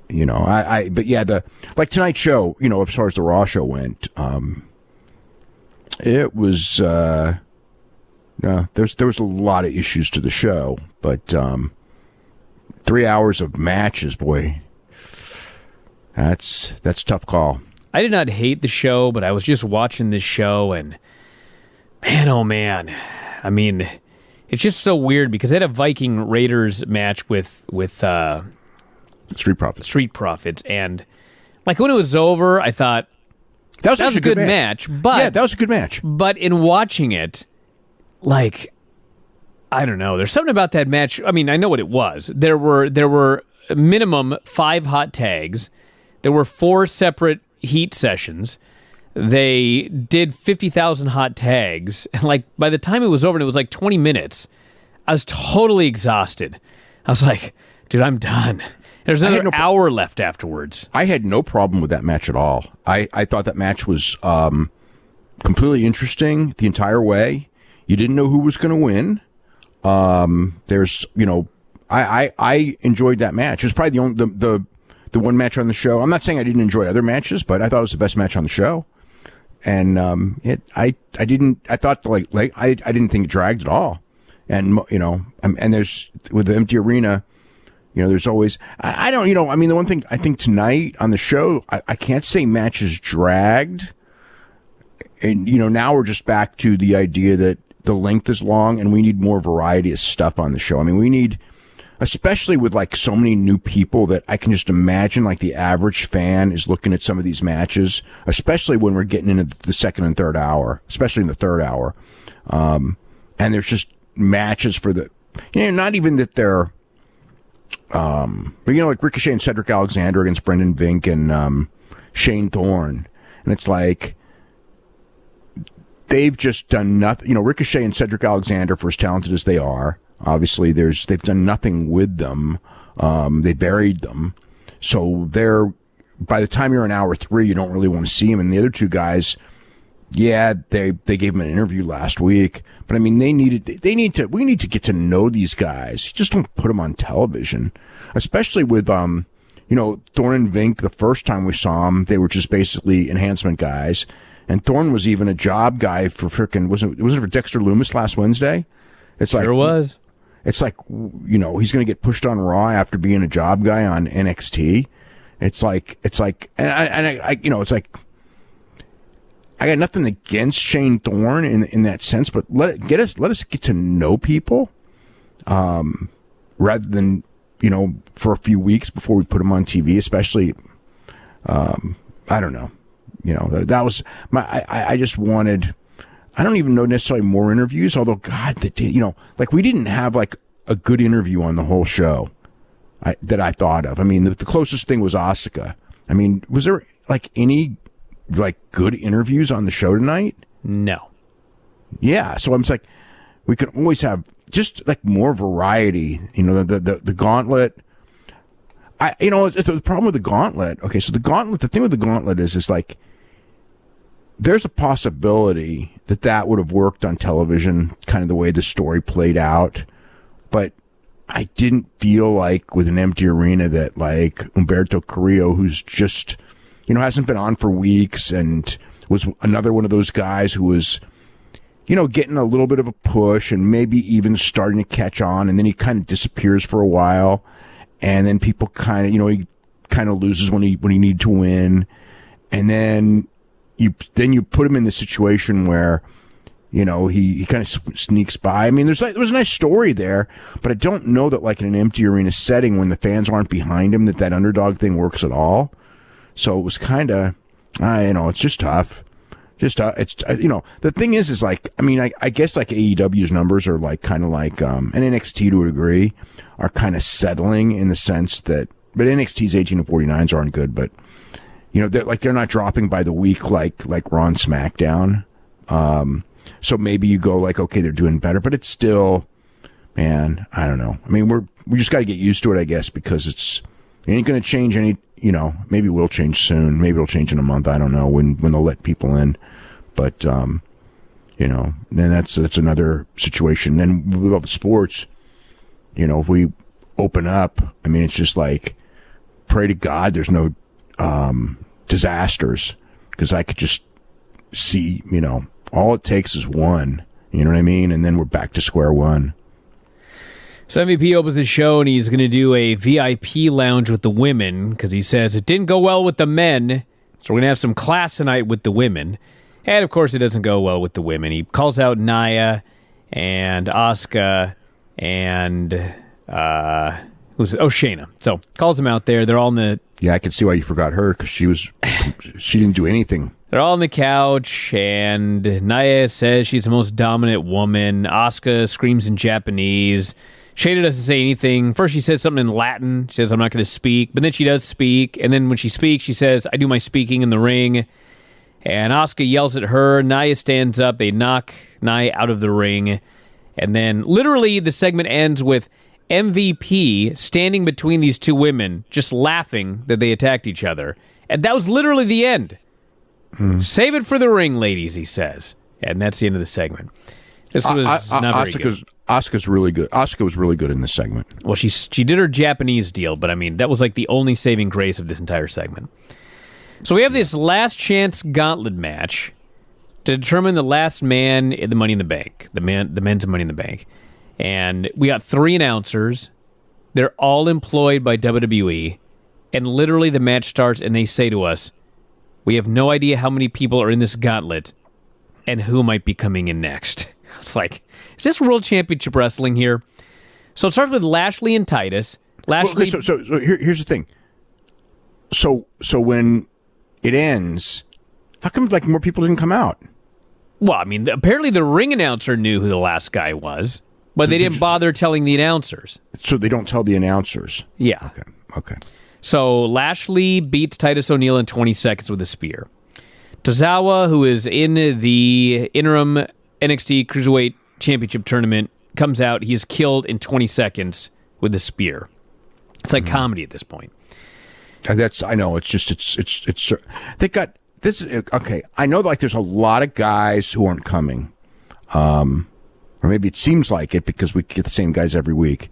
But yeah, like tonight's show, as far as the Raw show went, it was, there was a lot of issues to the show, but 3 hours of matches, boy, that's a tough call. I did not hate the show, but I was just watching this show, and man, oh man, I mean, it's just so weird because they had a Viking Raiders match with Street Profits, and like when it was over, I thought that was a good match. But yeah, that was a good match. But in watching it, like, I don't know, there's something about that match. I mean, I know what it was. There were minimum 5 hot tags. There were 4 separate heat sessions. They did 50,000 hot tags, and like by the time it was over, and it was like 20 minutes, I was totally exhausted. I was like, dude, I'm done. There's another hour left afterwards. I had no problem with that match at all. I thought that match was completely interesting the entire way. You didn't know who was going to win. I enjoyed that match. It was probably the one match on the show. I'm not saying I didn't enjoy other matches, but I thought it was the best match on the show. And I didn't think it dragged at all. And and there's with the empty arena. There's always, the one thing I think tonight on the show, I can't say matches dragged. And, now we're just back to the idea that the length is long and we need more variety of stuff on the show. I mean, we need, especially with like so many new people that I can just imagine like the average fan is looking at some of these matches, especially when we're getting into the second and third hour, especially in the third hour. And there's just matches for the, not even that they're, but like Ricochet and Cedric Alexander against Brendan Vink and Shane Thorne, and it's like they've just done nothing. Ricochet and Cedric Alexander, for as talented as they are, obviously they've done nothing with them. They buried them, so by the time you're in hour 3, you don't really want to see them. And the other two guys, yeah, they gave them an interview last week. But I mean, we need to get to know these guys. You just don't put them on television, especially with, Thorne and Vink. The first time we saw them, they were just basically enhancement guys. And Thorne was even a job guy for was it for Dexter Lumis last Wednesday? It's like, sure was. It's like, he's going to get pushed on Raw after being a job guy on NXT. It's like, it's like, I got nothing against Shane Thorne in that sense, but let us get to know people, rather than, for a few weeks before we put them on TV, especially, I don't know, that was I just wanted, I don't even know necessarily more interviews, although God, like we didn't have like a good interview on the whole show that I thought of. I mean, the closest thing was Asuka. I mean, was there like any like good interviews on the show tonight? No. Yeah, so I'm just like, we can always have just like more variety. The gauntlet. It's the problem with the gauntlet. Okay, so the thing with the gauntlet is like, there's a possibility that would have worked on television, kind of the way the story played out, but I didn't feel like with an empty arena that like Humberto Carrillo, who's just, hasn't been on for weeks and was another one of those guys who was, getting a little bit of a push and maybe even starting to catch on, and then he kind of disappears for a while, and then people kind of, he kind of loses when he needed to win, and then you put him in the situation where, he kind of sneaks by. I mean, there was a nice story there, but I don't know that like in an empty arena setting when the fans aren't behind him that underdog thing works at all. So it was kind of, it's just tough. It's, the thing is like, I mean, I guess like AEW's numbers are like kind of like, and NXT to a degree are kind of settling in the sense that, but NXT's 18 and 49s aren't good, but they're not dropping by the week like Raw and SmackDown. So maybe you go like, okay, they're doing better, but it's still, man, I don't know. I mean, we just got to get used to it, I guess, because it ain't going to change any, maybe it will change soon. Maybe it'll change in a month. I don't know when they'll let people in, but, then that's another situation. Then with all the sports, if we open up, I mean, it's just like, pray to God there's no disasters, because I could just see, all it takes is one. You know what I mean? And then we're back to square one. So MVP opens the show, and he's going to do a VIP lounge with the women, because he says it didn't go well with the men, so we're going to have some class tonight with the women. And, of course, it doesn't go well with the women. He calls out Nia and Asuka and Shayna. So calls them out there. They're all in the... Yeah, I can see why you forgot her, because she didn't do anything. They're all on the couch, and Nia says she's the most dominant woman. Asuka screams in Japanese. Shayna doesn't say anything. First, she says something in Latin. She says, I'm not going to speak. But then she does speak. And then when she speaks, she says, I do my speaking in the ring. And Asuka yells at her. Nia stands up. They knock Nia out of the ring. And then literally the segment ends with MVP standing between these two women, just laughing that they attacked each other. And that was literally the end. Save it for the ring, ladies, he says. And that's the end of the segment. This was not very good. Asuka's really good. Asuka was really good in this segment. Well, she did her Japanese deal, but I mean, that was like the only saving grace of this entire segment. So we have this last chance gauntlet match to determine the last man in the Money in the Bank, the men's Money in the Bank. And we got 3 announcers. They're all employed by WWE. And literally the match starts and they say to us, we have no idea how many people are in this gauntlet and who might be coming in next. It's like, is this World Championship Wrestling here? So it starts with Lashley and Titus. Lashley. Well, so here's the thing. So when it ends, how come more people didn't come out? Well, I mean, apparently the ring announcer knew who the last guy was, but they didn't bother telling the announcers. So they don't tell the announcers. Yeah. Okay. So Lashley beats Titus O'Neil in 20 seconds with a spear. Tozawa, who is in the interim NXT Cruiserweight Championship tournament, comes out. He is killed in 20 seconds with a spear. It's like comedy at this point. I know. It's they got this. Okay, I know. Like, there's a lot of guys who aren't coming, or maybe it seems like it because we get the same guys every week.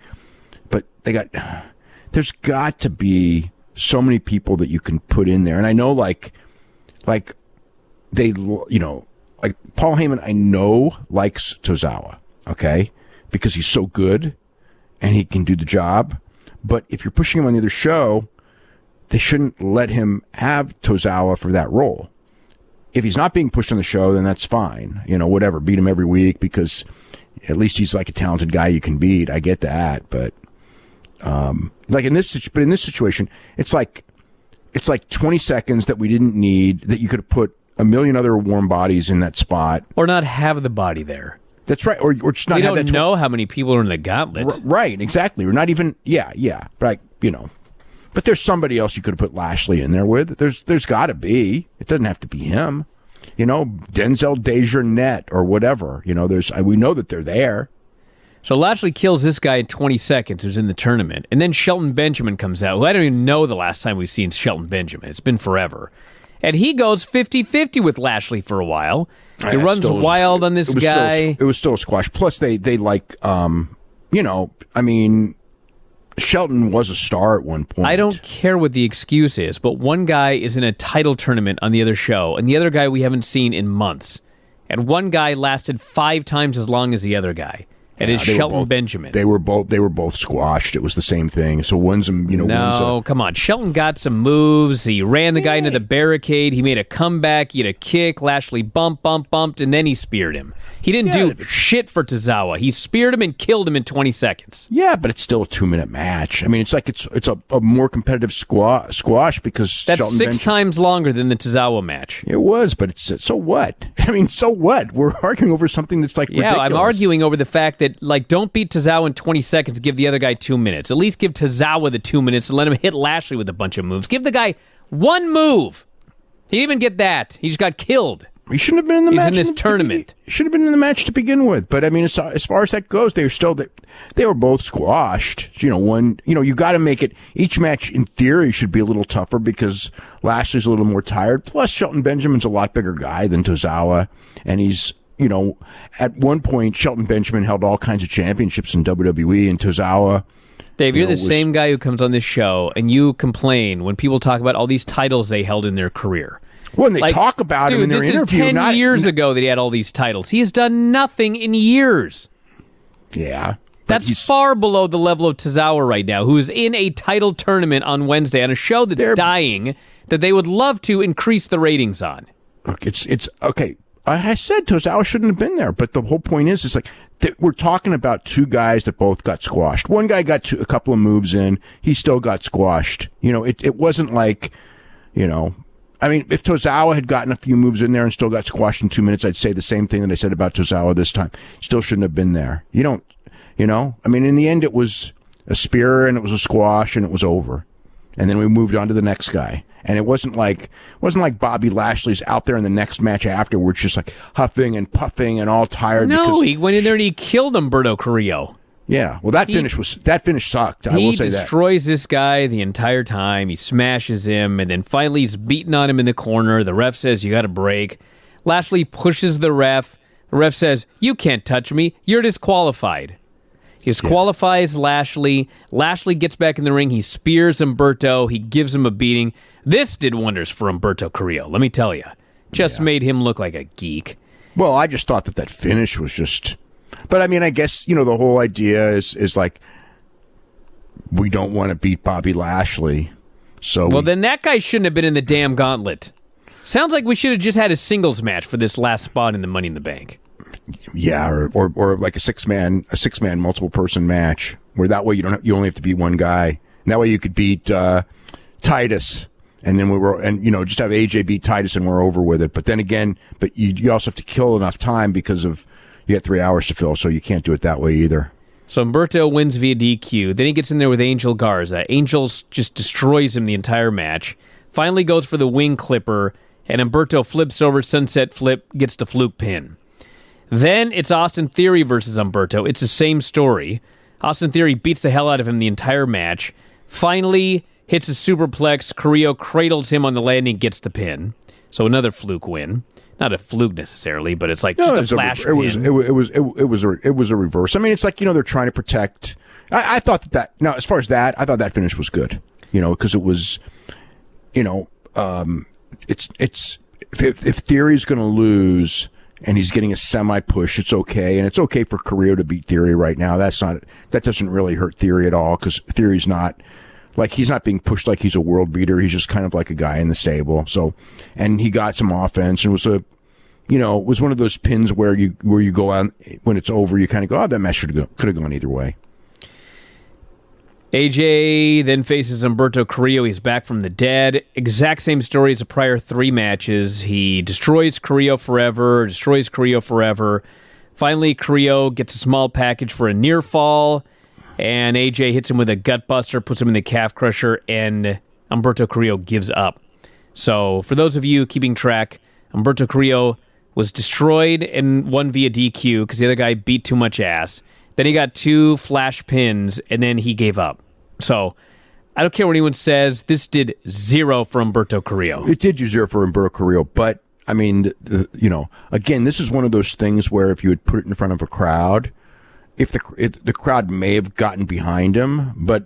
But there's got to be so many people that you can put in there, and I know like they, like Paul Heyman, I know likes Tozawa, okay, because he's so good and he can do the job. But if you're pushing him on the other show, they shouldn't let him have Tozawa for that role. If he's not being pushed on the show, then that's fine. Whatever, beat him every week because at least he's like a talented guy you can beat. I get that, but in this situation, it's like 20 seconds that we didn't need, that you could have put a million other warm bodies in that spot, or not have the body there. That's right, or just not. We have don't that know how many people are in the gauntlet. Right, exactly. Or not even. Yeah, right. But there's somebody else you could have put Lashley in there with. There's got to be. It doesn't have to be him. Denzel Dejournette or whatever. We know that they're there. So Lashley kills this guy in 20 seconds who's in the tournament. And then Shelton Benjamin comes out, who I don't even know the last time we've seen Shelton Benjamin. It's been forever. And he goes 50-50 with Lashley for a while. He runs wild on this guy. It was still a squash. Plus, they Shelton was a star at one point. I don't care what the excuse is, but one guy is in a title tournament on the other show, and the other guy we haven't seen in months. And one guy lasted 5 times as long as the other guy. And it's Shelton Benjamin. They were both squashed. It was the same thing. So one's come on. Shelton got some moves. He ran the guy into the barricade. He made a comeback. He had a kick. Lashley bumped, and then he speared him. He didn't do shit for Tozawa. He speared him and killed him in 20 seconds. Yeah, but it's still a 2-minute match. I mean, it's like it's a more competitive squash because that's Shelton 6 times longer than the Tozawa match. It was, but so what? I mean, so what? We're arguing over something that's ridiculous. I'm arguing over the fact that, don't beat Tozawa in 20 seconds, give the other guy 2 minutes. At least give Tozawa the 2 minutes and let him hit Lashley with a bunch of moves. Give the guy one move. He didn't even get that. He just got killed. He shouldn't have been in the match. He's in this tournament. He should have been in the match to begin with. But I mean, as far as that goes, they were both squashed. You got to make it. Each match, in theory, should be a little tougher because Lashley's a little more tired. Plus, Shelton Benjamin's a lot bigger guy than Tozawa, and he's at one point, Shelton Benjamin held all kinds of championships in WWE, and Tozawa. Dave, you're the same guy who comes on this show, and you complain when people talk about all these titles they held in their career. When they talk about him in their interview. This is 10 years ago that he had all these titles. He has done nothing in years. Yeah. That's far below the level of Tozawa right now, who is in a title tournament on Wednesday on a show that's dying that they would love to increase the ratings on. Look, it's okay. I said Tozawa shouldn't have been there, but the whole point is, it's like we're talking about two guys that both got squashed. One guy got a couple of moves in. He still got squashed. It wasn't like, I mean, if Tozawa had gotten a few moves in there and still got squashed in 2 minutes, I'd say the same thing that I said about Tozawa this time. Still shouldn't have been there. I mean, in the end, it was a spear and it was a squash and it was over. And then we moved on to the next guy. And it wasn't like Bobby Lashley's out there in the next match afterwards, just like huffing and puffing and all tired. No, he went in there and he killed Humberto Carrillo. Yeah, well, that finish sucked. I will say that. He destroys this guy the entire time. He smashes him, and then finally he's beating on him in the corner. The ref says, you got to break. Lashley pushes the ref. The ref says, you can't touch me. You're disqualified. He disqualifies Lashley. Lashley gets back in the ring. He spears Humberto. He gives him a beating. This did wonders for Humberto Carrillo, let me tell you. Just made him look like a geek. Well, I just thought that finish was just... But, I mean, I guess, the whole idea is like, we don't want to beat Bobby Lashley. So then that guy shouldn't have been in the damn gauntlet. Sounds like we should have just had a singles match for this last spot in the Money in the Bank. Yeah, or like a six man multiple person match where that way you only have to beat one guy. And that way you could beat Titus, and then just have AJ beat Titus and we're over with it. But then again, you also have to kill enough time because of you got 3 hours to fill, so you can't do it that way either. So Humberto wins via DQ. Then he gets in there with Angel Garza. Angel just destroys him the entire match. Finally goes for the wing clipper, and Humberto flips over, sunset flip, gets the fluke pin. Then it's Austin Theory versus Humberto. It's the same story. Austin Theory beats the hell out of him the entire match. Finally hits a superplex. Carrillo cradles him on the landing, gets the pin. So another fluke win. Not a fluke necessarily, but it's like just a flash pin. It was a reverse. I mean, it's like, they're trying to protect. I thought that as far as that, I thought that finish was good. Because it was, it's if Theory's going to lose and he's getting a semi-push, it's okay. And it's okay for Carrillo to beat Theory right now. That doesn't really hurt Theory at all, because Theory's not, like, he's not being pushed like he's a world beater. He's just kind of like a guy in the stable. So, and he got some offense, and it was one of those pins where you go out, when it's over, you kind of go, oh, that match could have gone either way. AJ then faces Humberto Carrillo. He's back from the dead. Exact same story as the prior 3 matches. He destroys Carrillo forever. Finally, Carrillo gets a small package for a near fall, and AJ hits him with a gut buster, puts him in the calf crusher, and Humberto Carrillo gives up. So, for those of you keeping track, Humberto Carrillo was destroyed and won via DQ because the other guy beat too much ass. Then he got 2 flash pins, and then he gave up. So, I don't care what anyone says. This did 0 for Humberto Carrillo. It did do 0 for Humberto Carrillo, but, I mean, again, this is one of those things where if you had put it in front of a crowd, if the crowd may have gotten behind him, but,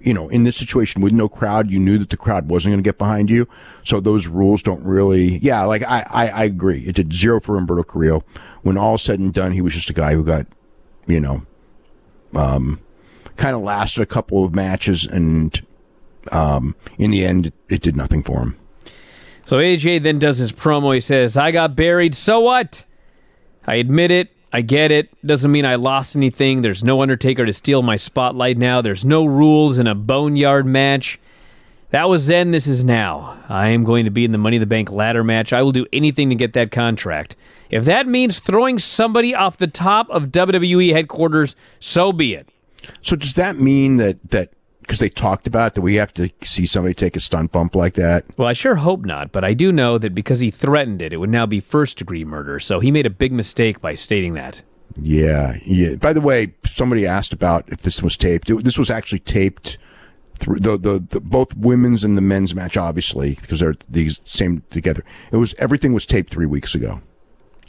in this situation with no crowd, you knew that the crowd wasn't going to get behind you. So those rules don't really, I agree. It did 0 for Humberto Carrillo. When all said and done, he was just a guy who got, kind of lasted a couple of matches, and in the end, it did nothing for him. So AJ then does his promo. He says, I got buried, so what? I admit it. I get it. Doesn't mean I lost anything. There's no Undertaker to steal my spotlight now. There's no rules in a boneyard match. That was then, this is now. I am going to be in the Money in the Bank ladder match. I will do anything to get that contract. If that means throwing somebody off the top of WWE headquarters, so be it. So does that mean that because they talked about it, that we have to see somebody take a stunt bump like that? Well, I sure hope not, but I do know that because he threatened it, it would now be first-degree murder, so he made a big mistake by stating that. Yeah. By the way, somebody asked about if this was taped. This was actually taped through the both women's and the men's match, obviously, because they're the same together. Everything was taped 3 weeks ago.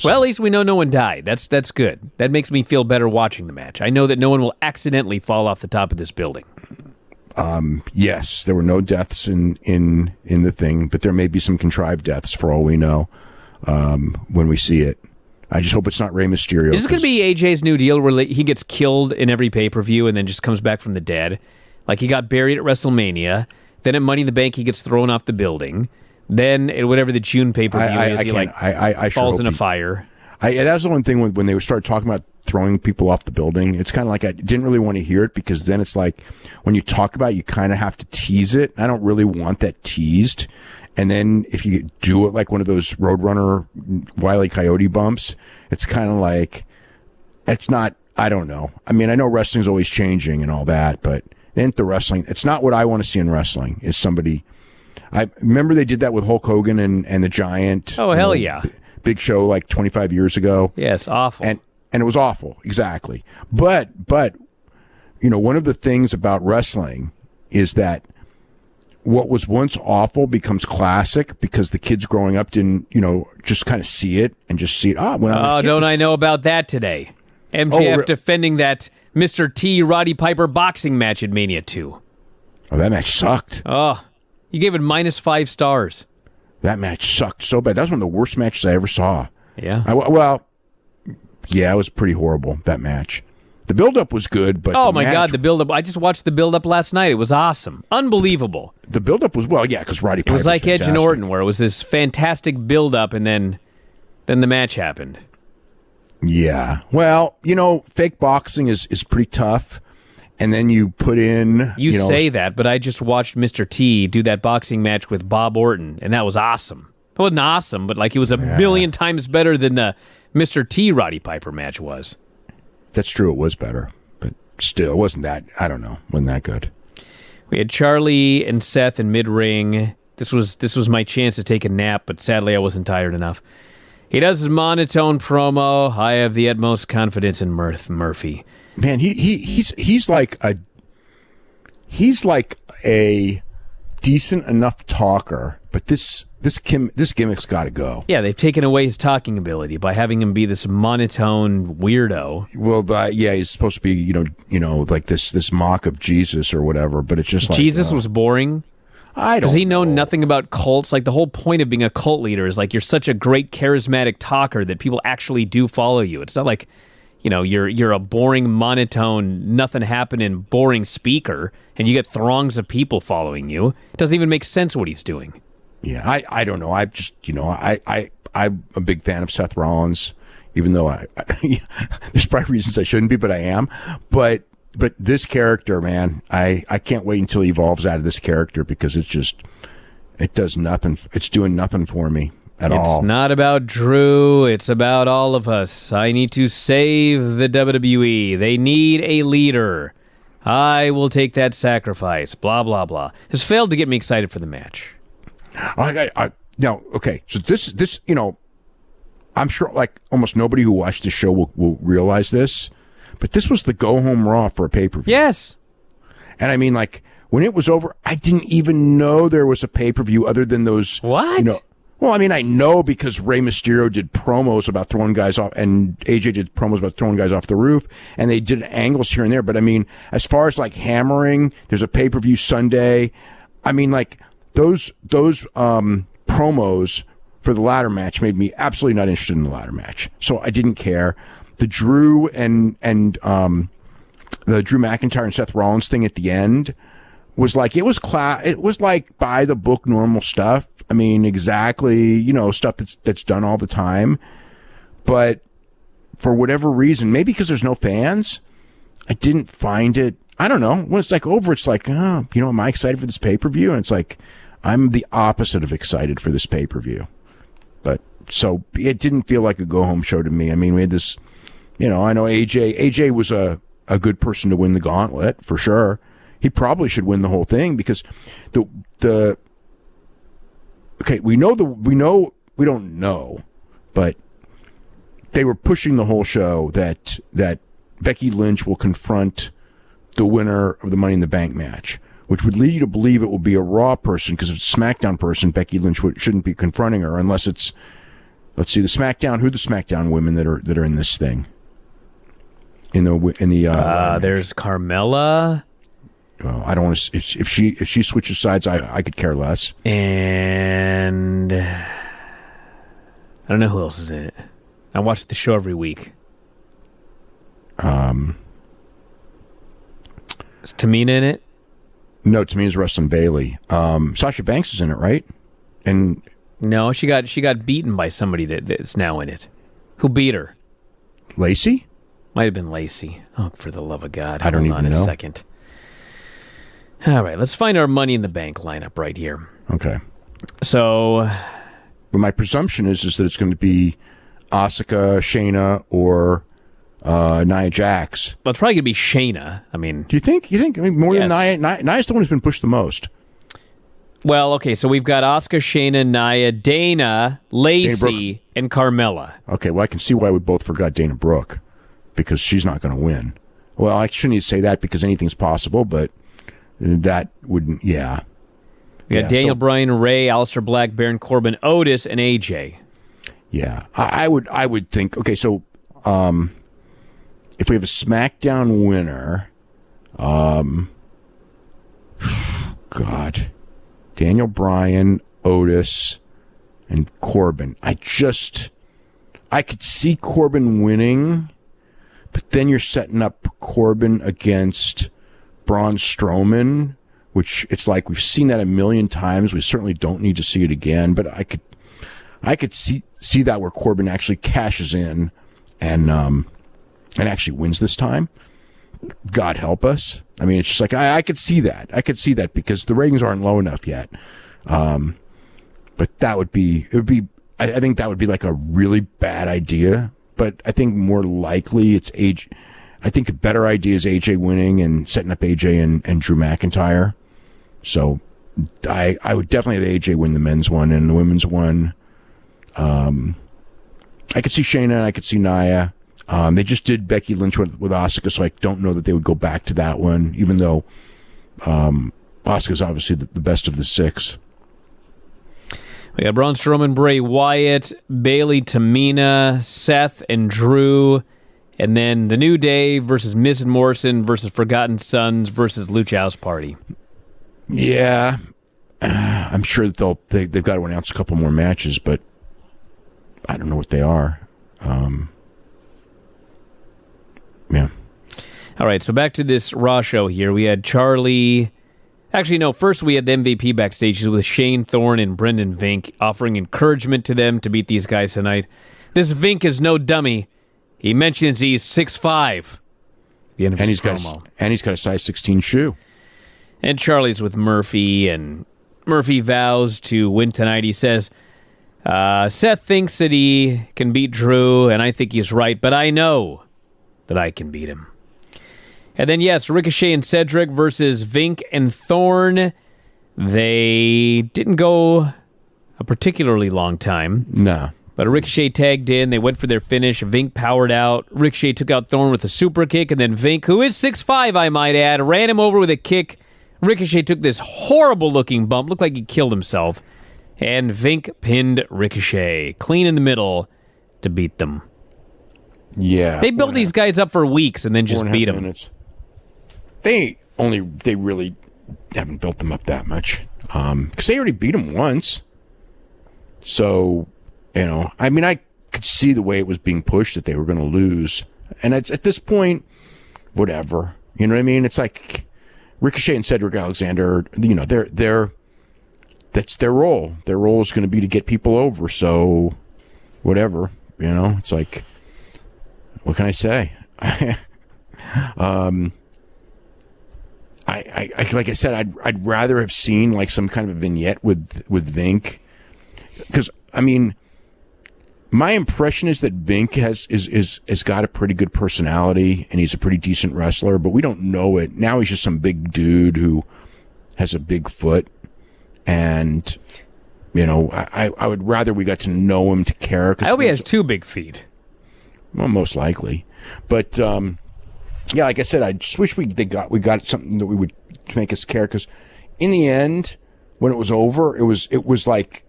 Well, at least we know no one died. That's good. That makes me feel better watching the match. I know that no one will accidentally fall off the top of this building. Yes, there were no deaths in the thing, but there may be some contrived deaths for all we know when we see it. I just hope it's not Rey Mysterio. Is this going to be AJ's new deal where he gets killed in every pay-per-view and then just comes back from the dead? Like he got buried at WrestleMania, then at Money in the Bank he gets thrown off the building, then at whatever the June pay-per-view is, he falls in a fire. That was the one thing when they started talking about throwing people off the building. It's kind of like I didn't really want to hear it because then it's like when you talk about it, you kind of have to tease it. I don't really want that teased. And then if you do it like one of those Roadrunner Wile E. Coyote bumps, it's kind of like, it's not, I don't know. I mean, I know wrestling's always changing and all that, but then the wrestling, it's not what I want to see in wrestling is somebody, I remember they did that with Hulk Hogan and the Giant. Oh, hell yeah. Big Show like 25 years ago. Yes, awful. And it was awful, exactly. But one of the things about wrestling is that what was once awful becomes classic because the kids growing up didn't, just kind of see it and just see it. Don't I know about that today? MJF defending that Mr. T Roddy Piper boxing match at Mania 2. Oh, that match sucked. Oh, you gave it -5 stars. That match sucked so bad. That was one of the worst matches I ever saw. Yeah. It was pretty horrible, that match. The build-up was good, but oh my God, the build-up! I just watched the build-up last night. It was awesome, unbelievable. The build-up was because Roddy Piper was like Edge and Orton, where it was this fantastic build-up, and then the match happened. Yeah, well, fake boxing is pretty tough, and then you put in you say that, but I just watched Mr. T do that boxing match with Bob Orton, and that was awesome. It wasn't awesome, but like it was a million times better than the Mr. T Roddy Piper match was. That's true. It was better, but still, it wasn't that. I don't know. Wasn't that good. We had Charlie and Seth in mid-ring. This was my chance to take a nap, but sadly I wasn't tired enough. He does his monotone promo. I have the utmost confidence in Murphy. Man, he's like a decent enough talker, but this gimmick's got to go. Yeah, they've taken away his talking ability by having him be this monotone weirdo. Well, he's supposed to be, like this mock of Jesus or whatever, but it's just like Jesus was boring. Does he know nothing about cults? Like the whole point of being a cult leader is like you're such a great charismatic talker that people actually do follow you. It's not like, you're a boring, monotone, nothing happening, boring speaker, and you get throngs of people following you. It doesn't even make sense what he's doing. Yeah, I don't know. I just, I'm a big fan of Seth Rollins, even though there's probably reasons I shouldn't be, but I am. But this character, man, I can't wait until he evolves out of this character because it does nothing. It's doing nothing for me at all. It's not about Drew. It's about all of us. I need to save the WWE. They need a leader. I will take that sacrifice. Blah, blah, blah. This failed to get me excited for the match. Now, okay, so this, I'm sure like almost nobody who watched the show will realize this, but this was the go-home Raw for a pay-per-view. Yes. And I mean, like, when it was over, I didn't even know there was a pay-per-view other than those. What? Well, I mean, I know because Rey Mysterio did promos about throwing guys off, and AJ did promos about throwing guys off the roof, and they did angles here and there. But I mean, as far as like hammering, there's a pay-per-view Sunday. I mean, like those promos for the ladder match made me absolutely not interested in the ladder match, so I didn't care. The Drew and the Drew McIntyre and Seth Rollins thing at the end was like it was like by the book normal stuff. I mean, exactly, stuff that's done all the time. But for whatever reason, maybe because there's no fans, I didn't find it. I don't know. When it's like over, it's like, am I excited for this pay-per-view? And it's like, I'm the opposite of excited for this pay-per-view. But so it didn't feel like a go-home show to me. I mean, we had this, I know AJ was a good person to win the gauntlet for sure. He probably should win the whole thing because okay, we don't know, but they were pushing the whole show that Becky Lynch will confront the winner of the Money in the Bank match, which would lead you to believe it will be a Raw person because if it's a SmackDown person, Becky Lynch shouldn't be confronting her unless it's let's see the SmackDown. Who are the SmackDown women that are in this thing? There's Carmella. Well, I don't want to. If she switches sides, I could care less. And I don't know who else is in it. I watch the show every week. Is Tamina in it? No, Tamina's wrestling Bailey. Sasha Banks is in it, right? And no, she got beaten by somebody that's now in it. Who beat her? Lacey? Might have been Lacey. Oh, for the love of God! I don't even know. Hold on a second. All right, let's find our Money in the Bank lineup right here. Okay. So, but my presumption is that it's going to be Asuka, Shayna, or Nia Jax. Well, it's probably going to be Shayna. I mean, do you think? I mean, more than yes. Nia? Nia's the one who's been pushed the most. Well, okay, so we've got Asuka, Shayna, Nia, Dana, Lacey, and Carmella. Okay, well, I can see why we both forgot Dana Brooke, because she's not going to win. Well, I shouldn't even say that because anything's possible, but that wouldn't, yeah. We got Daniel Bryan, Ray, Aleister Black, Baron Corbin, Otis, and AJ. Yeah, I would think, okay, so if we have a SmackDown winner, God, Daniel Bryan, Otis, and Corbin. I could see Corbin winning, but then you're setting up Corbin against Braun Strowman, which it's like we've seen that a million times. We certainly don't need to see it again, but I could see that where Corbin actually cashes in and actually wins this time. God help us. I mean, it's just like I could see that. I could see that because the ratings aren't low enough yet. But I think that would be like a really bad idea. But I think more likely it's AJ. I think a better idea is AJ winning and setting up AJ and Drew McIntyre. So I would definitely have AJ win the men's one and the women's one. I could see Shayna and I could see Nia. They just did Becky Lynch with Asuka, so I don't know that they would go back to that one, even though Asuka's obviously the best of the six. We got Braun Strowman, Bray Wyatt, Bayley, Tamina, Seth, and Drew. And then The New Day versus Miz and Morrison versus Forgotten Sons versus Lucha House Party. Yeah. I'm sure that they've got to announce a couple more matches, but I don't know what they are. Yeah. All right, so back to this Raw show here. We had Charlie. Actually, no, first we had the MVP backstage with Shane Thorne and Brendan Vink offering encouragement to them to beat these guys tonight. This Vink is no dummy. He mentions he's 6'5". The end of his promo. He's got a size 16 shoe. And Charlie's with Murphy, and Murphy vows to win tonight. He says, Seth thinks that he can beat Drew, and I think he's right, but I know that I can beat him. And then, yes, Ricochet and Cedric versus Vink and Thorne. They didn't go a particularly long time. No. But Ricochet tagged in. They went for their finish. Vink powered out. Ricochet took out Thorne with a super kick. And then Vink, who is 6'5", I might add, ran him over with a kick. Ricochet took this horrible-looking bump. Looked like he killed himself. And Vink pinned Ricochet clean in the middle to beat them. Yeah. They built these guys up for weeks and then just beat them. Minutes. They really haven't built them up that much. Because they already beat them once. So, I mean, I could see the way it was being pushed that they were going to lose. And it's at this point, whatever. You know what I mean? It's like Ricochet and Cedric Alexander, that's their role. Their role is going to be to get people over. So, whatever. It's like, what can I say? I like I said, I'd rather have seen like some kind of a vignette with Vink, because I mean, my impression is that Vink has got a pretty good personality and he's a pretty decent wrestler, but we don't know it now. He's just some big dude who has a big foot, and I would rather we got to know him to care. I hope he has 2 big feet. Well, most likely, but. Yeah, like I said, I just wish we got something that we would make us care, because in the end, when it was over, it was like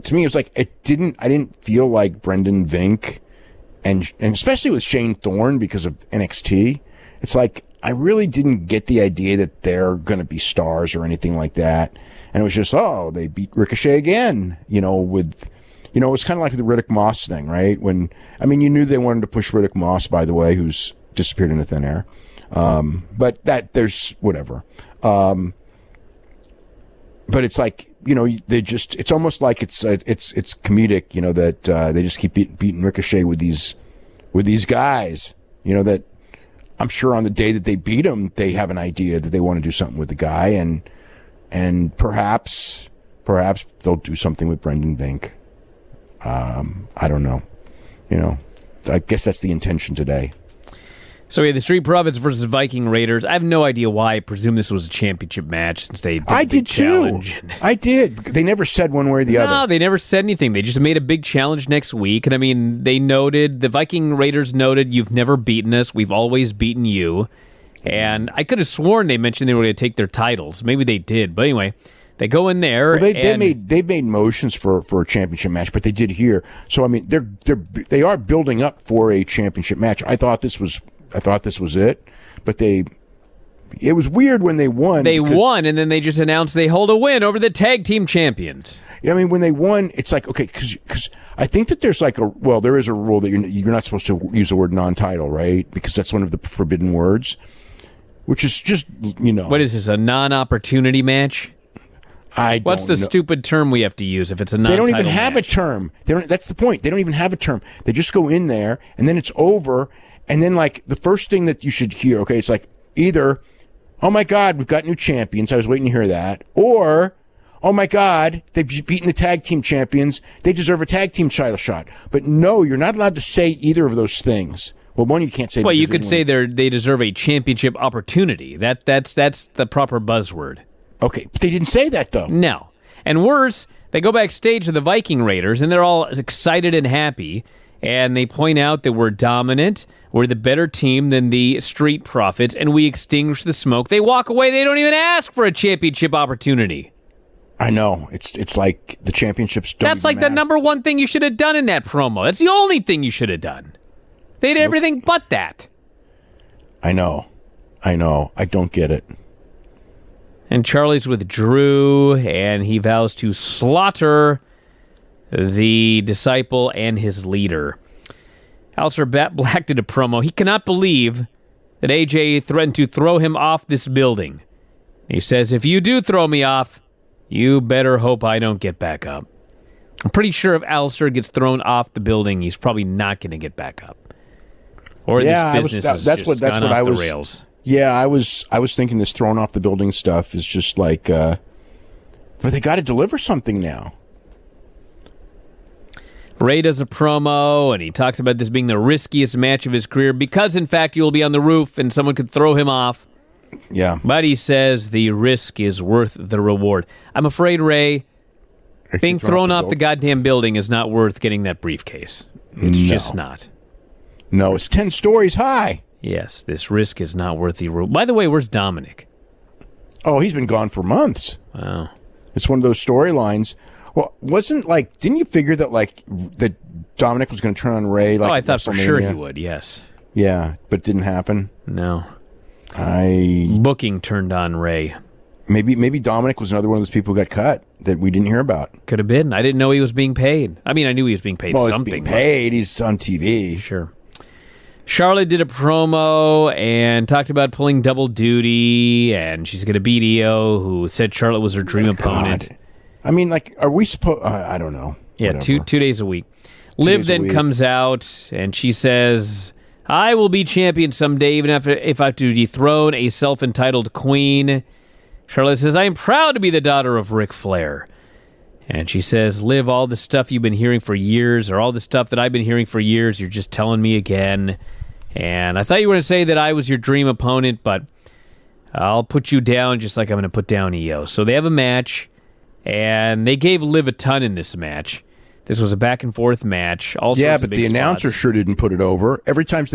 to me, it was like I didn't feel like Brendan Vink, and especially with Shane Thorne because of NXT. It's like I really didn't get the idea that they're going to be stars or anything like that. And it was just, oh, they beat Ricochet again, it was kind of like the Riddick Moss thing, right? You knew they wanted to push Riddick Moss, by the way, who's disappeared into thin air. But there's whatever. But it's like, it's almost like it's comedic, that they just keep beating Ricochet with these guys, that I'm sure on the day that they beat him, they have an idea that they want to do something with the guy, and perhaps they'll do something with Brendan Vink. I don't know. I guess that's the intention today. So we had the Street Profits versus Viking Raiders. I have no idea why. I presume this was a championship match since they did I the did challenge. Too. I did. They never said one way or the other. No, they never said anything. They just made a big challenge next week. And the Viking Raiders noted, you've never beaten us. We've always beaten you. And I could have sworn they mentioned they were going to take their titles. Maybe they did. But anyway, they go in there. Well, they made motions for a championship match, but they did here. So they are building up for a championship match. I thought this was it, but it was weird when they won. They won, and then they just announced they hold a win over the tag team champions. Yeah, when they won, it's like, okay, because I think that there's there is a rule that you're not supposed to use the word non-title, right? Because that's one of the forbidden words, which is just, What is this, a non-opportunity match? What's the stupid term we have to use if it's a non-title match? They don't even have a term. That's the point. They don't even have a term. They just go in there, and then it's over. And then, the first thing that you should hear, okay, it's like either, oh, my God, we've got new champions. I was waiting to hear that. Or, oh, my God, they've beaten the tag team champions. They deserve a tag team title shot. But no, you're not allowed to say either of those things. Well, one, you can't say. Well, you could say they deserve a championship opportunity. That's the proper buzzword. Okay, but they didn't say that, though. No. And worse, they go backstage to the Viking Raiders, and they're all excited and happy. And they point out that we're dominant, we're the better team than the Street Profits, and we extinguish the smoke. They walk away, they don't even ask for a championship opportunity. I know. It's like the championships don't That's like matter. the number one thing you should have done in that promo. That's the only thing you should have done. They did everything but that. I know. I don't get it. And Charlie's with Drew, and he vows to slaughter the disciple and his leader. Aleister Black did a promo. He cannot believe that AJ threatened to throw him off this building. He says, if you do throw me off, you better hope I don't get back up. I'm pretty sure if Aleister gets thrown off the building, he's probably not going to get back up. Or this business is just gone off the rails. Yeah, I was thinking this thrown off the building stuff is just like, but they got to deliver something now. Ray does a promo, and he talks about this being the riskiest match of his career because, in fact, he will be on the roof and someone could throw him off. Yeah. But he says the risk is worth the reward. I'm afraid, Ray, being thrown off the goddamn building is not worth getting that briefcase. It's just not. No, it's 10 stories high. Yes, this risk is not worth the reward. By the way, where's Dominic? Oh, he's been gone for months. Wow. It's one of those storylines. Well, didn't you figure that that Dominic was going to turn on Ray? I thought for sure he would, yes. Yeah, but it didn't happen. No. Booking turned on Ray. Maybe Dominic was another one of those people who got cut that we didn't hear about. Could have been. I didn't know he was being paid. I mean, I knew he was being paid something. He's being paid. He's on TV. Sure. Charlotte did a promo and talked about pulling double duty, and she's going to beat Io, who said Charlotte was her dream opponent. God. I mean, are we supposed... I don't know. Yeah, two days a week. Liv then comes out, and she says, I will be champion someday, even if I have to dethrone a self-entitled queen. Charlotte says, I am proud to be the daughter of Ric Flair. And she says, Liv, all the stuff you've been hearing for years, or all the stuff that I've been hearing for years, you're just telling me again. And I thought you were going to say that I was your dream opponent, but I'll put you down just like I'm going to put down Io. So they have a match, and they gave Liv a ton in this match. This was a back-and-forth match. But the announcer sure didn't put it over. Every time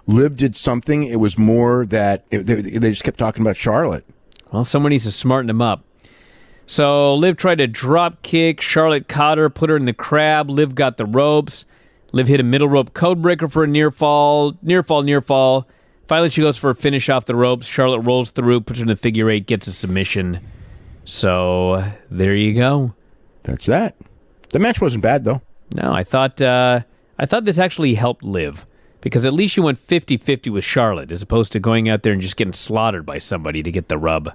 Liv did something, it was more that they just kept talking about Charlotte. Well, someone needs to smarten them up. So Liv tried to drop kick. Charlotte caught her, put her in the crab. Liv got the ropes. Liv hit a middle rope codebreaker for a near fall. Finally, she goes for a finish off the ropes. Charlotte rolls through, puts her in the figure eight, gets a submission. So there you go. That's that. The match wasn't bad, though. No, I thought this actually helped Liv, because at least she went 50-50 with Charlotte, as opposed to going out there and just getting slaughtered by somebody to get the rub.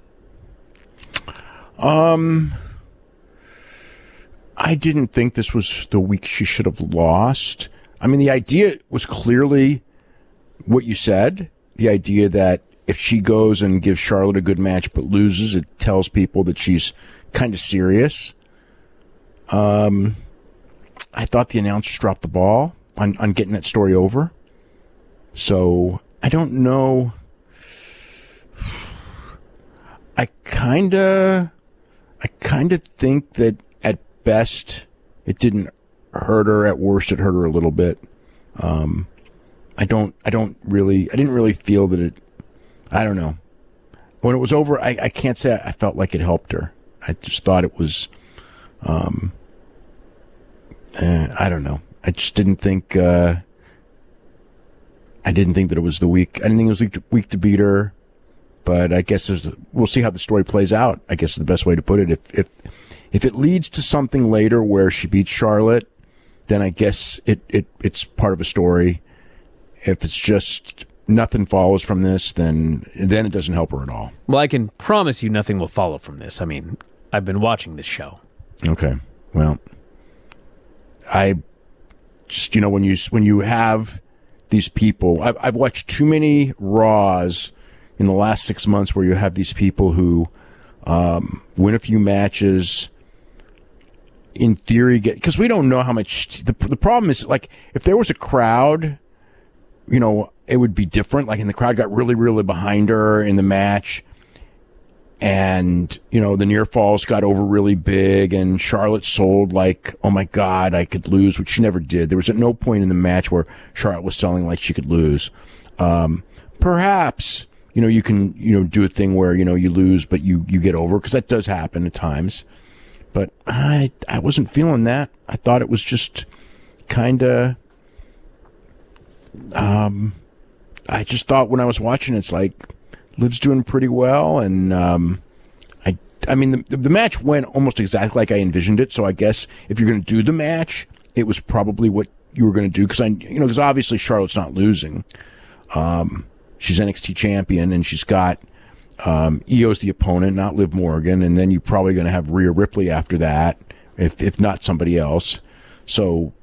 I didn't think this was the week she should have lost. I mean, the idea was clearly what you said. The idea that if she goes and gives Charlotte a good match but loses, it tells people that she's kind of serious. I thought the announcers dropped the ball on getting that story over. So I don't know. I kind of think that at best it didn't hurt her. At worst, it hurt her a little bit. I didn't really feel that it. I don't know. When it was over, I can't say I felt like it helped her. I just thought it was. I don't know. I just didn't think. I didn't think that it was the week. I didn't think it was week to beat her. But I guess we'll see how the story plays out. I guess is the best way to put it. If it leads to something later where she beats Charlotte, then I guess it's part of a story. If it's just nothing follows from this, then it doesn't help her at all. Well, I can promise you nothing will follow from this. I mean, I've been watching this show. Okay. Well, I just, when you have these people, I've watched too many Raws in the last 6 months where you have these people who win a few matches, in theory, because we don't know how much. The problem is, like, if there was a crowd, it would be different. Like, and the crowd got really, really behind her in the match, and the near falls got over really big, and Charlotte sold like, oh my God, I could lose, which she never did. There was at no point in the match where Charlotte was selling like she could lose. Perhaps. You can, do a thing where, you lose, but you get over, because that does happen at times. But I wasn't feeling that. I thought it was just kind of, I just thought when I was watching, it's like, Liv's doing pretty well. And, I mean, the match went almost exactly like I envisioned it. So I guess if you're going to do the match, it was probably what you were going to do. Because obviously Charlotte's not losing. She's NXT champion, and she's got Io's the opponent, not Liv Morgan, and then you're probably going to have Rhea Ripley after that, if not somebody else. So,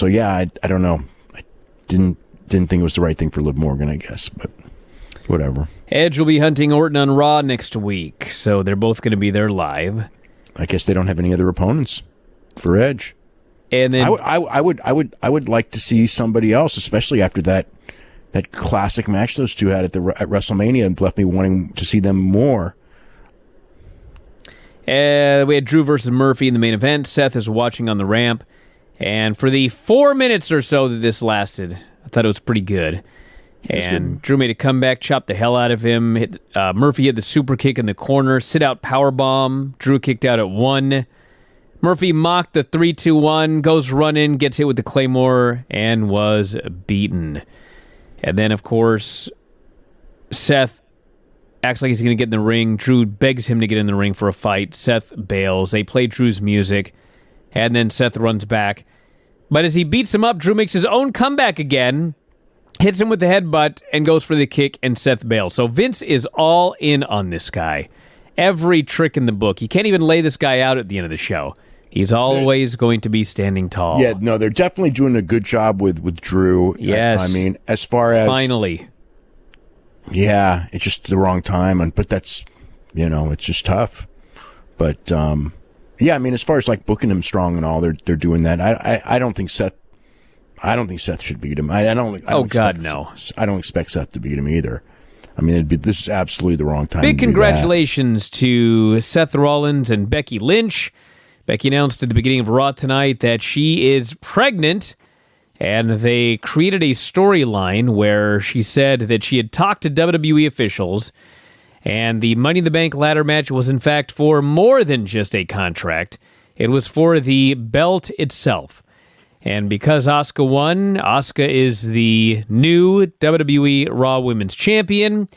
yeah, I don't know. I didn't think it was the right thing for Liv Morgan, I guess, but whatever. Edge will be hunting Orton on Raw next week, so they're both going to be there live. I guess they don't have any other opponents for Edge. And then I would like to see somebody else, especially after that classic match those two had at WrestleMania, and left me wanting to see them more. We had Drew versus Murphy in the main event. Seth is watching on the ramp, and for the 4 minutes or so that this lasted, I thought it was pretty good. And Drew made a comeback, chopped the hell out of him. Murphy had the super kick in the corner, sit out powerbomb. Drew kicked out at 1. Murphy mocked the 3-2-1, goes running, gets hit with the Claymore, and was beaten. And then, of course, Seth acts like he's going to get in the ring. Drew begs him to get in the ring for a fight. Seth bails. They play Drew's music, and then Seth runs back. But as he beats him up, Drew makes his own comeback again, hits him with the headbutt, and goes for the kick, and Seth bails. So Vince is all in on this guy. Every trick in the book. You can't even lay this guy out at the end of the show. He's always going to be standing tall. Yeah, no, they're definitely doing a good job with Drew. Yes. I mean, as far as... Finally. Yeah, it's just the wrong time. But that's, it's just tough. But, yeah, I mean, as far as, like, booking him strong and all, they're doing that. I don't think Seth... should beat him. I don't expect Seth to beat him either. I mean, this is absolutely the wrong time. Big congratulations to Seth Rollins and Becky Lynch. Becky announced at the beginning of Raw tonight that she is pregnant, and they created a storyline where she said that she had talked to WWE officials, And the Money in the Bank ladder match was, in fact, for more than just a contract. It was for the belt itself. And because Asuka won, Asuka is the new WWE Raw Women's Champion.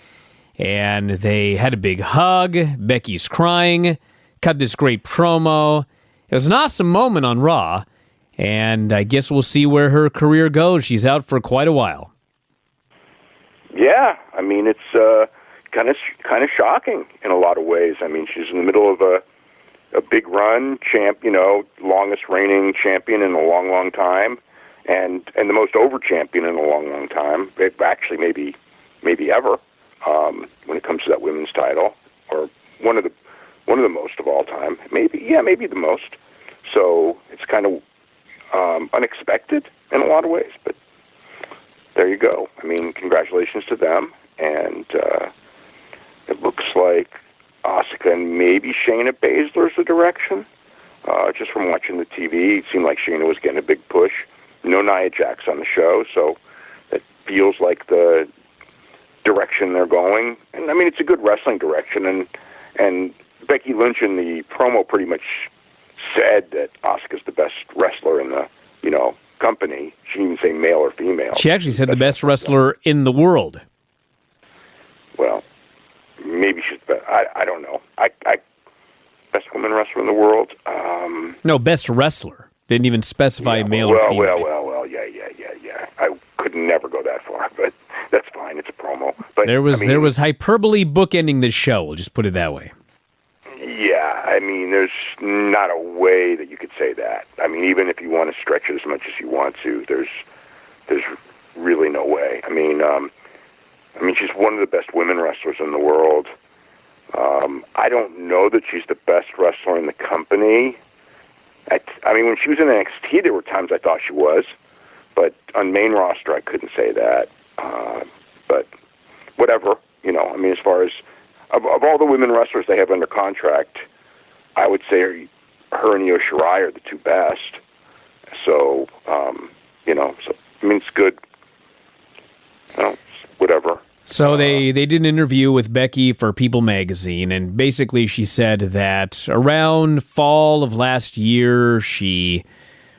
And they had a big hug. Becky's crying. Cut this great promo. It was an awesome moment on Raw. And I guess we'll see where her career goes. She's out for quite a while. Yeah, I mean, it's kind of shocking in a lot of ways. I mean, she's in the middle of a big run, longest reigning champion in a long, long time, and the most over champion in a long, long time. Actually, maybe ever, when it comes to that women's title, or one of the most of all time. Maybe the most. So it's kind of unexpected in a lot of ways, but there you go. I mean, congratulations to them, and it looks like Asuka and maybe Shayna Baszler's the direction. Just from watching the TV, it seemed like Shayna was getting a big push. No Nia Jax on the show, so it feels like the direction they're going. And I mean, it's a good wrestling direction, and Becky Lynch in the promo pretty much said that Asuka's the best wrestler in the company. She didn't even say male or female. She actually said the best wrestler in the world. Well, maybe she's better. I don't know. I best woman wrestler in the world. No, best wrestler. Didn't even specify male or female. Well, yeah. I could never go that far, but that's fine. It's a promo. But there was hyperbole bookending this show. We'll just put it that way. Yeah, I mean, there's not a way that you could say that. I mean, even if you want to stretch it as much as you want to, there's really no way. I mean, she's one of the best women wrestlers in the world. I don't know that she's the best wrestler in the company. I mean, when she was in NXT, there were times I thought she was, but on main roster, I couldn't say that. But whatever, I mean, as far as of all the women wrestlers they have under contract, I would say her and Io Shirai are the two best. So, so I mean, it's good. Whatever. So they did an interview with Becky for People magazine, and basically she said that around fall of last year, she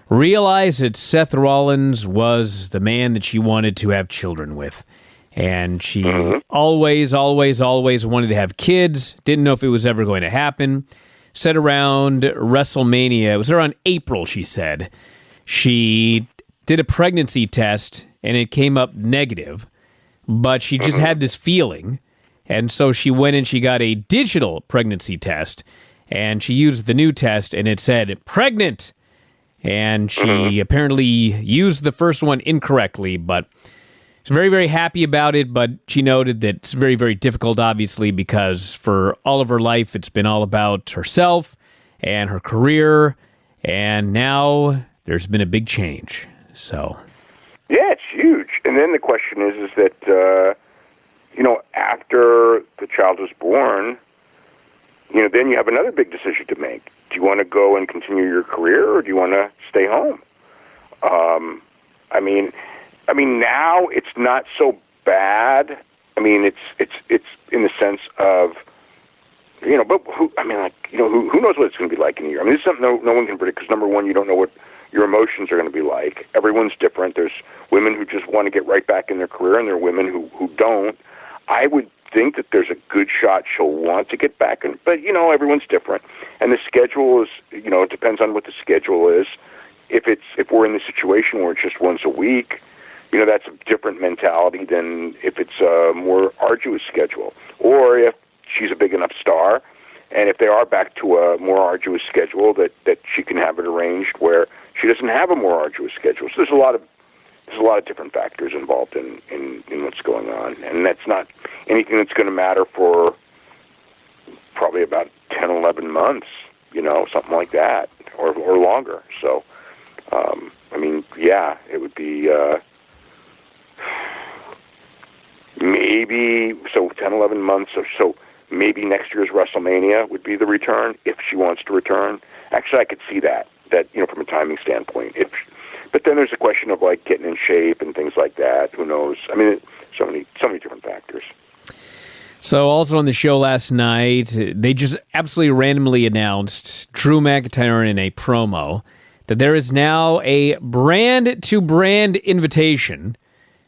realized that Seth Rollins was the man that she wanted to have children with. And she always wanted to have kids, didn't know if it was ever going to happen. Said around WrestleMania, it was around April, she said, she did a pregnancy test, and it came up negative. But she just had this feeling, and so she went and she got a digital pregnancy test, and she used the new test, and it said, pregnant! And she apparently used the first one incorrectly, but she's very, very happy about it, but she noted that it's very, very difficult, obviously, because for all of her life, it's been all about herself and her career, and now there's been a big change, so... Yeah, it's huge. And then the question is that, after the child is born, then you have another big decision to make. Do you want to go and continue your career, or do you want to stay home? I mean, now it's not so bad. I mean, it's in the sense of, but who knows what it's going to be like in a year? I mean, this is something no one can predict, because number one, you don't know what your emotions are going to be like. Everyone's different. There's women who just want to get right back in their career, and there are women who don't. I would think that there's a good shot she'll want to get back in, but everyone's different. And the schedule is, it depends on what the schedule is. If we're in the situation where it's just once a week, that's a different mentality than if it's a more arduous schedule. Or if she's a big enough star, and if they are back to a more arduous schedule, that she can have it arranged where she doesn't have a more arduous schedule. So there's a lot of different factors involved in what's going on, and that's not anything that's going to matter for probably about 10, 11 months, something like that, or longer. So, it would be maybe 10, 11 months or so. Maybe next year's WrestleMania would be the return, if she wants to return. Actually, I could see that from a timing standpoint. But then there's a question of like getting in shape and things like that. Who knows? I mean, so many different factors. So also on the show last night, they just absolutely randomly announced, Drew McIntyre in a promo, that there is now a brand-to-brand invitation,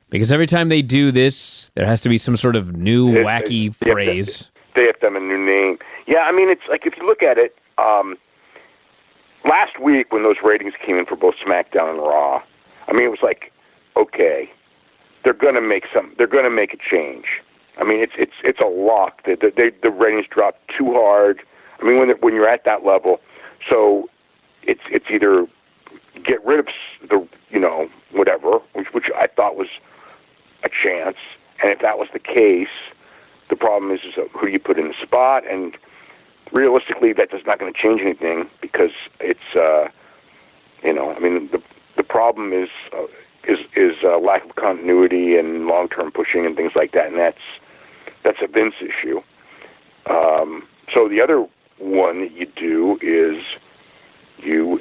because every time they do this, there has to be some sort of new wacky phrase. They have to have a new name. Yeah, I mean, it's like, if you look at it, last week when those ratings came in for both SmackDown and Raw, I mean, it was like, okay, they're going to make a change. I mean, it's a lock. The ratings dropped too hard. I mean, when you're at that level, so it's either get rid of the whatever, which I thought was a chance, and if that was the case, the problem is who you put in the spot, and realistically, that's not going to change anything, because it's I mean, the problem is lack of continuity and long-term pushing and things like that, and that's a Vince issue. So the other one that you do is you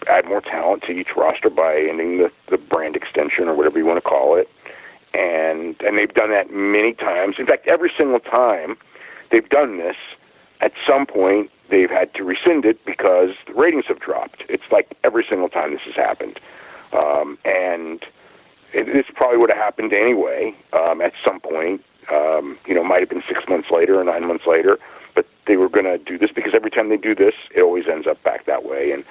add more talent to each roster by ending the brand extension or whatever you want to call it, and they've done that many times. In fact, every single time they've done this, at some point they've had to rescind it because the ratings have dropped. It's like every single time this has happened, and this probably would have happened anyway at some point. Might have been 6 months later or 9 months later, but they were going to do this because every time they do this, it always ends up back that way, and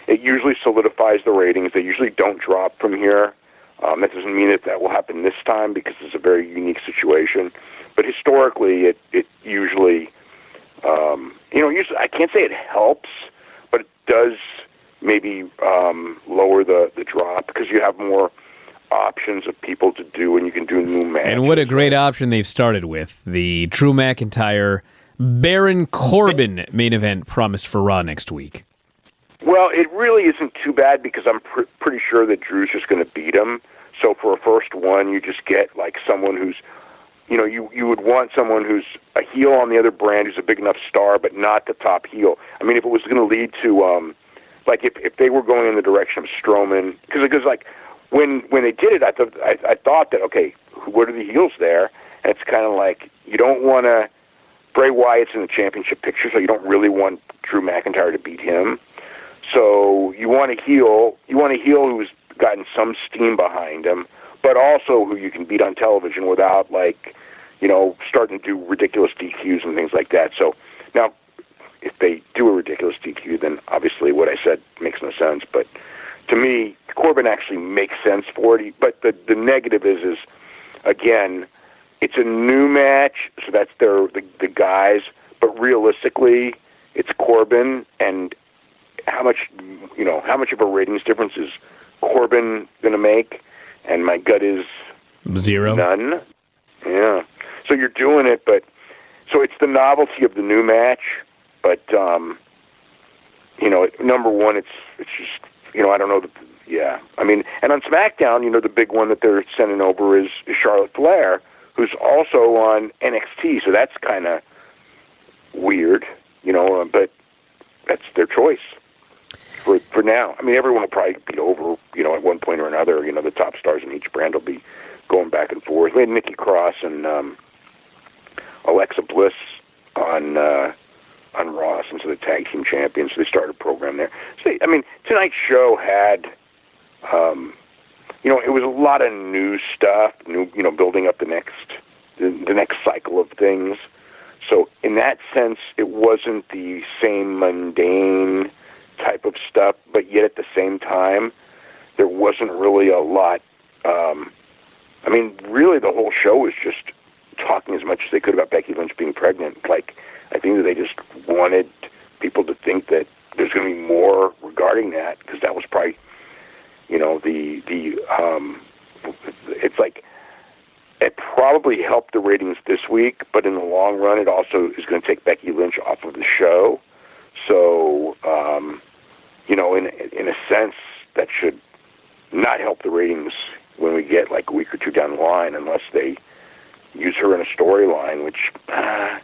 it usually solidifies the ratings. They usually don't drop from here. That doesn't mean that will happen this time, because it's a very unique situation. But historically, it usually, usually, I can't say it helps, but it does maybe lower the drop, because you have more options of people to do, and you can do new matches. And what a great option they've started with. The Drew McIntyre, Baron Corbin main event promised for Raw next week. Well, it really isn't too bad, because I'm pretty sure that Drew's just going to beat him. So for a first one, you just get like someone who's, you would want someone who's a heel on the other brand, who's a big enough star, but not the top heel. I mean, if it was going to lead to, like if they were going in the direction of Strowman, because like when they did it, I thought that, okay, what are the heels there? And it's kind of like, you don't want to, Bray Wyatt's in the championship picture, so you don't really want Drew McIntyre to beat him. So you want a heel who's gotten some steam behind him, but also who you can beat on television without, starting to do ridiculous DQs and things like that. So now, if they do a ridiculous DQ, then obviously what I said makes no sense. But to me, Corbin actually makes sense for it. But the negative is again, it's a new match, so that's the guys. But realistically, it's Corbin, and how much of a ratings difference is Corbin going to make? And my gut is zero. None. Yeah. So you're doing it, but so it's the novelty of the new match. But number one, it's just I don't know. Yeah. I mean, and on SmackDown, the big one that they're sending over is Charlotte Flair, who's also on NXT. So that's kind of weird, but that's their choice for now. I mean, everyone will probably be over, at one point or another. The top stars in each brand will be going back and forth. We had Nikki Cross and Alexa Bliss on Raw since they're the tag team champions. So they started a program there. So tonight's show had, it was a lot of new stuff, building up the next cycle of things. So in that sense, it wasn't the same mundane type of stuff, but yet at the same time, there wasn't really a lot. Really the whole show was just talking as much as they could about Becky Lynch being pregnant. Like, I think that they just wanted people to think that there's going to be more regarding that, because that was probably, it's like, it probably helped the ratings this week, but in the long run, it also is going to take Becky Lynch off of the show. So, in a sense, that should not help the ratings when we get like a week or two down the line, unless they use her in a storyline, which I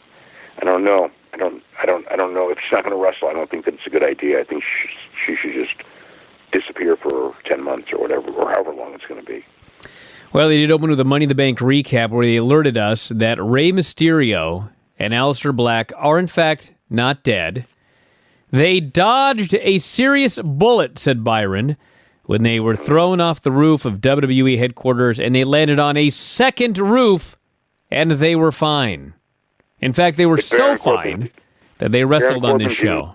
don't know. I don't know. If she's not going to wrestle, I don't think that it's a good idea. I think she should just disappear for 10 months or whatever, or however long it's going to be. Well, they did open with a Money in the Bank recap where they alerted us that Rey Mysterio and Aleister Black are, in fact, not dead. They dodged a serious bullet, said Bryan, when they were thrown off the roof of WWE headquarters, and they landed on a second roof, and they were fine. In fact, they were so fine that they wrestled on this show.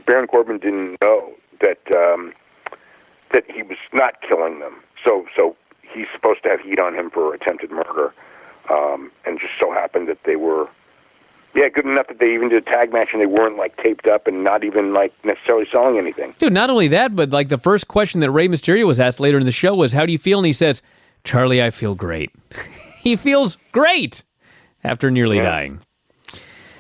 Baron Corbin didn't know that that he was not killing them. So he's supposed to have heat on him for attempted murder, and just so happened that they were, good enough that they even did a tag match and they weren't like taped up and not even like necessarily selling anything. Dude, not only that, but like the first question that Rey Mysterio was asked later in the show was, "How do you feel?" And he says, "Charlie, I feel great." He feels great after nearly dying.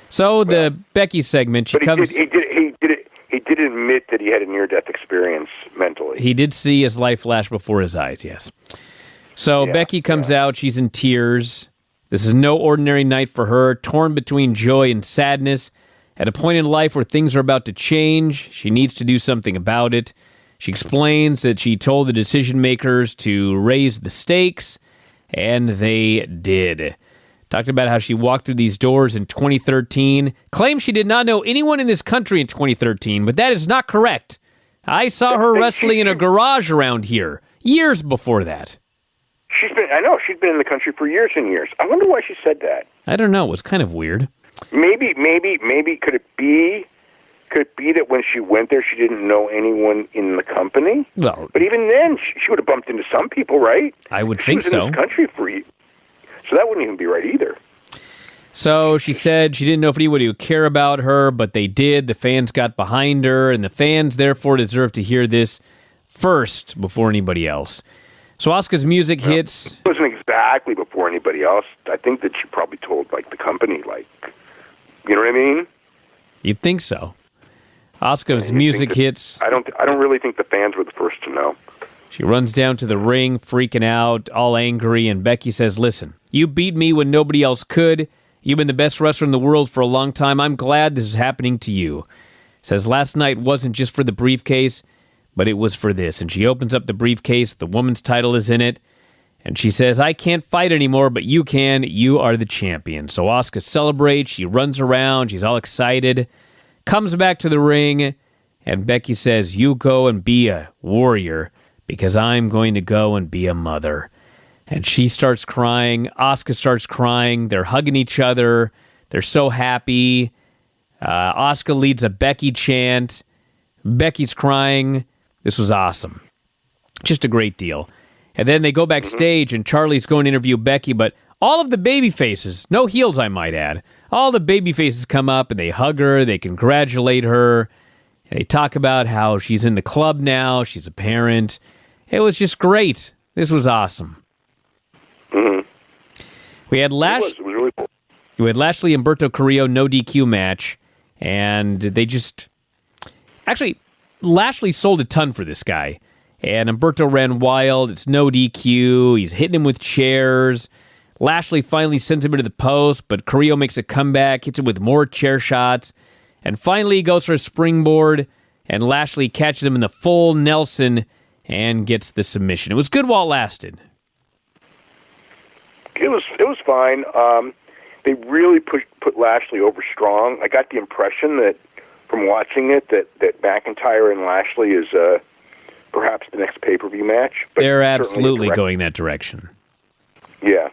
So the Becky segment, she comes. He did admit that he had a near-death experience mentally. He did see his life flash before his eyes. Yes. So Becky comes out. She's in tears. This is no ordinary night for her, torn between joy and sadness. At a point in life where things are about to change, she needs to do something about it. She explains that she told the decision makers to raise the stakes, and they did. Talked about how she walked through these doors in 2013, claims she did not know anyone in this country in 2013, but that is not correct. I saw her wrestling in a garage around here, years before that. She's been in the country for years and years. I wonder why she said that. I don't know. It was kind of weird. Maybe could it be that when she went there, she didn't know anyone in the company? Well, but even then, she would have bumped into some people, right? I would think so. She was in this country for years. So that wouldn't even be right either. So she said she didn't know if anybody would care about her, but they did. The fans got behind her, and the fans therefore deserve to hear this first before anybody else. So Asuka's music hits. It wasn't exactly before anybody else. I think that she probably told like the company, like, you know what I mean? You'd think so. Asuka's music hits. I don't really think the fans were the first to know. She runs down to the ring, freaking out, all angry, and Becky says, "Listen, you beat me when nobody else could. You've been the best wrestler in the world for a long time. I'm glad this is happening to you." Says last night wasn't just for the briefcase, but it was for this. And she opens up the briefcase. The woman's title is in it. And she says, "I can't fight anymore, but you can. You are the champion." So Asuka celebrates. She runs around. She's all excited. Comes back to the ring. And Becky says, "You go and be a warrior, because I'm going to go and be a mother." And she starts crying. Asuka starts crying. They're hugging each other. They're so happy. Asuka leads a Becky chant. Becky's crying. This was awesome. Just a great deal. And then they go backstage, and Charlie's going to interview Becky, but all of the baby faces, no heels I might add, all the baby faces come up, and they hug her, they congratulate her, and they talk about how she's in the club now, she's a parent. It was just great. This was awesome. Mm-hmm. We had It was really cool. We had Lashley and Humberto Carrillo no DQ match, and they just... Actually, Lashley sold a ton for this guy, and Humberto ran wild. It's no DQ. He's hitting him with chairs. Lashley finally sends him into the post, but Carrillo makes a comeback, hits him with more chair shots, and finally he goes for a springboard, and Lashley catches him in the full Nelson and gets the submission. It was good while it lasted. It was fine. They really put Lashley over strong. I got the impression that from watching it that McIntyre and Lashley is perhaps the next pay-per-view match. But they're absolutely going that direction. Yeah.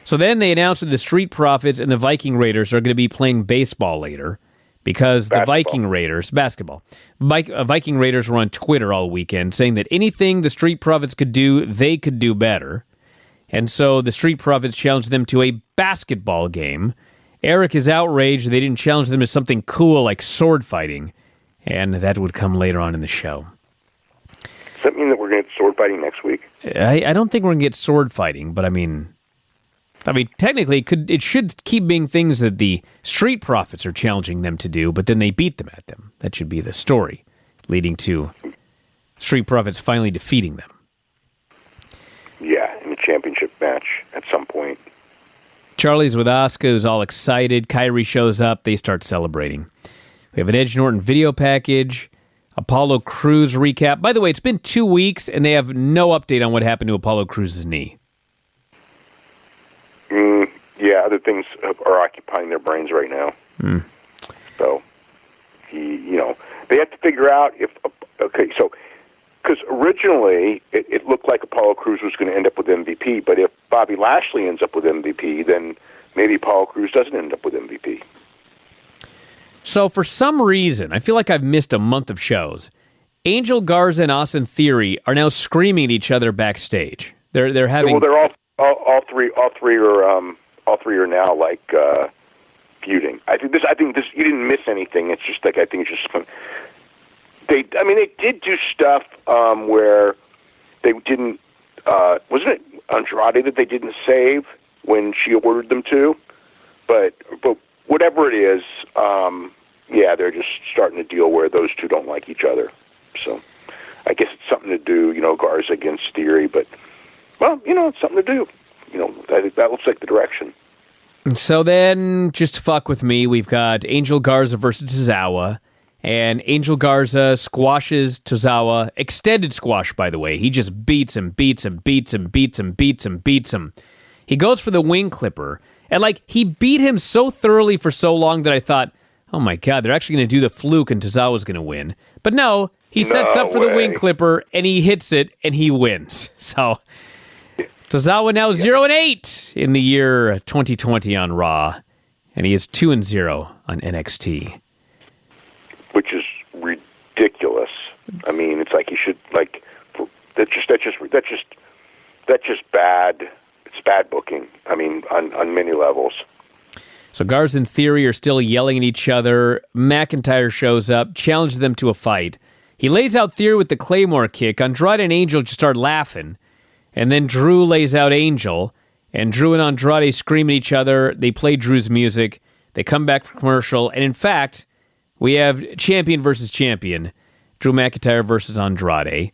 So then they announced that the Street Profits and the Viking Raiders are going to be playing baseball later because the Viking Raiders, basketball, Viking Raiders were on Twitter all weekend saying that anything the Street Profits could do, they could do better. And so the Street Profits challenged them to a basketball game. Eric is outraged they didn't challenge them to something cool like sword fighting, and that would come later on in the show. Does that mean that we're going to get sword fighting next week? I don't think we're going to get sword fighting, but I mean, technically, it should keep being things that the Street Profits are challenging them to do, but then they beat them at them. That should be the story, leading to Street Profits finally defeating them. Yeah, in a championship match at some point. Charlie's with Asuka, who's all excited. Kyrie shows up. They start celebrating. We have an Edge Norton video package. Apollo Crews recap. By the way, it's been 2 weeks, and they have no update on what happened to Apollo Crews' knee. Yeah, other things are occupying their brains right now. So, they have to figure out if, because originally it looked like Apollo Crews was going to end up with MVP, but if Bobby Lashley ends up with MVP, then maybe Apollo Crews doesn't end up with MVP. So for some reason, I feel like I've missed a month of shows. Angel Garza and Austin Theory are now screaming at each other backstage. They're having. Well, they're all three are now like feuding. I think this. You didn't miss anything. It's just like I think it's just fun. They did do stuff where they didn't. Wasn't it Andrade that they didn't save when she ordered them to? But whatever it is, they're just starting to deal where those two don't like each other. So I guess it's something to do, Garza against Theory. But it's something to do. I think that looks like the direction. So then, just to fuck with me, we've got Angel Garza versus Tozawa. And Angel Garza squashes Tozawa. Extended squash, by the way. He just beats him. He goes for the wing clipper. And, he beat him so thoroughly for so long that I thought, oh, my God, they're actually going to do the fluke and Tozawa's going to win. But no, he sets up for the wing clipper, and he hits it, and he wins. So, Tozawa now 0-8 in the year 2020 on Raw. And he is 2-0 on NXT. Which is ridiculous. I mean, it's like you should that's just bad. It's bad booking. I mean, on many levels. So Garza and Theory are still yelling at each other. McIntyre shows up, challenges them to a fight. He lays out Theory with the Claymore kick. Andrade and Angel just start laughing, and then Drew lays out Angel, and Drew and Andrade scream at each other. They play Drew's music. They come back for commercial, and in fact, we have champion versus champion, Drew McIntyre versus Andrade.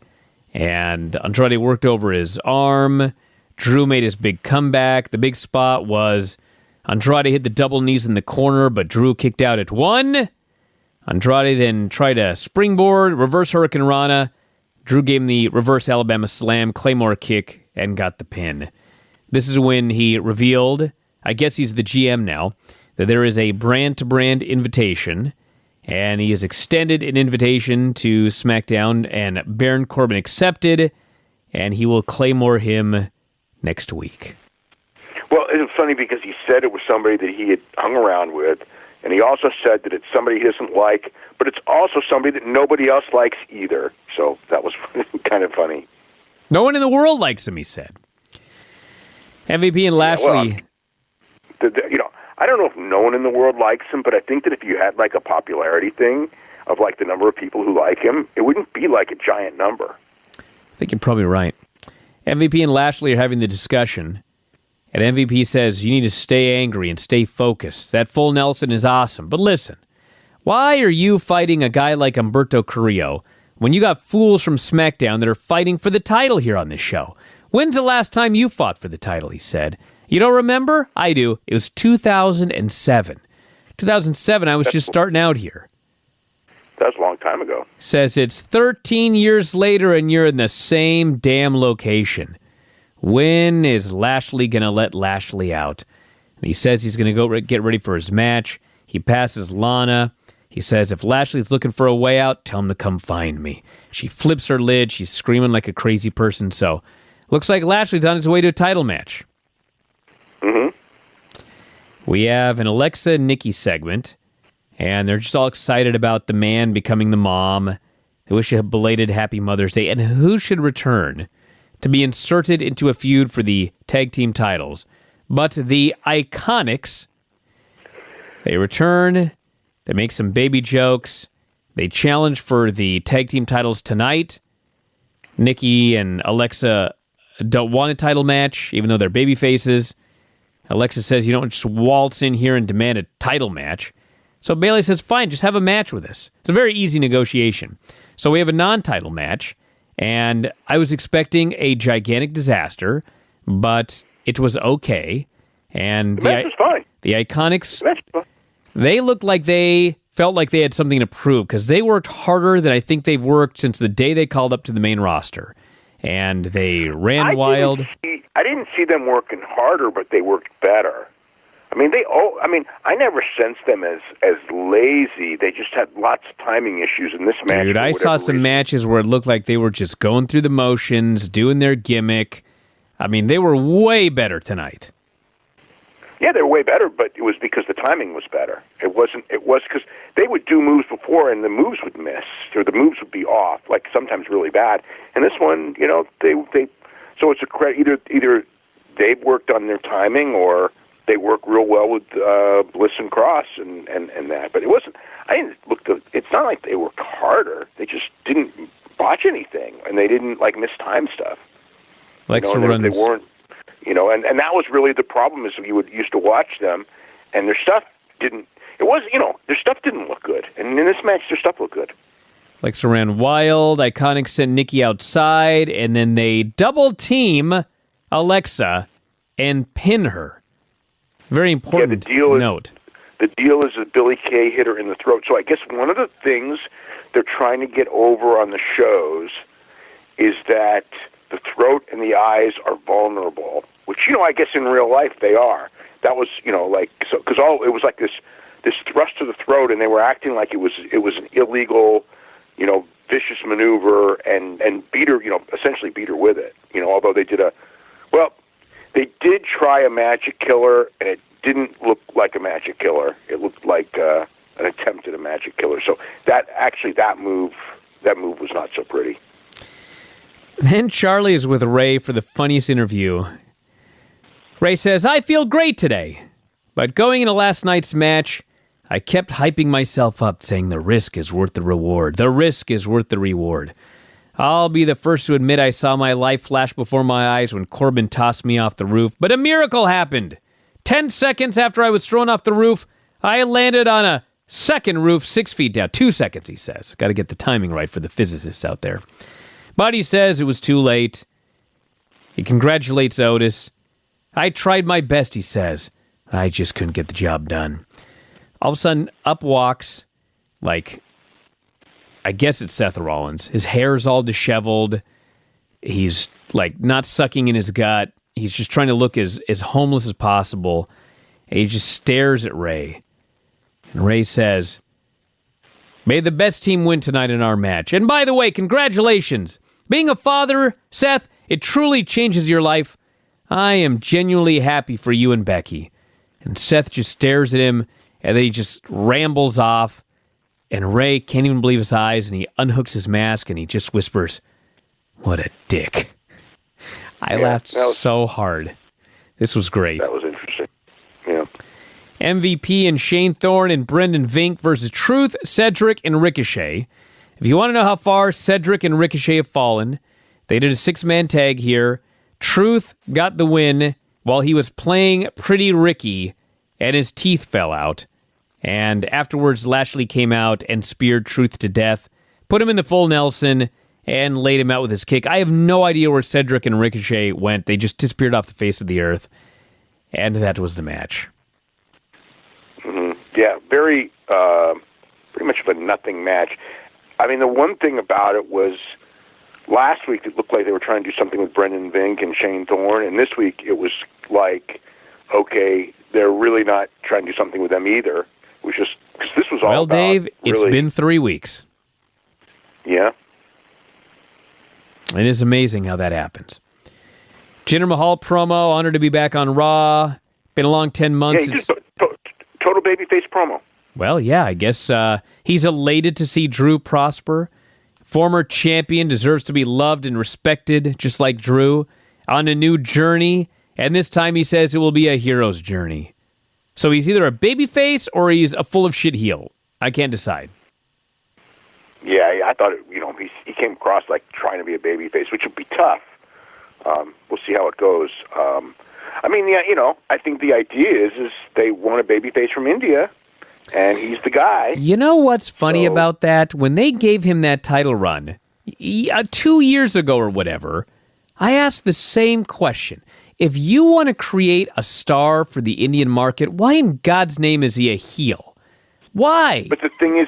And Andrade worked over his arm. Drew made his big comeback. The big spot was Andrade hit the double knees in the corner, but Drew kicked out at 1. Andrade then tried a springboard, reverse Hurricane Rana. Drew gave him the reverse Alabama Slam, Claymore kick, and got the pin. This is when he revealed, I guess he's the GM now, that there is a brand-to-brand invitation. And he has extended an invitation to SmackDown, and Baron Corbin accepted, and he will Claymore him next week. Well, it's funny because he said it was somebody that he had hung around with, and he also said that it's somebody he doesn't like, but it's also somebody that nobody else likes either. So that was kind of funny. No one in the world likes him, he said. MVP and Lashley... I don't know if no one in the world likes him, but I think that if you had a popularity thing of the number of people who like him, it wouldn't be a giant number. I think you're probably right. MVP and Lashley are having the discussion, and MVP says you need to stay angry and stay focused. That full Nelson is awesome, but listen, why are you fighting a guy like Humberto Carrillo when you got fools from SmackDown that are fighting for the title here on this show? When's the last time you fought for the title, he said. You don't remember? I do. It was 2007. 2007, I was just starting out here. That was a long time ago. Says it's 13 years later and you're in the same damn location. When is Lashley going to let Lashley out? And he says he's going to go get ready for his match. He passes Lana. He says if Lashley's looking for a way out, tell him to come find me. She flips her lid. She's screaming like a crazy person. So looks like Lashley's on his way to a title match. Mm-hmm. We have an Alexa and Nikki segment, and they're just all excited about the man becoming the mom. They wish a belated Happy Mother's Day, and who should return to be inserted into a feud for the tag team titles but the Iconics. They return, they make some baby jokes, they challenge for the tag team titles tonight. Nikki and Alexa don't want a title match, even though they're baby faces. Alexa says you don't just waltz in here and demand a title match. So Bayley says, fine, just have a match with us. It's a very easy negotiation. So we have a non-title match, and I was expecting a gigantic disaster, but it was okay. And the match was fine. The Iconics, they looked like they felt like they had something to prove because they worked harder than I think they've worked since the day they called up to the main roster. And they ran wild. I didn't see them working harder, but they worked better. I mean, I never sensed them as lazy. They just had lots of timing issues in this match. Dude, I saw some matches where it looked like they were just going through the motions, doing their gimmick. I mean, they were way better tonight. Yeah, they were way better, but it was because the timing was better. It was because they would do moves before and the moves would miss, or the moves would be off, like sometimes really bad. And this one, they so it's a credit. Either they've worked on their timing or they work real well with Bliss and Cross and that. But it wasn't. I didn't look. It's not like they worked harder. They just didn't botch anything, and they didn't miss time stuff. Like they weren't. And that was really the problem. Is you used to watch them, and their stuff didn't. It was their stuff didn't look good, and in this match their stuff looked good. Lexa ran wild. Iconic sent Nikki outside, and then they double team Alexa and pin her. Very important note. The deal is that Billy Kay hit her in the throat. So I guess one of the things they're trying to get over on the shows is that the throat and the eyes are vulnerable, which, I guess in real life they are. That was, because it was like this thrust to the throat, and they were acting like it was an illegal, vicious maneuver, and beat her, essentially beat her with it. Although they did try a magic killer, and it didn't look like a magic killer. It looked like an attempt at a magic killer. So that move was not so pretty. Then Charlie is with Ray for the funniest interview. Ray says, "I feel great today, but going into last night's match, I kept hyping myself up, saying the risk is worth the reward. The risk is worth the reward. I'll be the first to admit I saw my life flash before my eyes when Corbin tossed me off the roof, but a miracle happened. 10 seconds after I was thrown off the roof, I landed on a second roof 6 feet down. 2 seconds, he says. Got to get the timing right for the physicists out there. But he says it was too late. He congratulates Otis. I tried my best, he says. I just couldn't get the job done. All of a sudden, up walks, I guess it's Seth Rollins. His hair's all disheveled. He's, not sucking in his gut. He's just trying to look as homeless as possible. And he just stares at Ray. And Ray says, "May the best team win tonight in our match. And by the way, congratulations. Being a father, Seth, it truly changes your life. I am genuinely happy for you and Becky." And Seth just stares at him, and then he just rambles off. And Ray can't even believe his eyes, and he unhooks his mask, and he just whispers, "What a dick." I laughed so hard. This was great. That was interesting. Yeah. MVP and Shane Thorne and Brendan Vink versus Truth, Cedric, and Ricochet. If you want to know how far Cedric and Ricochet have fallen, they did a 6-man tag here. Truth got the win while he was playing Pretty Ricky, and his teeth fell out. And afterwards, Lashley came out and speared Truth to death, put him in the full Nelson, and laid him out with his kick. I have no idea where Cedric and Ricochet went. They just disappeared off the face of the earth. And that was the match. Mm-hmm. Yeah, very, pretty much of a nothing match. I mean, the one thing about it was last week it looked like they were trying to do something with Brendan Vink and Shane Thorne, and this week it was like, okay, they're really not trying to do something with them either. It was just, because this was all Well, about Dave, really, it's been 3 weeks. Yeah. It is amazing how that happens. Jinder Mahal promo, honored to be back on Raw. Been a long 10 months. Yeah, just total babyface promo. Well, yeah, I guess he's elated to see Drew prosper. Former champion deserves to be loved and respected, just like Drew, on a new journey. And this time he says it will be a hero's journey. So he's either a babyface or he's a full of shit heel. I can't decide. Yeah, I thought, he came across like trying to be a babyface, which would be tough. We'll see how it goes. I think the idea is they want a babyface from India, and he's the guy. You know what's funny about that? When they gave him that title run 2 years ago or whatever, I asked the same question. If you want to create a star for the Indian market, why in God's name is he a heel? Why? But the thing is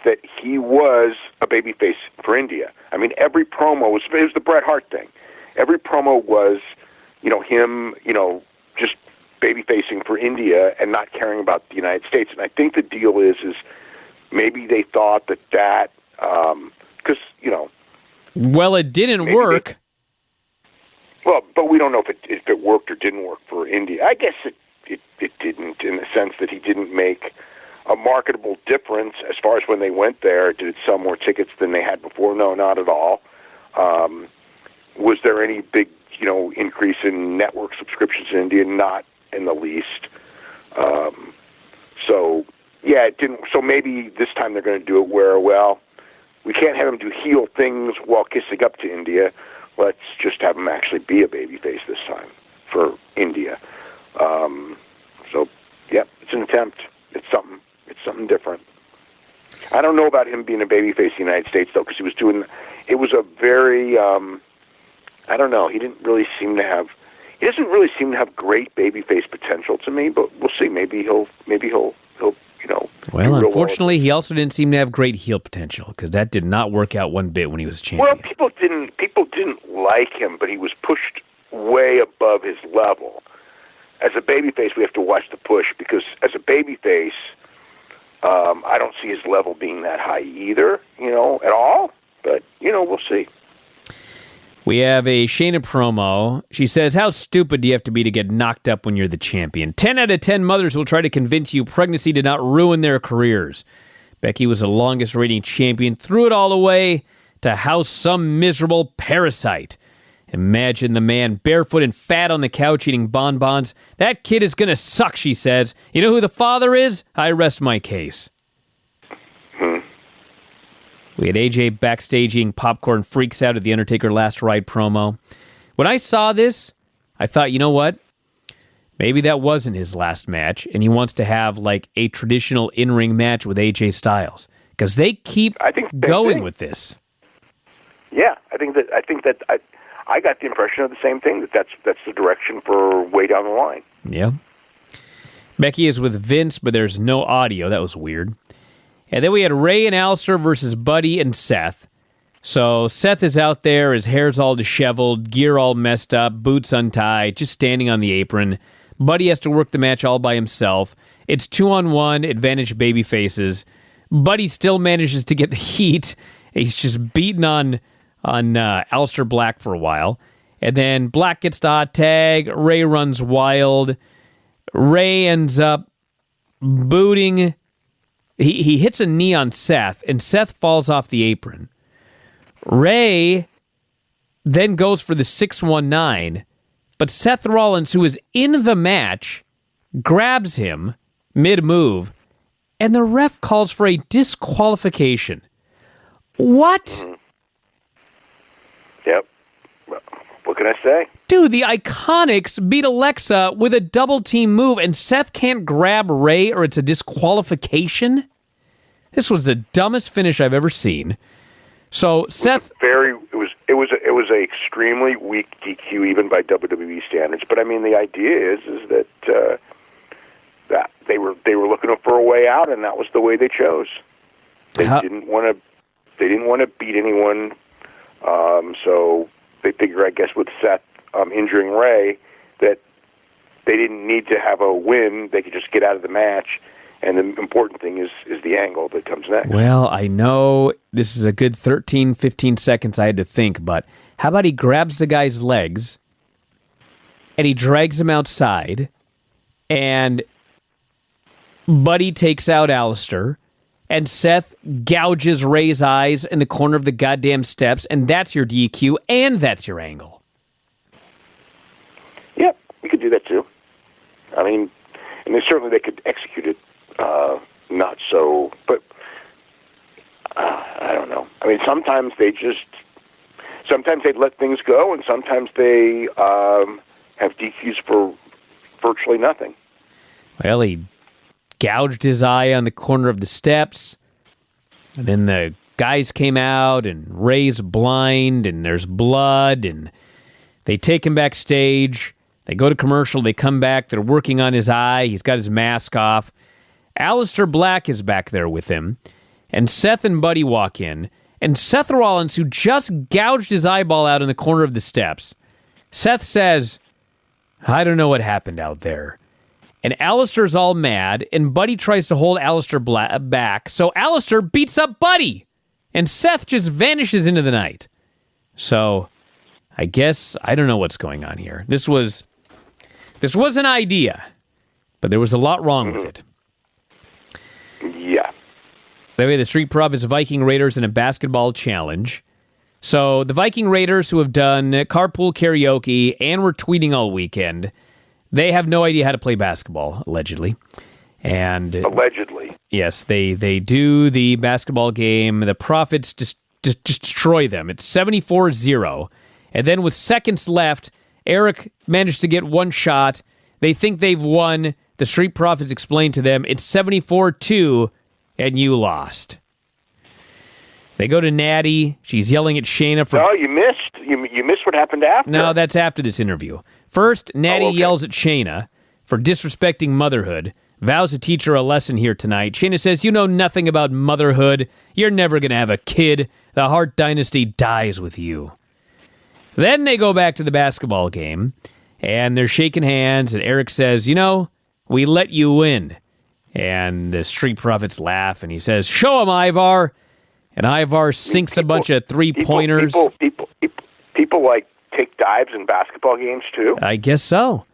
that he was a babyface for India. I mean, every promo was the Bret Hart thing. Every promo was, him, just babyfacing for India and not caring about the United States. And I think the deal is maybe they thought that because Well, it didn't work. But we don't know if it worked or didn't work for India. I guess it didn't, in the sense that he didn't make a marketable difference as far as when they went there. Did it sell more tickets than they had before? No, not at all. Was there any big, increase in network subscriptions in India? Not in the least. It didn't. So maybe this time they're going to do it where, we can't have him do heel things while kissing up to India. Let's just have him actually be a babyface this time for India. It's an attempt. It's something different. I don't know about him being a babyface in the United States, though, because it was a very, I don't know, he doesn't really seem to have great babyface potential to me, but we'll see. Maybe he'll Well, unfortunately, he also didn't seem to have great heel potential, because that did not work out one bit when he was champion. Well, people didn't like him, but he was pushed way above his level. As a babyface, we have to watch the push, because as a babyface, I don't see his level being that high either, at all. But, we'll see. We have a Shayna promo. She says, how stupid do you have to be to get knocked up when you're the champion? 10 out of 10 mothers will try to convince you pregnancy did not ruin their careers. Becky was the longest reigning champion, threw it all away to house some miserable parasite. Imagine the man barefoot and fat on the couch eating bonbons. That kid is going to suck, she says. You know who the father is? I rest my case. We had AJ backstage eating popcorn, freaks out at the Undertaker Last Ride promo. When I saw this, I thought, you know what? Maybe that wasn't his last match, and he wants to have like a traditional in-ring match with AJ Styles, because they keep going with this. Yeah, I think that I got the impression of the same thing, that's the direction for way down the line. Yeah. Becky is with Vince, but there's no audio. That was weird. And then we had Ray and Alistair versus Buddy and Seth. So Seth is out there, his hair's all disheveled, gear all messed up, boots untied, just standing on the apron. Buddy has to work the match all by himself. It's 2-on-1, advantage baby faces. Buddy still manages to get the heat. He's just beating on Alistair Black for a while. And then Black gets the hot tag. Ray runs wild. Ray ends up booting. He hits a knee on Seth, and Seth falls off the apron. Ray then goes for the 619, but Seth Rollins, who is in the match, grabs him mid-move, and the ref calls for a disqualification. What? Yep. What can I say? Dude, the Iconics beat Alexa with a double-team move, and Seth can't grab Ray or it's a disqualification? This was the dumbest finish I've ever seen. So Seth... It was a extremely weak DQ, even by WWE standards. But I mean, the idea is that that they were looking for a way out, and that was the way they chose. They didn't want to beat anyone, so they figure, I guess, with Seth injuring Ray, that they didn't need to have a win. They could just get out of the match. And the important thing is the angle that comes next. Well, I know this is a good 13, 15 seconds I had to think, but how about he grabs the guy's legs and he drags him outside, and Buddy takes out Alistair, and Seth gouges Ray's eyes in the corner of the goddamn steps, and that's your DQ, and that's your angle. Yep, you could do that too. I mean, and they could execute it. Not so, but I don't know. I mean, sometimes they'd let things go, and sometimes they have DQs for virtually nothing. Well, he gouged his eye on the corner of the steps, and then the guys came out, and Ray's blind, and there's blood, and they take him backstage. They go to commercial, they come back, they're working on his eye, he's got his mask off. Aleister Black is back there with him, and Seth and Buddy walk in, and Seth Rollins, who just gouged his eyeball out in the corner of the steps, Seth says, I don't know what happened out there. And Aleister's all mad, and Buddy tries to hold Aleister back, so Aleister beats up Buddy, and Seth just vanishes into the night. So, I guess, I don't know what's going on here. This was an idea, but there was a lot wrong with it. Yeah. They made the Street Profits Viking Raiders in a basketball challenge. So the Viking Raiders, who have done carpool karaoke and were tweeting all weekend, they have no idea how to play basketball, allegedly. And allegedly. Yes, they do the basketball game. The Profits just destroy them. It's 74-0. And then with seconds left, Eric managed to get one shot. They think they've won. The Street Profits explain to them, it's 74-2, and you lost. They go to Natty. She's yelling at Shayna for... No, you missed. You missed what happened after. No, that's after this interview. First, Natty yells at Shayna for disrespecting motherhood, vows to teach her a lesson here tonight. Shayna says, you know nothing about motherhood. You're never going to have a kid. The Hart Dynasty dies with you. Then they go back to the basketball game, and they're shaking hands, and Eric says, you know, we let you win. And the Street Profits laugh, and he says, show him, Ivar. And Ivar sinks a bunch of three-pointers. People like take dives in basketball games too? I guess so.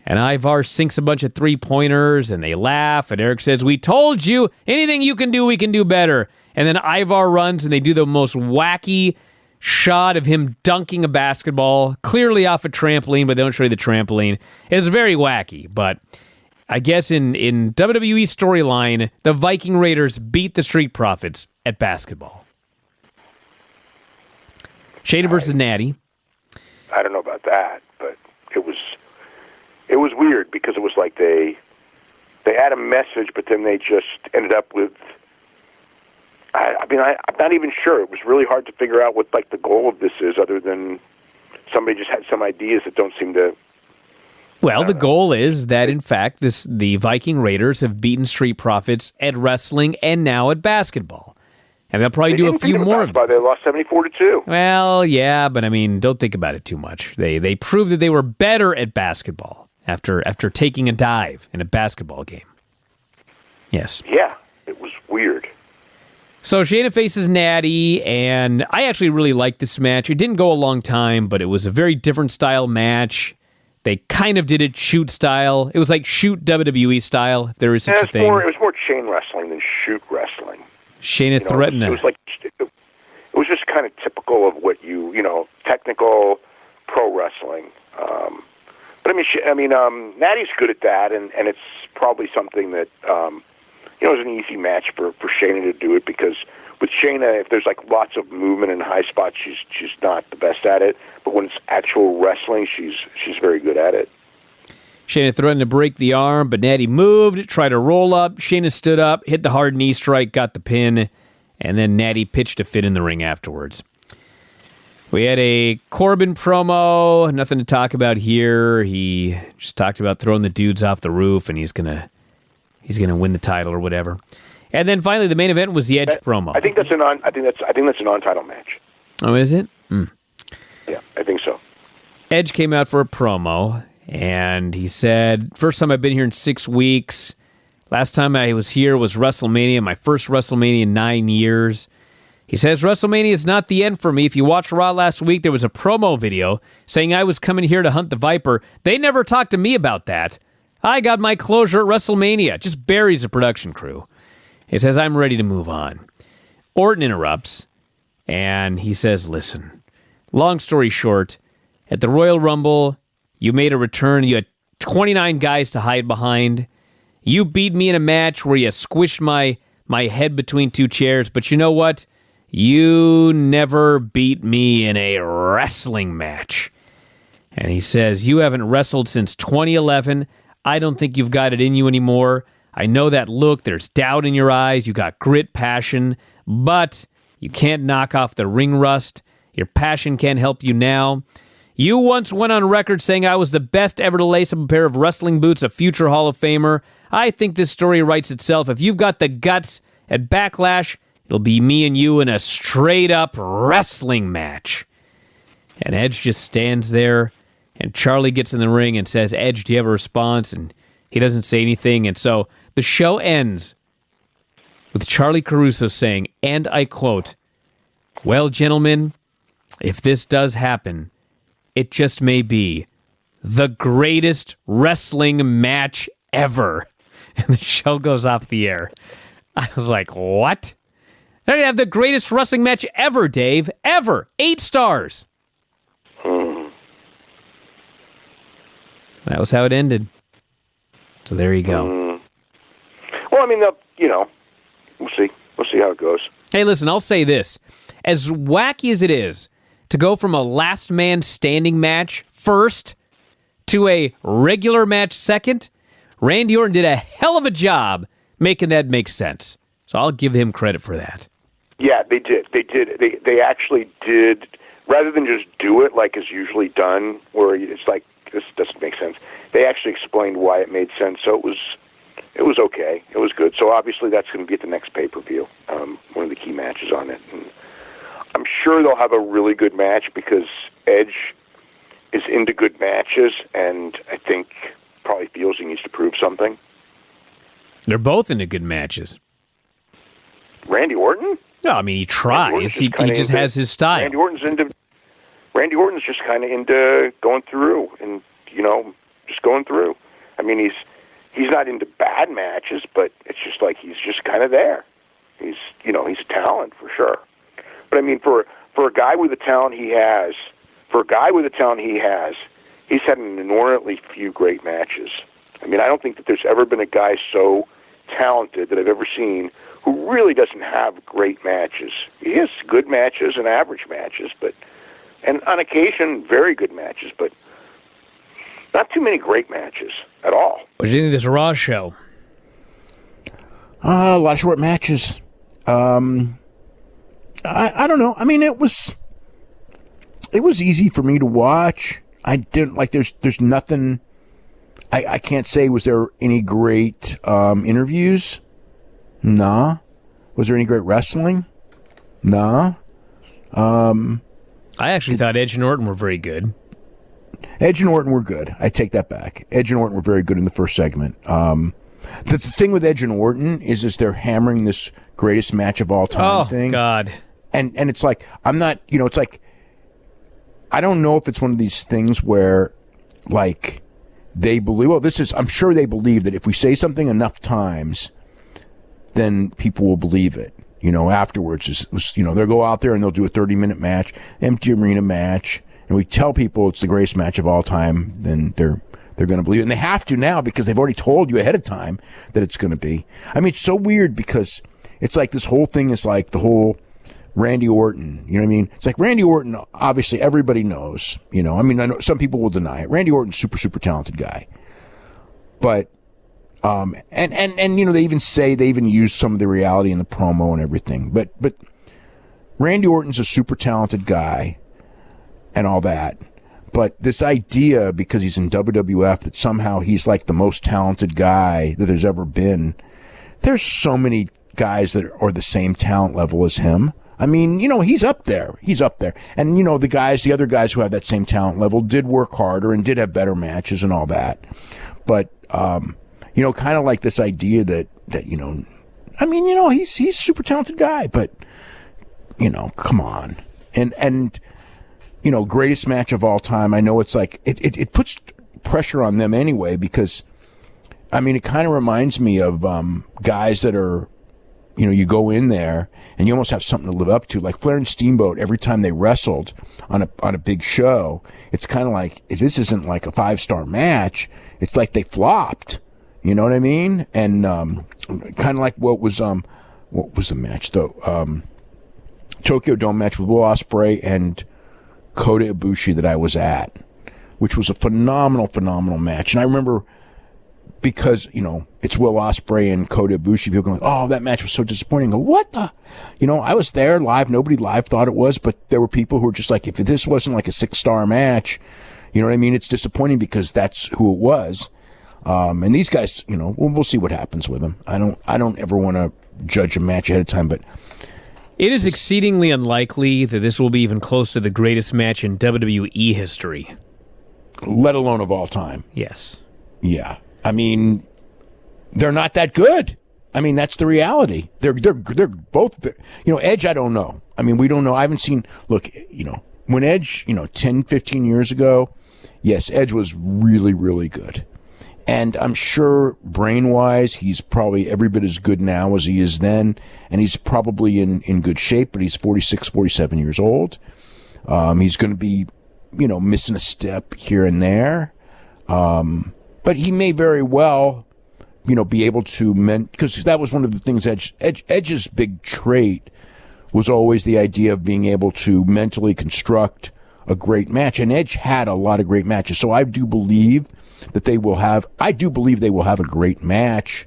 And Ivar sinks a bunch of three-pointers, and they laugh, and Eric says, we told you, anything you can do, we can do better. And then Ivar runs, and they do the most wacky shot of him dunking a basketball, clearly off a trampoline, but they don't show you the trampoline. It's very wacky, but I guess in WWE storyline, the Viking Raiders beat the Street Profits at basketball. Shayna versus Natty. I don't know about that, but it was weird because it was like they had a message, but then they just ended up with. I'm not even sure. It was really hard to figure out what like the goal of this is, other than somebody just had some ideas that don't seem to. Well, the goal is that, in fact, the Viking Raiders have beaten Street Profits at wrestling and now at basketball. And they'll probably do a few more of them. They lost 74-2. Well, yeah, but I mean, don't think about it too much. They proved that they were better at basketball after taking a dive in a basketball game. Yes. Yeah, it was weird. So Shayna faces Natty, and I actually really liked this match. It didn't go a long time, but it was a very different style match. They kind of did it shoot style. It was like shoot WWE style, if there is such a thing. It was more chain wrestling than shoot wrestling. Shayna threatened it was like it was just kind of typical of what technical pro wrestling. But I mean, Natty's good at that, and it's probably something that it was an easy match for Shayna to do it, because with Shayna, if there's like lots of movement and high spots, she's not the best at it. But when it's actual wrestling, she's very good at it. Shayna threatened to break the arm, but Natty moved, tried to roll up. Shayna stood up, hit the hard knee strike, got the pin, and then Natty pitched a fit in the ring afterwards. We had a Corbin promo, nothing to talk about here. He just talked about throwing the dudes off the roof, and he's gonna win the title or whatever. And then finally, the main event was the Edge promo. I think that's a non-title match. Oh, is it? Yeah, I think so. Edge came out for a promo, and he said, first time I've been here in 6 weeks. Last time I was here was WrestleMania, my first WrestleMania in 9 years. He says, WrestleMania is not the end for me. If you watched Raw last week, there was a promo video saying I was coming here to hunt the Viper. They never talked to me about that. I got my closure at WrestleMania. Just buries the production crew. He says, I'm ready to move on. Orton interrupts, and he says, listen, long story short, at the Royal Rumble, you made a return. You had 29 guys to hide behind. You beat me in a match where you squished my head between two chairs, but you know what? You never beat me in a wrestling match. And he says, you haven't wrestled since 2011. I don't think you've got it in you anymore. I know that look. There's doubt in your eyes. You got grit, passion, but you can't knock off the ring rust. Your passion can't help you now. You once went on record saying I was the best ever to lace up a pair of wrestling boots, a future Hall of Famer. I think this story writes itself. If you've got the guts at Backlash, it'll be me and you in a straight-up wrestling match. And Edge just stands there, and Charlie gets in the ring and says, Edge, do you have a response? And he doesn't say anything. And so the show ends with Charlie Caruso saying, and I quote, well, gentlemen, if this does happen, it just may be the greatest wrestling match ever. And the show goes off the air. I was like, what? They're going to have the greatest wrestling match ever, Dave. Ever. 8 stars. That was how it ended. So there you go. Well, I mean, we'll see. We'll see how it goes. Hey, listen, I'll say this. As wacky as it is to go from a last man standing match first to a regular match second, Randy Orton did a hell of a job making that make sense. So I'll give him credit for that. Yeah, they did. They actually did, rather than just do it like is usually done, where it's like, this doesn't make sense. They actually explained why it made sense, so it was okay. It was good. So obviously that's going to be at the next pay-per-view, one of the key matches on it. And I'm sure they'll have a really good match because Edge is into good matches, and I think probably feels he needs to prove something. They're both into good matches. Randy Orton? No, I mean, he tries. He just has his style. Randy Orton's just kind of into going through and, just going through. I mean, he's not into bad matches, but it's just like he's just kind of there. He's a talent for sure. But I mean, for a guy with the talent he has, he's had an inordinately few great matches. I mean, I don't think that there's ever been a guy so talented that I've ever seen who really doesn't have great matches. He has good matches and average matches, and on occasion, very good matches, but not too many great matches at all. What do you think of this Raw show? A lot of short matches. I don't know. I mean, it was easy for me to watch. I didn't like. There's nothing. I can't say. Was there any great interviews? Nah. Was there any great wrestling? Nah. I actually thought Edge and Orton were very good. Edge and Orton were good. I take that back. Edge and Orton were very good in the first segment. The thing with Edge and Orton is they're hammering this greatest match of all time thing. Oh, God. And it's like, I'm not, it's like, I don't know if it's one of these things where, like, they believe, I'm sure they believe that if we say something enough times, then people will believe it. Afterwards, they'll go out there and they'll do a 30-minute match, empty arena match, and we tell people it's the greatest match of all time, then they're going to believe it. And they have to now because they've already told you ahead of time that it's going to be. I mean, it's so weird because it's like this whole thing is like the whole Randy Orton. You know what I mean? It's like Randy Orton, obviously everybody knows. I mean, I know some people will deny it. Randy Orton's super, super talented guy. But and they even use some of the reality in the promo and everything. But Randy Orton's a super talented guy and all that. But this idea, because he's in WWF, that somehow he's like the most talented guy that there's ever been. There's so many guys that are the same talent level as him. I mean, he's up there. He's up there. And, the other guys who have that same talent level did work harder and did have better matches and all that. But, kind of like this idea that he's a super talented guy, but, come on. And greatest match of all time. I know it's like, it puts pressure on them anyway, because, I mean, it kind of reminds me of guys that are, you go in there and you almost have something to live up to. Like Flair and Steamboat, every time they wrestled on a big show, it's kind of like, if this isn't like a 5-star match, it's like they flopped. You know what I mean? And kind of like what was the match though? Tokyo Dome match with Will Ospreay and Kota Ibushi that I was at, which was a phenomenal match. And I remember, because, it's Will Ospreay and Kota Ibushi, people going, oh, that match was so disappointing. I go, what the? I was there live. Nobody live thought it was, but there were people who were just like, if this wasn't like a 6-star match, you know what I mean? It's disappointing because that's who it was. And these guys, we'll see what happens with them. I don't ever want to judge a match ahead of time, but it is exceedingly unlikely that this will be even close to the greatest match in WWE history. Let alone of all time. Yes. Yeah. I mean, they're not that good. I mean, that's the reality. They're both, Edge, I don't know. I mean, we don't know. I haven't seen, look, when Edge, 10, 15 years ago, yes, Edge was really, really good. And I'm sure brain-wise, he's probably every bit as good now as he is then. And he's probably in good shape, but he's 46, 47 years old. He's going to be, missing a step here and there. But he may very well, be able to, because that was one of the things Edge's big trait was always the idea of being able to mentally construct a great match. And Edge had a lot of great matches. So I do believe that they will have a great match,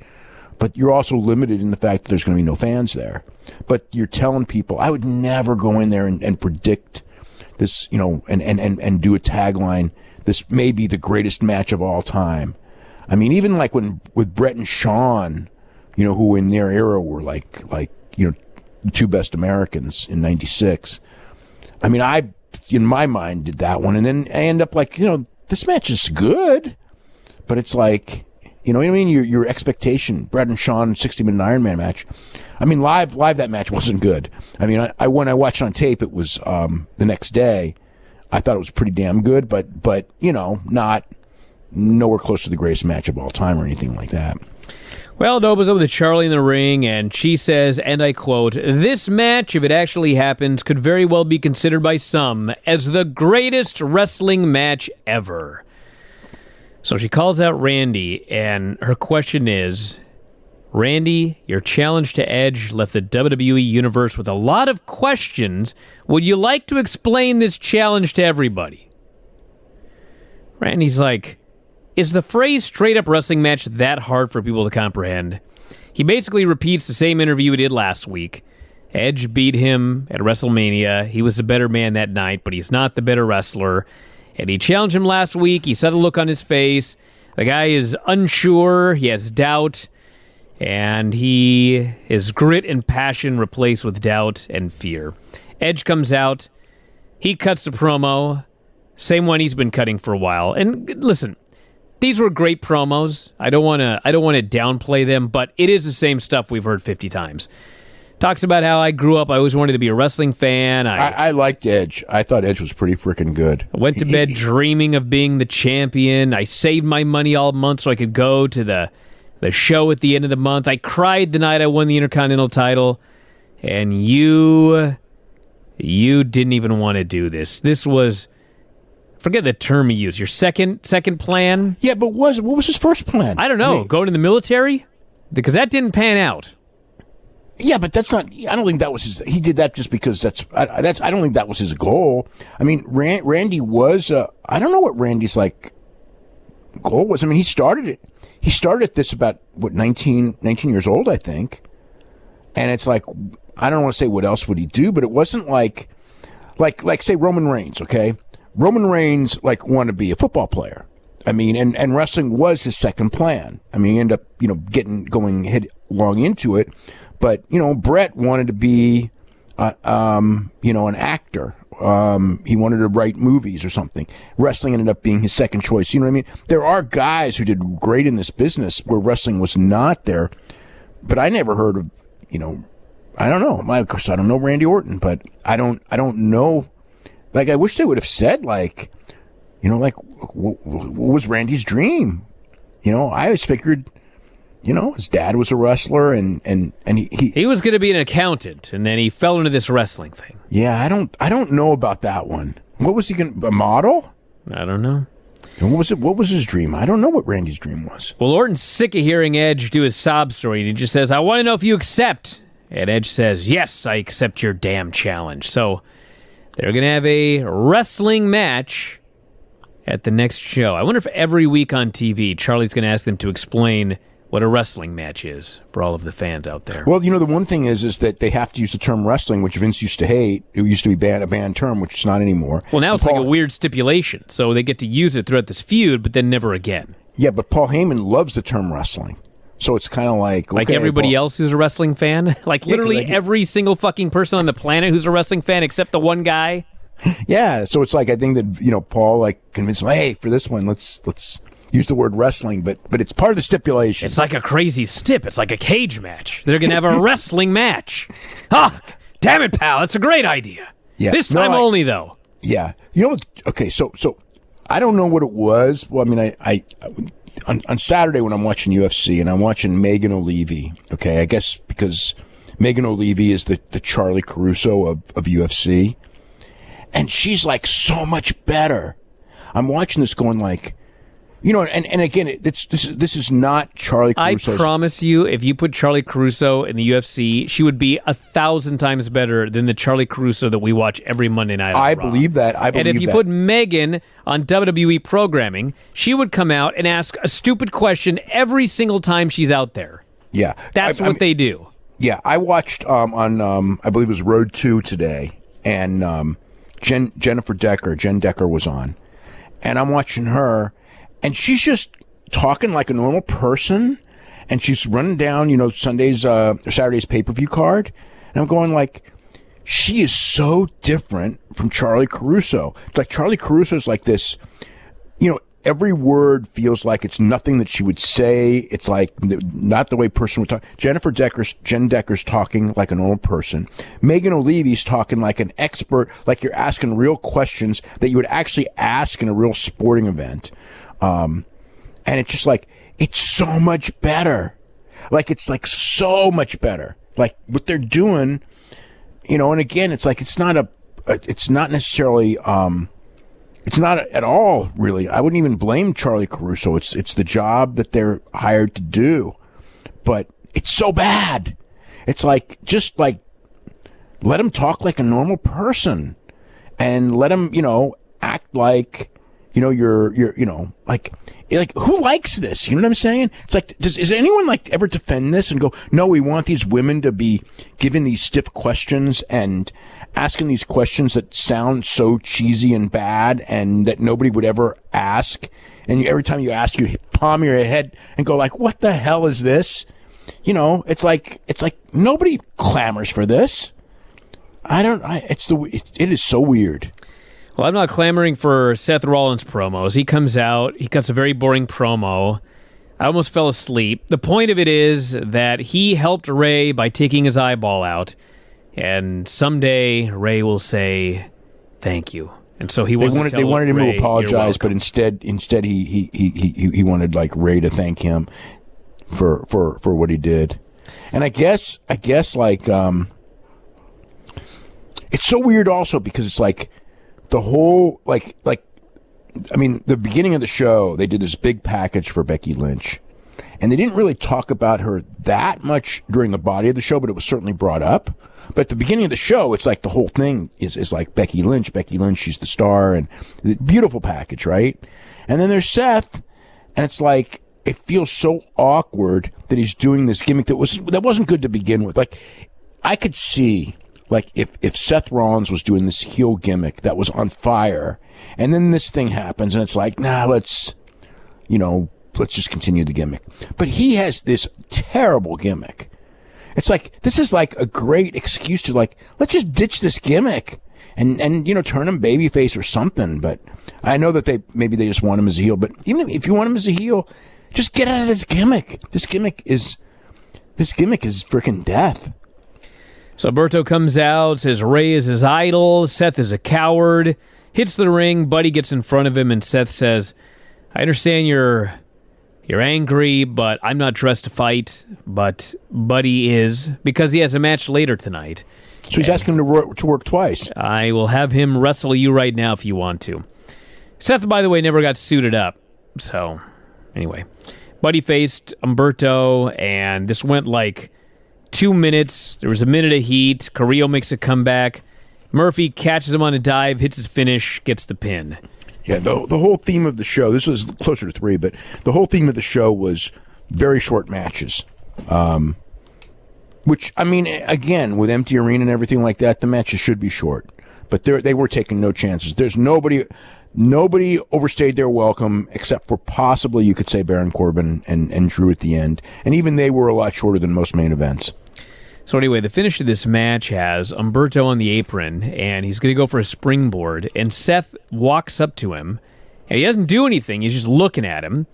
but you're also limited in the fact that there's going to be no fans there. But you're telling people, I would never go in there and predict this, and do a tagline, this may be the greatest match of all time. I mean, even like with Brett and Shawn, who in their era were like, the two best Americans in '96. I mean, I, in my mind, did that one. And then I end up like, this match is good. But it's like, you know what I mean? Your expectation, Brett and Shawn 60-minute Iron Man match. I mean, live that match wasn't good. I mean, I when I watched it on tape, it was the next day. I thought it was pretty damn good, but not nowhere close to the greatest match of all time or anything like that. Well, it opens up with Charlie in the ring, and she says, and I quote, "This match, if it actually happens, could very well be considered by some as the greatest wrestling match ever." So she calls out Randy, and her question is, Randy, your challenge to Edge left the WWE Universe with a lot of questions. Would you like to explain this challenge to everybody? Randy's like, is the phrase straight-up wrestling match that hard for people to comprehend? He basically repeats the same interview he did last week. Edge beat him at WrestleMania. He was the better man that night, but he's not the better wrestler. And he challenged him last week. He saw the look on his face. The guy is unsure. He has doubt. And his grit and passion replaced with doubt and fear. Edge comes out. He cuts the promo. Same one he's been cutting for a while. And listen, these were great promos. I don't want to downplay them, but it is the same stuff we've heard 50 times. Talks about how I grew up. I always wanted to be a wrestling fan. I liked Edge. I thought Edge was pretty freaking good. I went to bed dreaming of being the champion. I saved my money all month so I could go to the show at the end of the month. I cried the night I won the Intercontinental title. And you didn't even want to do this. This was, forget the term you used, your second plan? Yeah, but what was his first plan? I don't know. Go to the military? Because that didn't pan out. Yeah, but that's not. I don't think that was his. He did that just because I don't think that was his goal. I mean, Randy was. I don't know what Randy's goal was. I mean, he started it. He started this about 19 years old, I think. And it's like, I don't want to say what else would he do, but it wasn't like say Roman Reigns. Okay, Roman Reigns wanted to be a football player. I mean, and wrestling was his second plan. I mean, he ended up going headlong into it. But, Brett wanted to be, an actor. He wanted to write movies or something. Wrestling ended up being his second choice. You know what I mean? There are guys who did great in this business where wrestling was not there. But I never heard of, I don't know. Of course, I don't know Randy Orton, but I don't know. I wish they would have said, what was Randy's dream? I always figured, his dad was a wrestler, and he was going to be an accountant, and then he fell into this wrestling thing. Yeah, I don't know about that one. What was he going to, a model? I don't know. And what was his dream? I don't know what Randy's dream was. Well, Orton's sick of hearing Edge do his sob story, and he just says, "I want to know if you accept." And Edge says, "Yes, I accept your damn challenge." So they're going to have a wrestling match at the next show. I wonder if every week on TV, Charlie's going to ask them to explain what a wrestling match is for all of the fans out there. Well, the one thing is that they have to use the term wrestling, which Vince used to hate. It used to be a banned term, which is not anymore. Well, now it's like a weird stipulation, so they get to use it throughout this feud, but then never again. Yeah, but Paul Heyman loves the term wrestling. So it's kind of like... Like okay, everybody else who's a wrestling fan? Like literally every single fucking person on the planet who's a wrestling fan except the one guy? Yeah, so it's like, I think that, Paul, like, convinced him, hey, for this one, let's use the word wrestling, but it's part of the stipulation. It's like a crazy stip. It's like a cage match. They're going to have a wrestling match. Ah, damn it, pal. It's a great idea. Yeah. This time only, though. Yeah. You know what? Okay, so I don't know what it was. Well, I mean, I on Saturday when I'm watching UFC and I'm watching Megan O'Leary, okay, I guess because Megan O'Leary is the Charlie Caruso of UFC, and she's like so much better. I'm watching this going like, and again, this is not Charlie Caruso's. I promise you, if you put Charlie Caruso in the UFC, she would be 1,000 times better than the Charlie Caruso that we watch every Monday night. I believe that. And if you put Megan on WWE programming, she would come out and ask a stupid question every single time she's out there. Yeah, that's what they do. Yeah, I watched on I believe it was Road 2 today, and Jen Decker was on, and I'm watching her. And she's just talking like a normal person, and she's running down, Sunday's or Saturday's pay-per-view card. And I'm going like, she is so different from Charlie Caruso. Like Charlie Caruso's like this, every word feels like it's nothing that she would say. It's like not the way a person would talk. Jen Decker's talking like a normal person. Megan O'Leary's talking like an expert, like you're asking real questions that you would actually ask in a real sporting event. And it's just like, it's so much better. Like, it's like so much better. Like what they're doing, and again, it's like, it's not necessarily, it's not at all really. I wouldn't even blame Charlie Caruso. It's the job that they're hired to do, but it's so bad. It's like, just like, let him talk like a normal person and let him, act like, you're like who likes this? You know what I'm saying? It's like, is anyone like ever defend this and go, no, we want these women to be given these stiff questions and asking these questions that sound so cheesy and bad and that nobody would ever ask. And every time you ask, you palm your head and go like, what the hell is this? It's like nobody clamors for this. It is so weird. Well, I'm not clamoring for Seth Rollins promos. He comes out, he cuts a very boring promo. I almost fell asleep. The point of it is that he helped Ray by taking his eyeball out, and someday Ray will say thank you. And so he wasn't. They wanted him Ray, to apologize, but instead he wanted like Ray to thank him for what he did. And I guess like it's so weird also because it's like the whole the beginning of the show, they did this big package for Becky Lynch, and they didn't really talk about her that much during the body of the show, but it was certainly brought up. But at the beginning of the show, it's like the whole thing is like Becky Lynch, she's the star, and the beautiful package, right? And then there's Seth, and it's like, it feels so awkward that he's doing this gimmick that wasn't good to begin with. Like, I could see, like, if Seth Rollins was doing this heel gimmick that was on fire, and then this thing happens, and it's like, nah, let's just continue the gimmick. But he has this terrible gimmick. It's like, this is like a great excuse to like, let's just ditch this gimmick and turn him babyface or something. But I know that maybe they just want him as a heel. But even if you want him as a heel, just get out of this gimmick. This gimmick is freaking death. So Alberto comes out, says Ray is his idol, Seth is a coward, hits the ring, Buddy gets in front of him, and Seth says, I understand you're angry, but I'm not dressed to fight, but Buddy is, because he has a match later tonight. So he's asking him to work twice. I will have him wrestle you right now if you want to. Seth, by the way, never got suited up. So, anyway. Buddy faced Umberto, and this went like 2 minutes. There was a minute of heat. Carrillo makes a comeback. Murphy catches him on a dive, hits his finish, gets the pin. Yeah, the whole theme of the show, this was closer to 3, but the whole theme of the show was very short matches. Which, I mean, again, with empty arena and everything like that, the matches should be short. But they were taking no chances. There's nobody Nobody overstayed their welcome except for possibly, you could say, Baron Corbin and Drew at the end. And even they were a lot shorter than most main events. So anyway, the finish of this match has Humberto on the apron, and he's going to go for a springboard, and Seth walks up to him, and he doesn't do anything. He's just looking at him,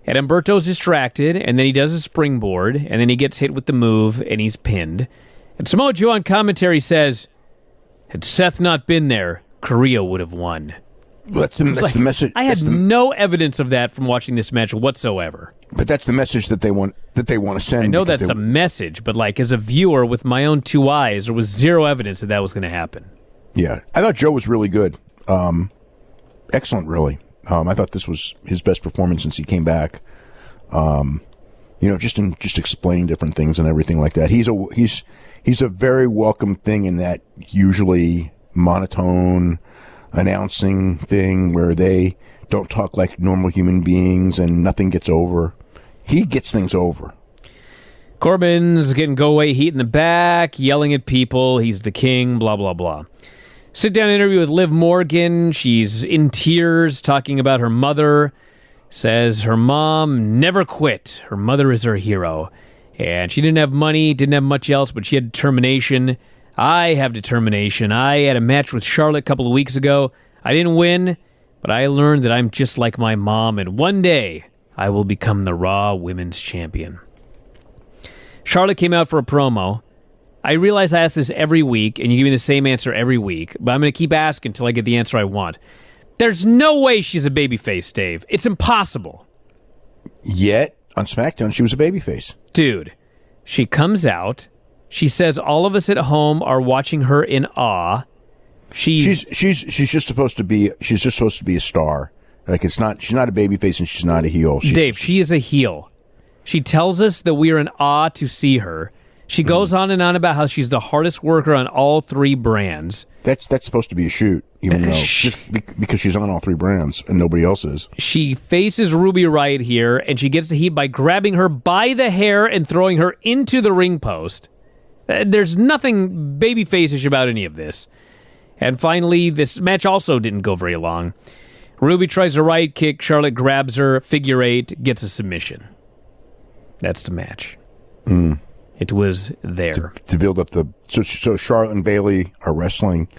and Humberto's distracted, and then he does a springboard, and then he gets hit with the move, and he's pinned. And Samoa Joe on commentary says, had Seth not been there, Korea would have won. That's the message. I had no evidence of that from watching this match whatsoever. But that's the message that they want to send. I know that's the message, but like as a viewer with my own two eyes, there was zero evidence that was going to happen. Yeah, I thought Joe was really good. Excellent, really. I thought this was his best performance since he came back. Just explaining different things and everything like that. He's a very welcome thing in that usually monotone announcing thing where they don't talk like normal human beings and nothing gets over. He gets things over. Corbin's getting go-away heat in the back, yelling at people. He's the king, blah, blah, blah. Sit-down interview with Liv Morgan. She's in tears, talking about her mother. Says her mom never quit. Her mother is her hero. And she didn't have money, didn't have much else, but she had determination. I have determination. I had a match with Charlotte a couple of weeks ago. I didn't win, but I learned that I'm just like my mom, and one day I will become the Raw Women's Champion. Charlotte came out for a promo. I realize I ask this every week, and you give me the same answer every week, but I'm going to keep asking until I get the answer I want. There's no way she's a babyface, Dave. It's impossible. Yet, on SmackDown, she was a babyface. Dude, she comes out. She says all of us at home are watching her in awe. She's just supposed to be a star. Like she's not a babyface and she's not a heel. Dave, she is a heel. She tells us that we are in awe to see her. She goes on and on about how she's the hardest worker on all three brands. That's supposed to be a shoot, even though because she's on all three brands and nobody else is. She faces Ruby Riott here, and she gets the heat by grabbing her by the hair and throwing her into the ring post. There's nothing babyface-ish about any of this. And finally, this match also didn't go very long. Ruby tries a right kick, Charlotte grabs her, figure eight, gets a submission. That's the match. It was there. To build up so Charlotte and Bayley are wrestling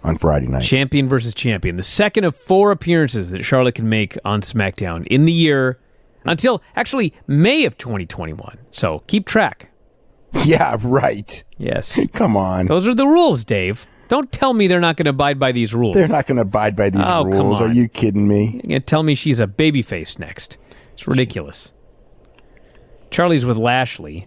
on Friday night. Champion versus champion. The second of 4 appearances that Charlotte can make on SmackDown in the year until, actually, May of 2021. So keep track. Yeah, right. Yes. Come on. Those are the rules, Dave. Don't tell me they're not going to abide by these rules. They're not going to abide by these rules. Come on. Are you kidding me? You're going to tell me she's a babyface next. It's ridiculous. Charlie's with Lashley.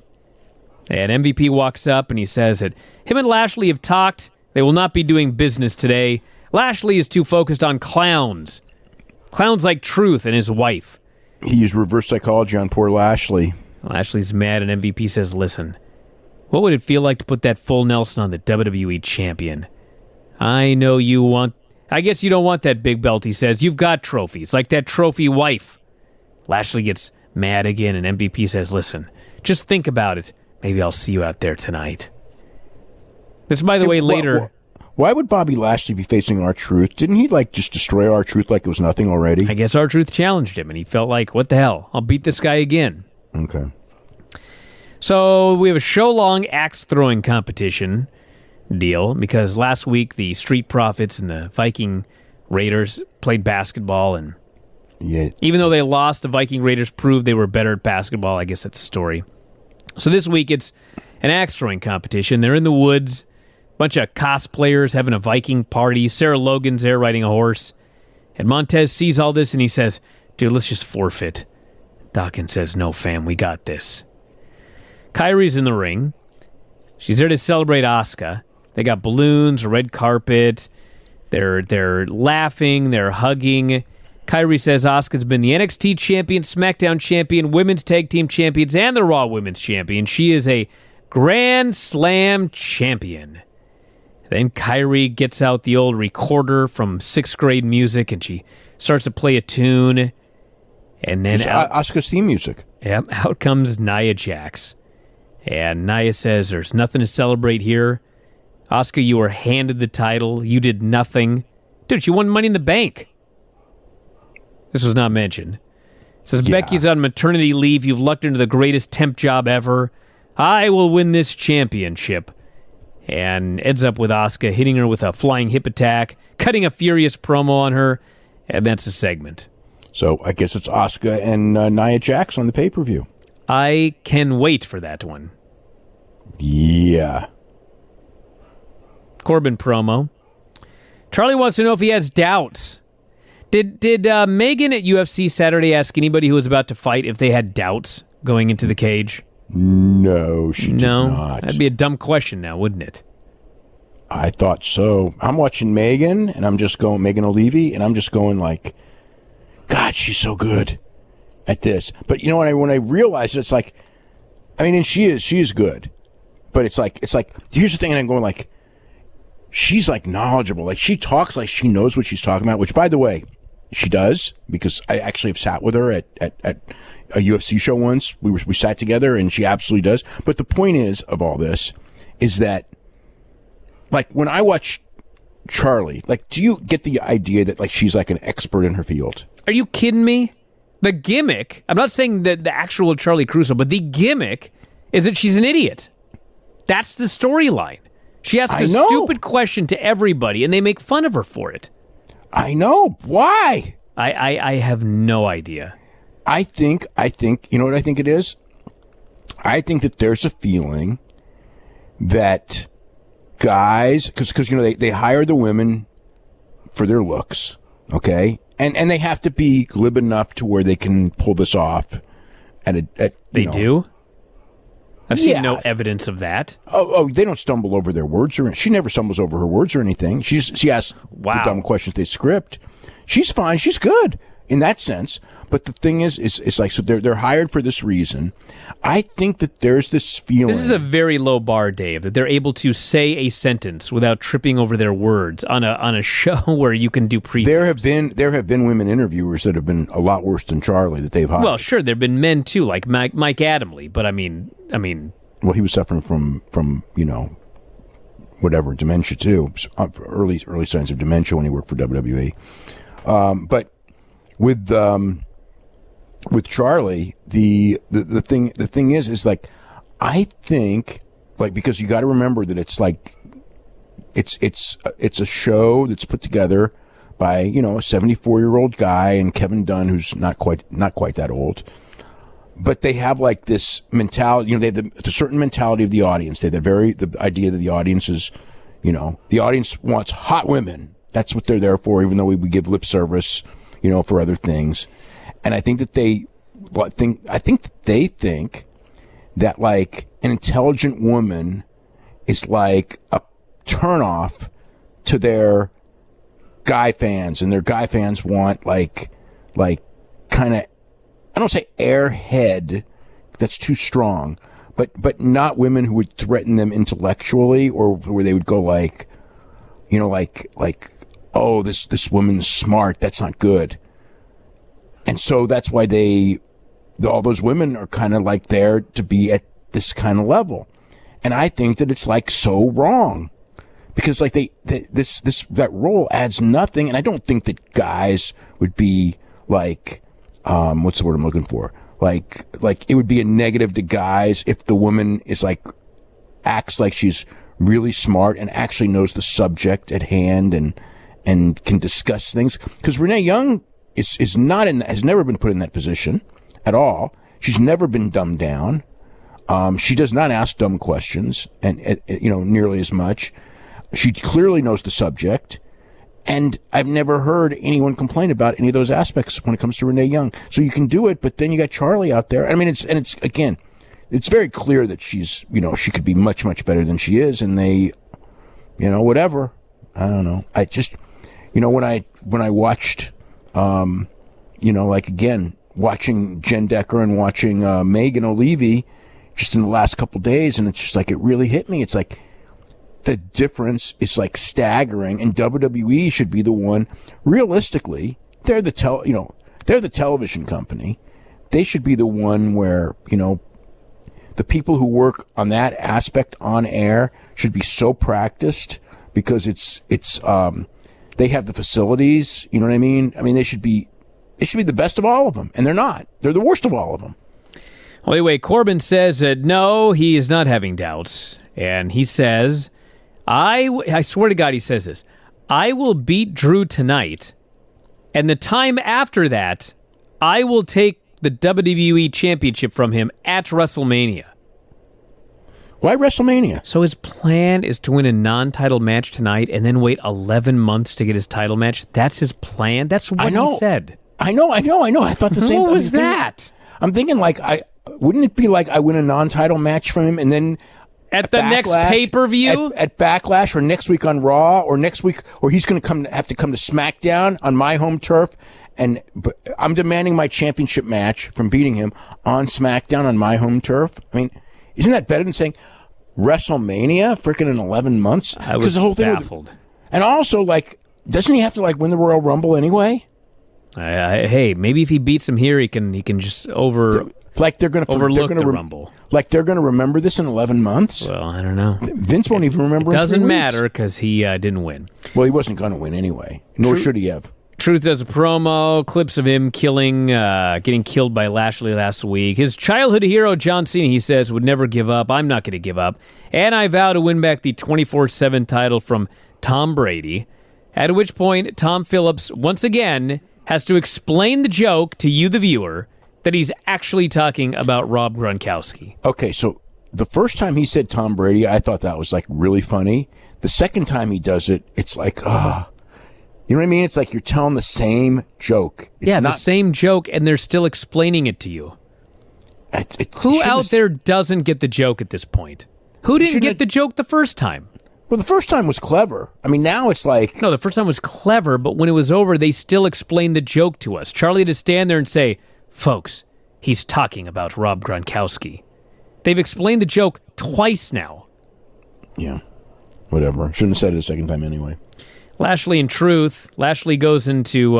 And MVP walks up and he says that him and Lashley have talked. They will not be doing business today. Lashley is too focused on clowns. Clowns like Truth and his wife. He used reverse psychology on poor Lashley. Lashley's mad and MVP says, listen, what would it feel like to put that full Nelson on the WWE champion? I know you want... I guess you don't want that big belt, he says. You've got trophies, like that trophy wife. Lashley gets mad again and MVP says, listen, just think about it. Maybe I'll see you out there tonight. This, by the way, later... Why would Bobby Lashley be facing R-Truth? Didn't he, just destroy R-Truth like it was nothing already? I guess R-Truth challenged him, and he felt like, what the hell? I'll beat this guy again. Okay. So we have a show-long axe-throwing competition deal, because last week the Street Profits and the Viking Raiders played basketball, and even though they lost, the Viking Raiders proved they were better at basketball. I guess that's the story. So this week it's an axe-throwing competition. They're in the woods. Bunch of cosplayers having a Viking party. Sarah Logan's there riding a horse. And Montez sees all this and he says, dude, let's just forfeit. Dawkins says, no, fam, we got this. Kyrie's in the ring. She's there to celebrate Asuka. They got balloons, a red carpet. They're laughing, they're hugging. Kyrie says Asuka's been the NXT champion, SmackDown champion, Women's Tag Team champions, and the Raw Women's champion. She is a Grand Slam champion. Then Kyrie gets out the old recorder from 6th grade music, and she starts to play a tune. And then Asuka's theme music. Yep, out comes Nia Jax. And Nia says, there's nothing to celebrate here. Asuka, you were handed the title. You did nothing. Dude, she won Money in the Bank. This was not mentioned. It says, Yeah. Becky's on maternity leave. You've lucked into the greatest temp job ever. I will win this championship. And ends up with Asuka hitting her with a flying hip attack, cutting a furious promo on her, and that's a segment. So I guess it's Asuka and Nia Jax on the pay-per-view. I can wait for that one. Yeah. Corbin promo. Charlie wants to know if he has doubts. Did Megan at UFC Saturday ask anybody who was about to fight if they had doubts going into the cage? No, she did not. That'd be a dumb question now, wouldn't it? I thought so. I'm watching Megan, and I'm just going, Megan O'Leary, and I'm just going like, God, she's so good at this. But you know what? When I realized it, it's like, I mean, and she is good. But it's like, here's the thing, and I'm going like, she's like knowledgeable. Like she talks like she knows what she's talking about, which by the way, she does, because I actually have sat with her at a UFC show once. We sat together, and she absolutely does. But the point is of all this is that, like, when I watch Charlie, like, do you get the idea that like she's like an expert in her field? Are you kidding me? The gimmick, I'm not saying that the actual Charlie Caruso, but the gimmick is that she's an idiot. That's the storyline. She asks a stupid question to everybody, and they make fun of her for it. I know. Why? I have no idea. I think, you know what I think it is? I think that there's a feeling that guys, because you know, they hire the women for their looks, okay? And they have to be glib enough to where they can pull this off. They do? I've seen no evidence of that. Oh, they don't stumble over their words. She never stumbles over her words or anything. She asks the dumb questions they script. She's fine. She's good in that sense. But the thing is, it's like, so they're hired for this reason. I think that there's this feeling. This is a very low bar, Dave, that they're able to say a sentence without tripping over their words on a show where you can do pre. There have been women interviewers that have been a lot worse than Charlie that they've hired. Well, sure, there've been men too, like Mike Adamle, but I mean. Well, he was suffering from you know, whatever, dementia too, early signs of dementia when he worked for WWE. But with Charlie, the thing is like, I think, like, because you got to remember that it's like, it's a show that's put together by, you know, a 74-year-old guy and Kevin Dunn, who's not quite that old. But they have like this mentality, you know, they have the certain mentality of the audience. They have the idea that the audience is, you know, the audience wants hot women. That's what they're there for, even though we give lip service, you know, for other things. And I think that they think that like an intelligent woman is like a turnoff to their guy fans, and their guy fans want like kind of, I don't say airhead, that's too strong, but not women who would threaten them intellectually, or where they would go like, you know, like, oh, this woman's smart, that's not good. And so that's why all those women are kind of like there to be at this kind of level. And I think that it's like so wrong, because like that role adds nothing. And I don't think that guys would be like, what's the word I'm looking for? Like it would be a negative to guys if the woman is like, acts like she's really smart and actually knows the subject at hand and can discuss things. Because Renee Young is not has never been put in that position at all. She's never been dumbed down. She does not ask dumb questions, and you know, nearly as much. She clearly knows the subject, and I've never heard anyone complain about any of those aspects when it comes to Renee Young. So you can do it, but then you got Charlie out there. I mean, it's again, it's very clear that she's, you know, she could be much better than she is, and they, you know, whatever. I don't know. I just, you know, when I watched, you know, like again, watching Jen Decker and watching Megan O'Leary just in the last couple days, and it's just like, it really hit me. It's like the difference is like staggering, and WWE should be the one. Realistically, they're the television company. They should be the one where, you know, the people who work on that aspect on air should be so practiced, because it's they have the facilities, you know what I mean? I mean, they should be They should be the best of all of them, and they're not. They're the worst of all of them. Well, anyway, Corbin says that no, he is not having doubts. And he says, I swear to God he says this, I will beat Drew tonight, and the time after that, I will take the WWE Championship from him at WrestleMania. Why WrestleMania? So his plan is to win a non-title match tonight and then wait 11 months to get his title match? That's his plan? That's what he said. I know. I thought the same. What was that? I'm thinking wouldn't it be like I win a non-title match from him and then at the next pay-per-view? At Backlash or next week on Raw or next week, or he's going to have to come to SmackDown on my home turf, and I'm demanding my championship match from beating him on SmackDown on my home turf? I mean, isn't that better than saying WrestleMania freaking in 11 months? I was baffled. And also, like, doesn't he have to win the Royal Rumble anyway? Hey, maybe if he beats him here, he can just overlook the Rumble. Like they're going to remember this in 11 months? Well, I don't know. Vince won't even remember. It doesn't matter because he didn't win. Well, he wasn't going to win anyway, nor should he have. Truth does a promo, clips of him getting killed by Lashley last week. His childhood hero, John Cena, he says, would never give up. I'm not going to give up. And I vow to win back the 24/7 title from Tom Brady. At which point, Tom Phillips, once again, has to explain the joke to you, the viewer, that he's actually talking about Rob Gronkowski. Okay, so the first time he said Tom Brady, I thought that was really funny. The second time he does it, it's like, you know what I mean? It's like you're telling the same joke. It's the same joke, and they're still explaining it to you. Who out there doesn't get the joke at this point? Who didn't get the joke the first time? Well, the first time was clever. I mean, now it's like... No, the first time was clever, but when it was over, they still explained the joke to us. Charlie had to stand there and say, folks, he's talking about Rob Gronkowski. They've explained the joke twice now. Yeah, whatever. Shouldn't have said it a second time anyway. Lashley and Truth. Lashley goes into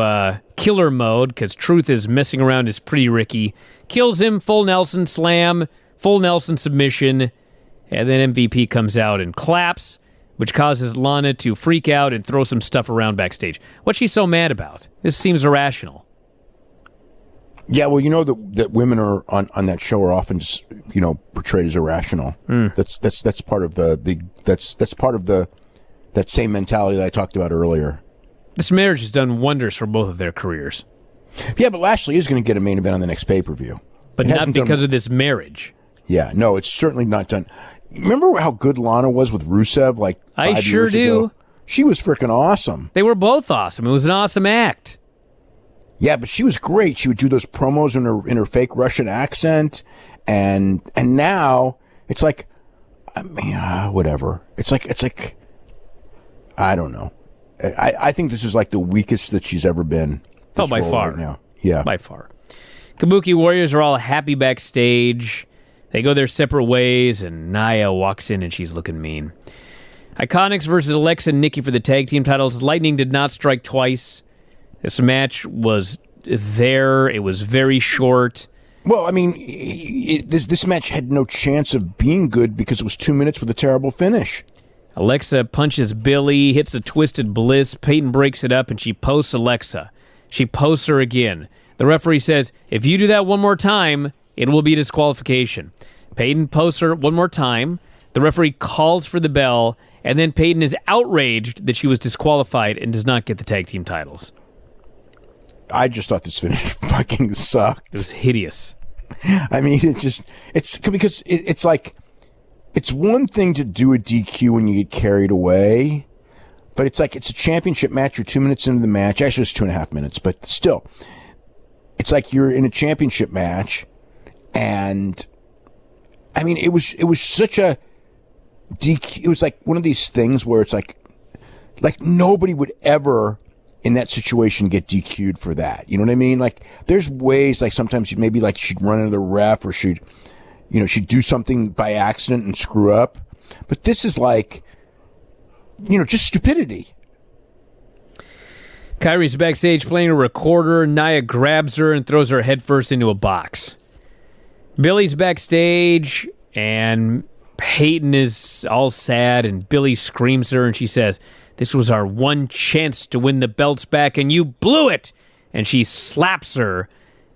killer mode because Truth is messing around his Pretty Ricky. Kills him, full Nelson slam, full Nelson submission, and then MVP comes out and claps, which causes Lana to freak out and throw some stuff around backstage. What's she so mad about? This seems irrational. Yeah, well, you know that women are on that show are often just, portrayed as irrational. That's part of that's part of that same mentality that I talked about earlier. This marriage has done wonders for both of their careers. Yeah, but Lashley is going to get a main event on the next pay-per-view. But not because of this marriage. Yeah, no, it's certainly not done. Remember how good Lana was with Rusev 5 I sure years do. ago? She was freaking awesome. They were both awesome. It was an awesome act. Yeah, but she was great. She would do those promos in her fake Russian accent, and now it's like, I mean, whatever. It's like I don't know. I think this is like the weakest that she's ever been. Oh, by far. Right now. Yeah, by far. Kabuki Warriors are all happy backstage. They go their separate ways, and Nia walks in, and she's looking mean. Iconics versus Alexa and Nikki for the tag team titles. Lightning did not strike twice. This match was there. It was very short. Well, I mean, this match had no chance of being good because it was 2 minutes with a terrible finish. Alexa punches Billy, hits a twisted bliss. Peyton breaks it up, and she posts Alexa. She posts her again. The referee says, if you do that one more time, it will be disqualification. Peyton posts her one more time. The referee calls for the bell, and then Peyton is outraged that she was disqualified and does not get the tag team titles. I just thought this finish fucking sucked. It was hideous. I mean, it's because it's like, it's one thing to do a DQ when you get carried away, but it's like, it's a championship match. You're 2 minutes into the match. Actually, it's 2.5 minutes, but still, it's like you're in a championship match, and I mean, it was such a DQ. It was like one of these things where it's like nobody would ever in that situation get DQ'd for that. You know what I mean? Like, there's ways, like sometimes she'd run into the ref, or she'd do something by accident and screw up. But this is like, just stupidity. Kyrie's backstage playing a recorder. Nia grabs her and throws her headfirst into a box. Billy's backstage, and Peyton is all sad, and Billy screams at her, and she says, this was our one chance to win the belts back, and you blew it. and she slaps her.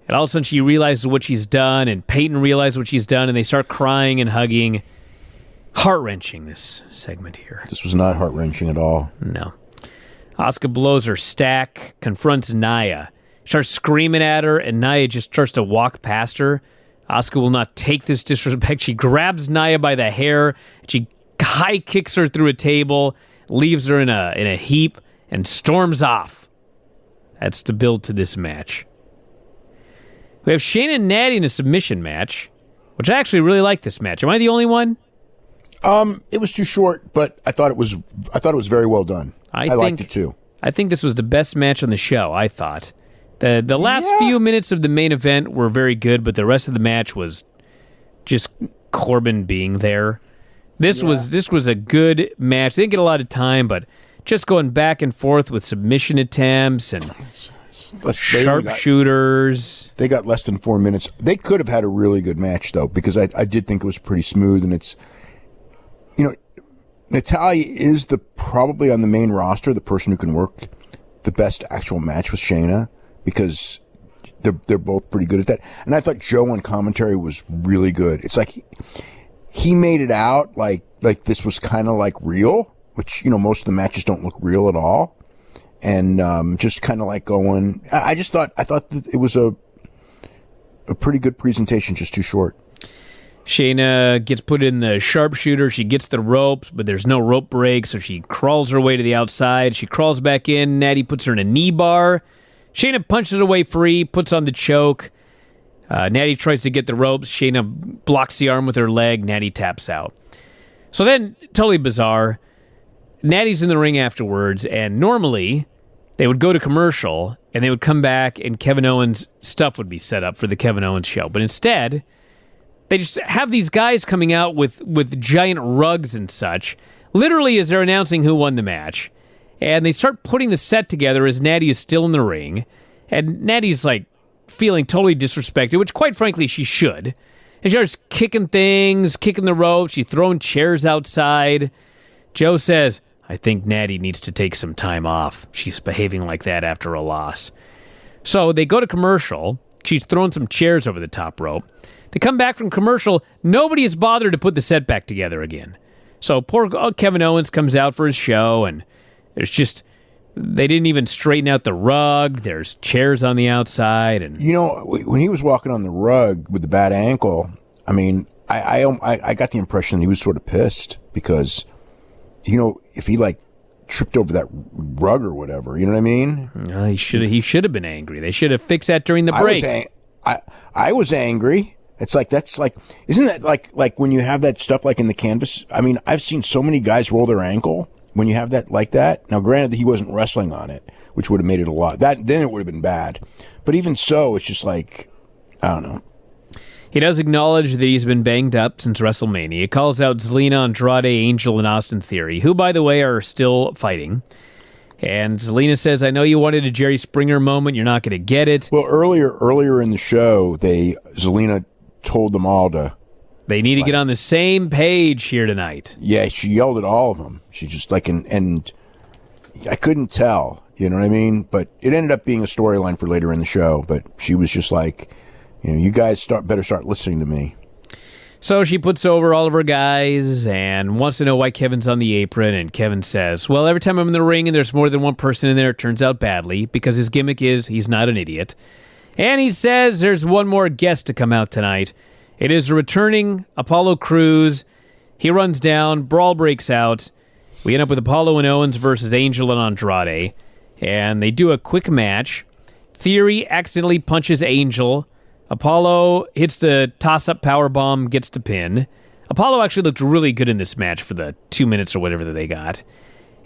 And all of a sudden she realizes what she's done, and Peyton realizes what she's done, and they start crying and hugging. Heart-wrenching, this segment here. This was not heart-wrenching at all. No. Asuka blows her stack, confronts Nia, starts screaming at her, and Nia just starts to walk past her. Asuka will not take this disrespect. She grabs Nia by the hair, she high kicks her through a table, leaves her in a heap, and storms off. That's the build to this match. We have Shayna and Natty in a submission match, which I actually really like this match. Am I the only one? It was too short, but I thought it was very well done. I liked it too. I think this was the best match on the show, I thought. The last few minutes of the main event were very good, but the rest of the match was just Corbin being there. This was a good match. They didn't get a lot of time, but just going back and forth with submission attempts and sharpshooters. They got less than 4 minutes. They could have had a really good match, though, because I did think it was pretty smooth, and it's, Natalya is probably on the main roster, the person who can work the best actual match with Shayna, because they're both pretty good at that. And I thought Joe on commentary was really good. It's like he made it out like this was kind of like real, which, most of the matches don't look real at all. And just kind of like going, I thought that it was a pretty good presentation, just too short. Shayna gets put in the sharpshooter. She gets the ropes, but there's no rope break, so she crawls her way to the outside. She crawls back in. Natty puts her in a knee bar. Shayna punches away free, puts on the choke. Natty tries to get the ropes. Shayna blocks the arm with her leg. Natty taps out. So then, totally bizarre, Natty's in the ring afterwards, and normally they would go to commercial, and they would come back, and Kevin Owens' stuff would be set up for the Kevin Owens show. But instead, they just have these guys coming out with giant rugs and such, literally as they're announcing who won the match. And they start putting the set together as Natty is still in the ring. And Natty's like feeling totally disrespected, which quite frankly she should. And she starts kicking things, kicking the ropes. She's throwing chairs outside. Joe says, I think Natty needs to take some time off. She's behaving like that after a loss. So they go to commercial. She's throwing some chairs over the top rope. They come back from commercial. Nobody is bothered to put the set back together again. So poor Kevin Owens comes out for his show, and there's just, they didn't even straighten out the rug. There's chairs on the outside. And when he was walking on the rug with the bad ankle, I mean, I got the impression that he was sort of pissed because, if he tripped over that rug or whatever, you know what I mean? He should have been angry. They should have fixed that during the break. I was angry. It's isn't that like when you have that stuff like in the canvas? I mean, I've seen so many guys roll their ankle when you have that like that. Now, granted, he wasn't wrestling on it, which would have made it a lot. Then it would have been bad. But even so, it's just I don't know. He does acknowledge that he's been banged up since WrestleMania. He calls out Zelina, Andrade, Angel, and Austin Theory, who, by the way, are still fighting. And Zelina says, I know you wanted a Jerry Springer moment. You're not going to get it. Well, earlier in the show, Zelina told them all they need to get on the same page here tonight. Yeah, she yelled at all of them. She just and I couldn't tell, you know what I mean? But it ended up being a storyline for later in the show. But she was just like, you guys better start listening to me. So she puts over all of her guys and wants to know why Kevin's on the apron. And Kevin says, well, every time I'm in the ring and there's more than one person in there, it turns out badly because his gimmick is he's not an idiot. And he says there's one more guest to come out tonight. It is a returning Apollo Crews. He runs down. Brawl breaks out. We end up with Apollo and Owens versus Angel and Andrade. And they do a quick match. Theory accidentally punches Angel. Apollo hits the toss-up powerbomb, gets the pin. Apollo actually looked really good in this match for the 2 minutes or whatever that they got.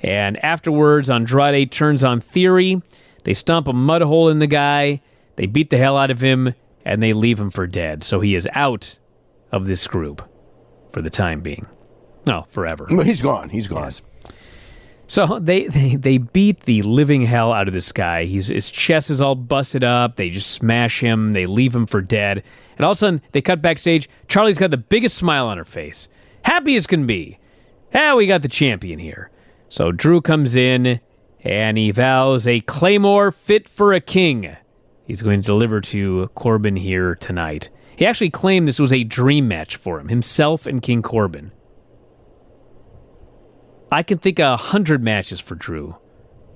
And afterwards, Andrade turns on Theory. They stomp a mud hole in the guy. They beat the hell out of him, and they leave him for dead. So he is out of this group for the time being. No, forever. Well, he's gone. He's gone. Yes. So they beat the living hell out of this guy. His chest is all busted up. They just smash him. They leave him for dead. And all of a sudden, they cut backstage. Charlie's got the biggest smile on her face. Happy as can be. We got the champion here. So Drew comes in, and he vows a claymore fit for a king. he's going to deliver to Corbin here tonight. He actually claimed this was a dream match for him, himself and King Corbin. I can think of 100 matches for Drew.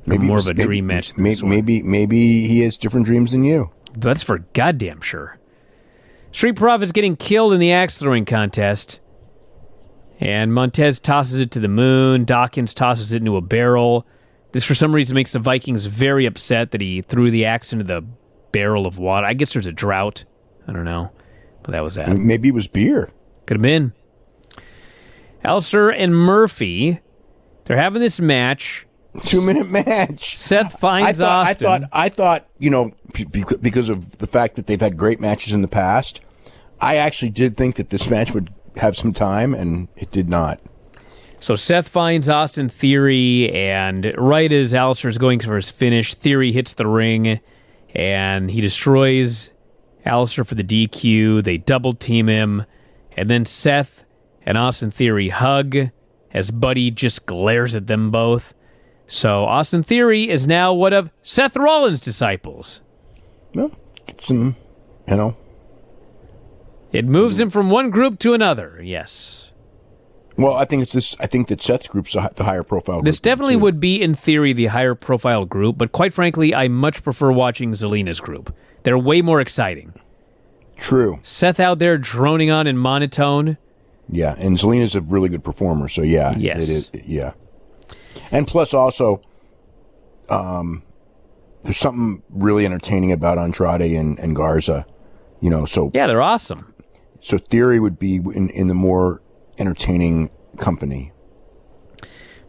Maybe more of a dream match than this one. Maybe he has different dreams than you. That's for goddamn sure. Street Profits getting killed in the axe throwing contest. And Montez tosses it to the moon. Dawkins tosses it into a barrel. This, for some reason, makes the Vikings very upset that he threw the axe into the barrel of water. I guess there's a drought. I don't know. But that was that. Maybe it was beer. Could have been. Alistair and Murphy, they're having this match. 2-minute match. Seth finds Austin. I thought, because of the fact that they've had great matches in the past, I actually did think that this match would have some time, and it did not. So Seth finds Austin Theory, and right as Alistair's going for his finish, Theory hits the ring, and he destroys Alistair for the DQ. They double team him, and then Seth and Austin Theory hug as Buddy just glares at them both. So Austin Theory is now one of Seth Rollins' disciples. Well, get some, It moves him from one group to another, yes. Well, I think that Seth's group's the higher profile group. This definitely would be, in theory, the higher profile group, but quite frankly, I much prefer watching Zelina's group. They're way more exciting. True. Seth out there droning on in monotone. Yeah, and Zelina's a really good performer, so yeah. Yes. It is, yeah. And plus also, there's something really entertaining about Andrade and Garza, so... Yeah, they're awesome. So Theory would be in the more entertaining company.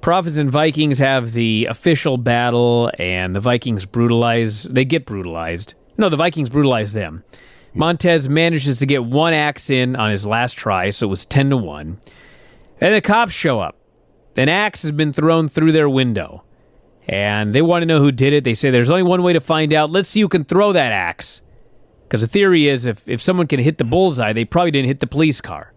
Profits and Vikings have the official battle, and the Vikings get brutalized. No, the Vikings brutalize them. Montez manages to get one axe in on his last try, so it was 10-1. And the cops show up. An axe has been thrown through their window, and they want to know who did it. They say there's only one way to find out. Let's see who can throw that axe. Because the theory is if someone can hit the bullseye, they probably didn't hit the police car.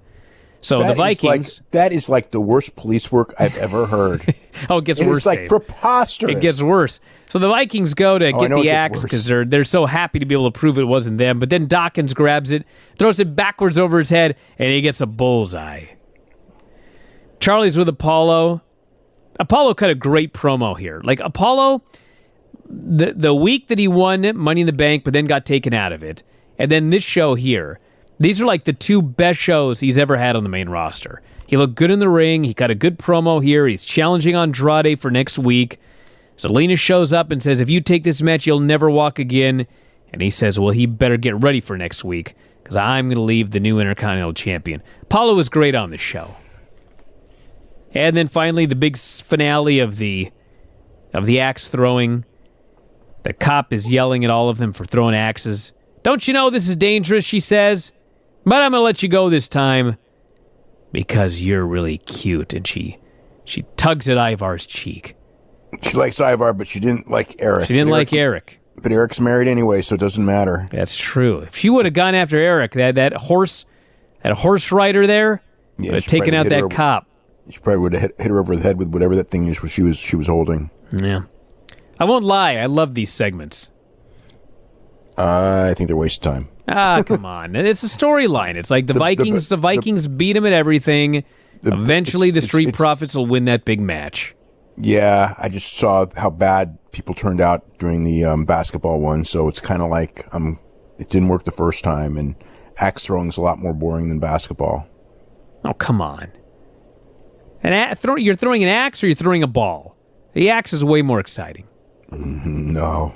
So the Vikings... that is like the worst police work I've ever heard. Oh, it gets worse, It's like Dave. Preposterous. It gets worse. So the Vikings go to get the axe because they're so happy to be able to prove it wasn't them. But then Dawkins grabs it, throws it backwards over his head, and he gets a bullseye. Charlie's with Apollo. Apollo cut a great promo here. Like, Apollo, the week that he won Money in the Bank but then got taken out of it, and then this show here, these are like the two best shows he's ever had on the main roster. He looked good in the ring. He got a good promo here. He's challenging Andrade for next week. Zelina shows up and says, if you take this match, you'll never walk again. And he says, well, he better get ready for next week because I'm going to leave the new Intercontinental Champion. Apollo was great on this show. And then finally, the big finale of the axe throwing. The cop is yelling at all of them for throwing axes. Don't you know this is dangerous, she says. But I'm going to let you go this time because you're really cute. And she tugs at Ivar's cheek. She likes Ivar, but she didn't like Eric. She didn't like Eric. But Eric's married anyway, so it doesn't matter. That's true. If she would have gone after Eric, that horse rider there, would have taken out that cop. She probably would have hit her over the head with whatever that thing is she was holding. Yeah. I won't lie. I love these segments. I think they're a waste of time. Come on. It's a storyline. It's like the Vikings beat him at everything. Eventually, the Street Profits will win that big match. Yeah, I just saw how bad people turned out during the basketball one, so it's kind of like it didn't work the first time, and axe throwing is a lot more boring than basketball. Oh, come on. You're throwing an axe or you're throwing a ball? The axe is way more exciting. No.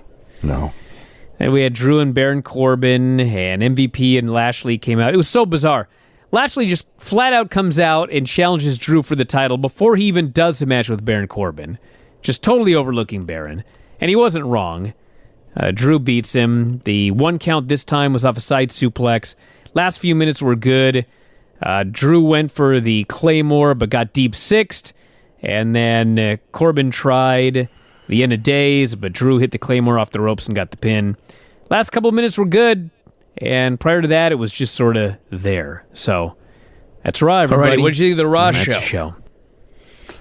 And we had Drew and Baron Corbin, and MVP and Lashley came out. It was so bizarre. Lashley just flat out comes out and challenges Drew for the title before he even does the match with Baron Corbin. Just totally overlooking Baron. And he wasn't wrong. Drew beats him. The 1 count this time was off a side suplex. Last few minutes were good. Drew went for the Claymore but got deep sixed. And then Corbin tried the end of days, but Drew hit the Claymore off the ropes and got the pin. Last couple of minutes were good. And prior to that, it was just sort of there. So that's Raw, everybody. Alrighty, what did you think of the Raw show?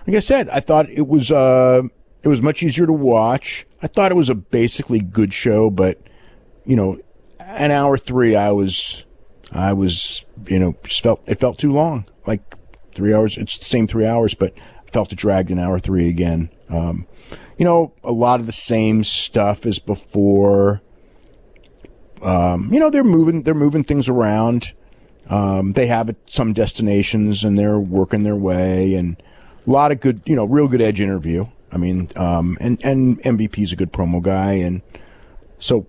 Like I said, I thought it was much easier to watch. I thought it was a basically good show, but an hour 3, I was, just felt too long. Like 3 hours. It's the same 3 hours, but I felt it dragged an hour 3 again. A lot of the same stuff as before. They're moving things around. They have some destinations and they're working their way, and a lot of good, real good Edge interview. I mean, and MVP's a good promo guy, and so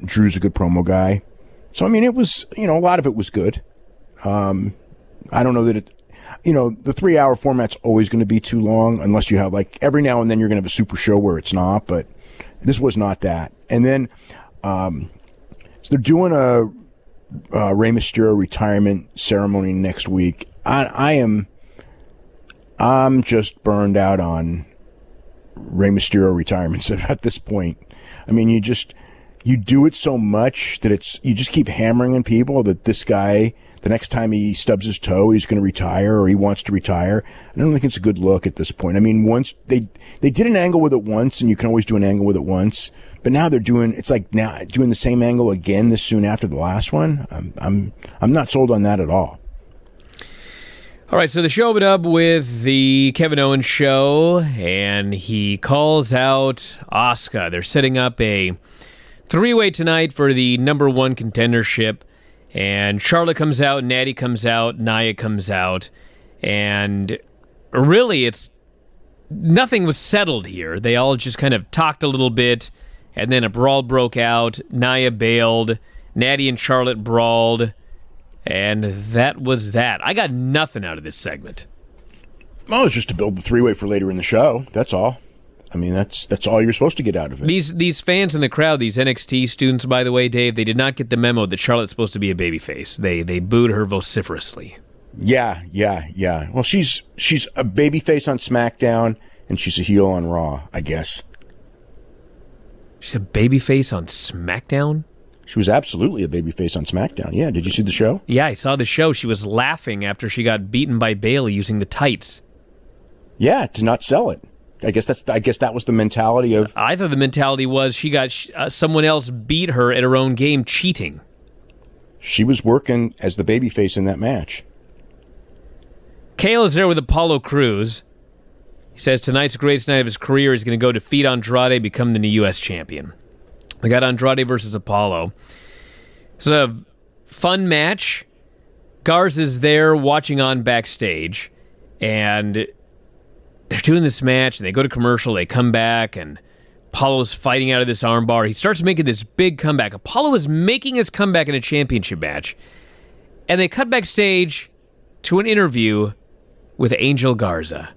Drew's a good promo guy. So, I mean, it was, a lot of it was good. I don't know that the 3-hour format's always going to be too long unless you have, like, every now and then you're going to have a super show where it's not, but this was not that. And then, so they're doing a Rey Mysterio retirement ceremony next week. I'm just burned out on Rey Mysterio retirements at this point. I mean, you do it so much that you just keep hammering on people that this guy, the next time he stubs his toe, he's going to retire or he wants to retire. I don't think it's a good look at this point. I mean, once they did an angle with it once, and you can always do an angle with it once, but now they're doing the same angle again this soon after the last one. I'm not sold on that at all. All right, so the show opened up with the Kevin Owens show, and he calls out Asuka. They're setting up a 3-way tonight for the number 1 contendership, and Charlotte comes out, Natty comes out, Nia comes out, and really nothing was settled here. They all just kind of talked a little bit, and then a brawl broke out. Nia bailed, Natty and Charlotte brawled, and that was that. I got nothing out of this segment. Well, it's just to build the 3-way for later in the show. That's all. I mean, that's all you're supposed to get out of it. These fans in the crowd, these NXT students, by the way, Dave, they did not get the memo that Charlotte's supposed to be a babyface. They booed her vociferously. Yeah. Well, she's a babyface on SmackDown, and she's a heel on Raw, I guess. She's a babyface on SmackDown? She was absolutely a babyface on SmackDown. Yeah, did you see the show? Yeah, I saw the show. She was laughing after she got beaten by Bayley using the tights. Yeah, to not sell it. I guess that was the mentality of... I thought the mentality was she got someone else beat her at her own game cheating. She was working as the babyface in that match. Kale is there with Apollo Crews. He says tonight's the greatest night of his career. He's going to go defeat Andrade, become the new U.S. champion. We got Andrade versus Apollo. It's a fun match. Garza's there watching on backstage, and they're doing this match, and they go to commercial, they come back, and Apollo's fighting out of this armbar. He starts making this big comeback. Apollo is making his comeback in a championship match, and they cut backstage to an interview with Angel Garza.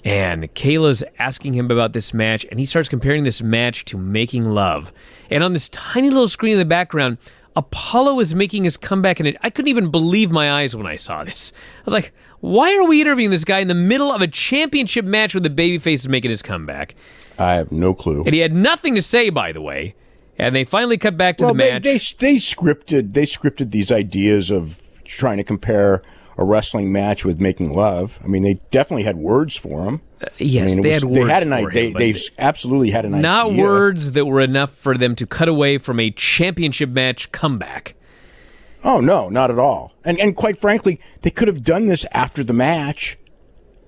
And Kayla's asking him about this match, and he starts comparing this match to Making Love. And on this tiny little screen in the background, Apollo is making his comeback, and I couldn't even believe my eyes when I saw this. I was like, why are we interviewing this guy in the middle of a championship match where the babyface is making his comeback? I have no clue. And he had nothing to say, by the way. And they finally cut back to the match. They scripted these ideas of trying to compare a wrestling match with Making Love. I mean, they definitely had words for him. Yes, they had words for him. They absolutely had an idea. Not words that were enough for them to cut away from a championship match comeback. Oh, no, not at all. And quite frankly, they could have done this after the match.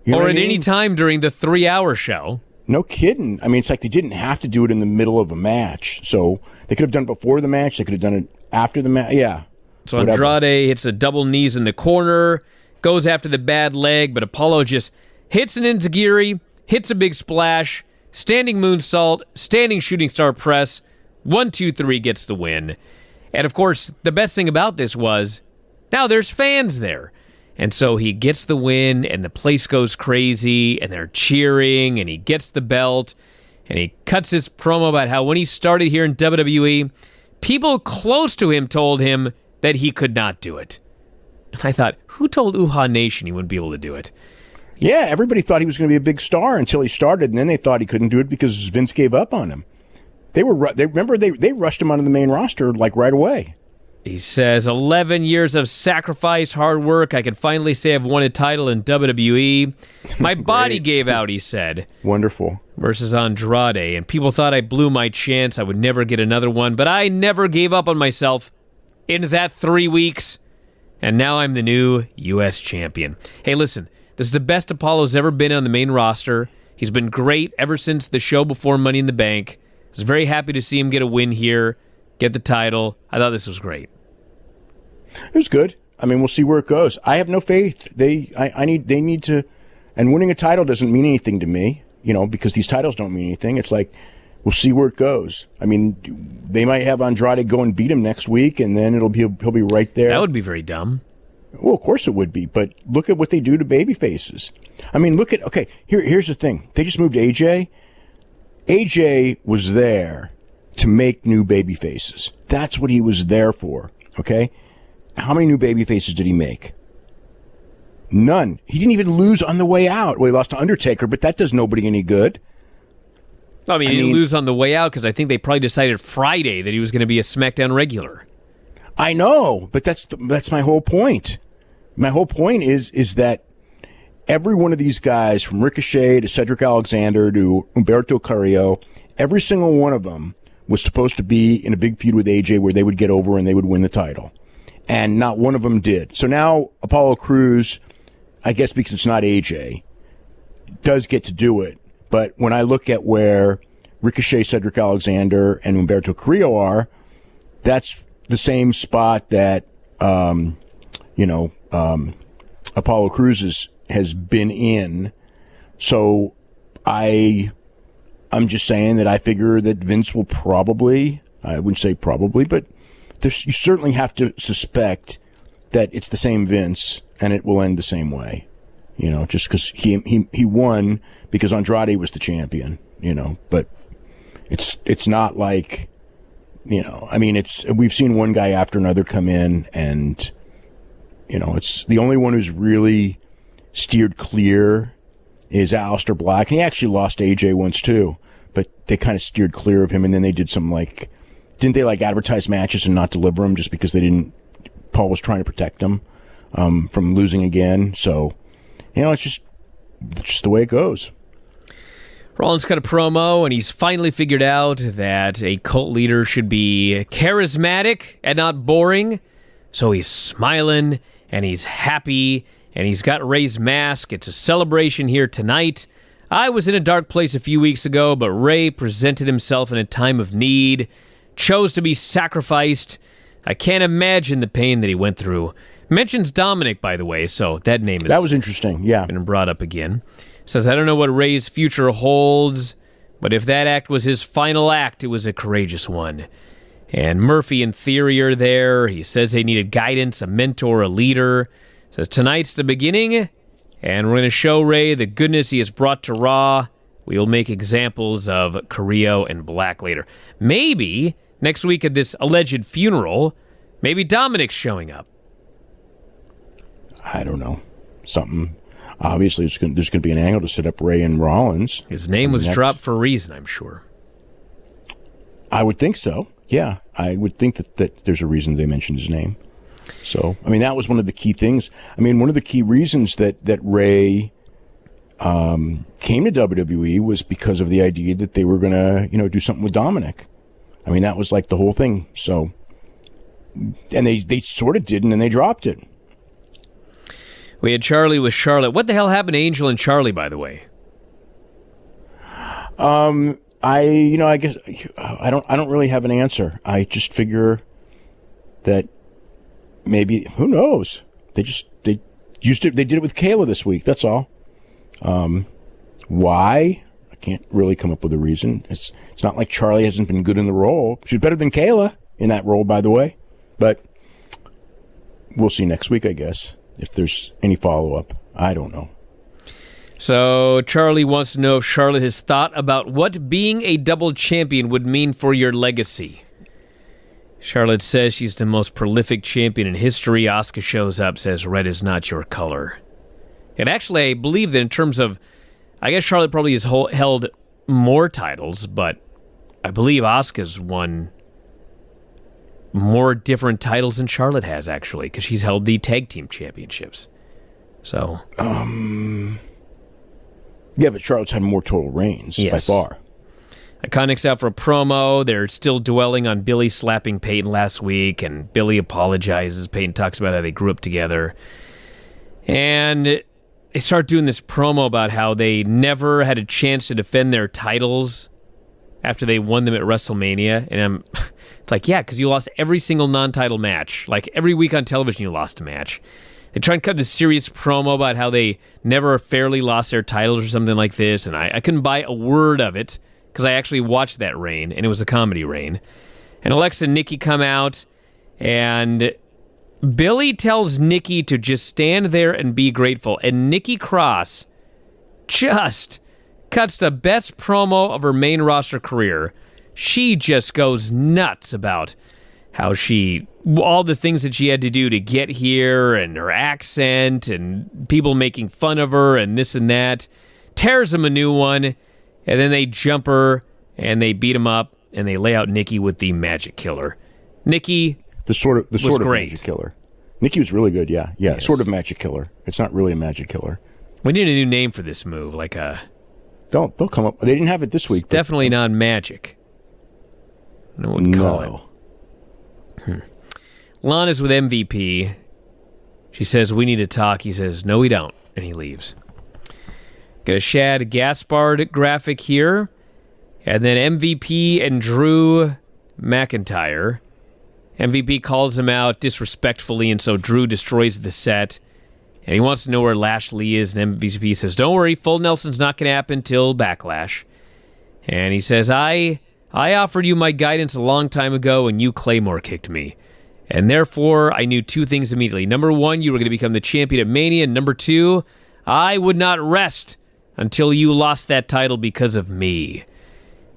You know or what at I mean? any time during the 3-hour show. No kidding. I mean, it's like they didn't have to do it in the middle of a match. So they could have done it before the match. They could have done it after the match. Yeah. So Andrade hits a double knees in the corner, goes after the bad leg, but Apollo just hits an enziguri, hits a big splash, standing moonsault, standing shooting star press, 1, 2, 3 gets the win. And of course, the best thing about this was, now there's fans there. And so he gets the win, and the place goes crazy, and they're cheering, and he gets the belt, and he cuts his promo about how when he started here in WWE, people close to him told him that he could not do it. And I thought, who told Uhaa Nation he wouldn't be able to do it? Yeah, everybody thought he was going to be a big star until he started, and then they thought he couldn't do it because Vince gave up on him. They rushed him onto the main roster like right away. He says, 11 years of sacrifice, hard work. I can finally say I've won a title in WWE. My body gave out, he said. Wonderful. Versus Andrade. And people thought I blew my chance. I would never get another one. But I never gave up on myself in that 3 weeks. And now I'm the new U.S. champion. Hey, listen, this is the best Apollo's ever been on the main roster. He's been great ever since the show before Money in the Bank. I was very happy to see him get a win here, get the title. I thought this was great. It was good. I mean, we'll see where it goes. I have no faith. They need to, and winning a title doesn't mean anything to me, because these titles don't mean anything. It's like, we'll see where it goes. I mean, they might have Andrade go and beat him next week, and then he'll be right there. That would be very dumb. Well, of course it would be, but look at what they do to baby faces. I mean, here's the thing. They just moved AJ. AJ was there to make new baby faces. That's what he was there for, okay? How many new baby faces did he make? None. He didn't even lose on the way out. Well, he lost to Undertaker, but that does nobody any good. I mean, he didn't lose on the way out because I think they probably decided Friday that he was going to be a SmackDown regular. I know, but that's my whole point. My whole point is that every one of these guys, from Ricochet to Cedric Alexander to Humberto Carrillo, every single one of them was supposed to be in a big feud with AJ where they would get over and they would win the title. And not one of them did. So now Apollo Crews, I guess because it's not AJ, does get to do it. But when I look at where Ricochet, Cedric Alexander, and Humberto Carrillo are, that's the same spot that Apollo Crews has been in. So I'm just saying that I figure that Vince will probably, I wouldn't say probably, but you certainly have to suspect that it's the same Vince and it will end the same way. Just because he won because Andrade was the champion, but it's not like, we've seen one guy after another come in and, it's the only one who's really steered clear is Aleister Black. And he actually lost AJ once too, but they kind of steered clear of him. And then they did some didn't they advertise matches and not deliver them just because Paul was trying to protect them from losing again. So, it's just the way it goes. Rollins cut a promo, and he's finally figured out that a cult leader should be charismatic and not boring. So he's smiling, and he's happy, and he's got Ray's mask. It's a celebration here tonight. I was in a dark place a few weeks ago, but Ray presented himself in a time of need, chose to be sacrificed. I can't imagine the pain that he went through. Mentions Dominic, by the way, so that name that was interesting. Yeah, been brought up again. Says, I don't know what Ray's future holds, but if that act was his final act, it was a courageous one. And Murphy and Theory are there. He says they needed guidance, a mentor, a leader. Says tonight's the beginning, and we're going to show Ray the goodness he has brought to Raw. We will make examples of Carrillo and Black later. Maybe next week at this alleged funeral, maybe Dominic's showing up. I don't know. Something. Obviously, there's going to be an angle to set up Ray and Rollins. His name was dropped for a reason, I'm sure. I would think so. Yeah, I would think that there's a reason they mentioned his name. So, that was one of the key things. One of the key reasons that Ray came to WWE was because of the idea that they were going to, do something with Dominic. That was the whole thing. So, and they sort of did, and then they dropped it. We had Charlie with Charlotte. What the hell happened to Angel and Charlie, by the way? I guess I don't really have an answer. I just figure that maybe, who knows? They did it with Kayla this week. That's all. Why? I can't really come up with a reason. It's not like Charlie hasn't been good in the role. She's better than Kayla in that role, by the way. But we'll see next week, I guess. If there's any follow-up, I don't know. So Charlie wants to know if Charlotte has thought about what being a double champion would mean for your legacy. Charlotte says she's the most prolific champion in history. Asuka shows up, says red is not your color. And actually, I believe that in terms of, I guess Charlotte probably has held more titles, but I believe Asuka's won more different titles than Charlotte has, actually, because she's held the tag team championships. So, yeah, but Charlotte's had more total reigns by far. Iconics out for a promo. They're still dwelling on Billy slapping Peyton last week, and Billy apologizes. Peyton talks about how they grew up together. And they start doing this promo about how they never had a chance to defend their titles after they won them at WrestleMania. And it's like, yeah, because you lost every single non-title match. Like, every week on television you lost a match. They try and cut this serious promo about how they never fairly lost their titles or something like this, and I couldn't buy a word of it because I actually watched that reign, and it was a comedy reign. And Alexa and Nikki come out, and Billy tells Nikki to just stand there and be grateful, and Nikki Cross just cuts the best promo of her main roster career. She just goes nuts about how all the things that she had to do to get here, and her accent, and people making fun of her, and this and that. Tears him a new one, and then they jump her, and they beat him up, and they lay out Nikki with the Magic Killer. Nikki, the sort of great. Magic Killer. Nikki was really good. Yeah, yes. Sort of Magic Killer. It's not really a Magic Killer. We need a new name for this move, like a. They'll come up. They didn't have it this week. Definitely not magic. I don't know what to call it. Lana's with MVP. She says, we need to talk. He says, no, we don't. And he leaves. Got a Shad Gaspard graphic here. And then MVP and Drew McIntyre. MVP calls him out disrespectfully, and so Drew destroys the set. And he wants to know where Lashley is, and MVP says, don't worry, full Nelson's not going to happen till Backlash. And he says, I offered you my guidance a long time ago, and you Claymore kicked me. And therefore, I knew two things immediately. Number one, you were going to become the champion at Mania. And number two, I would not rest until you lost that title because of me.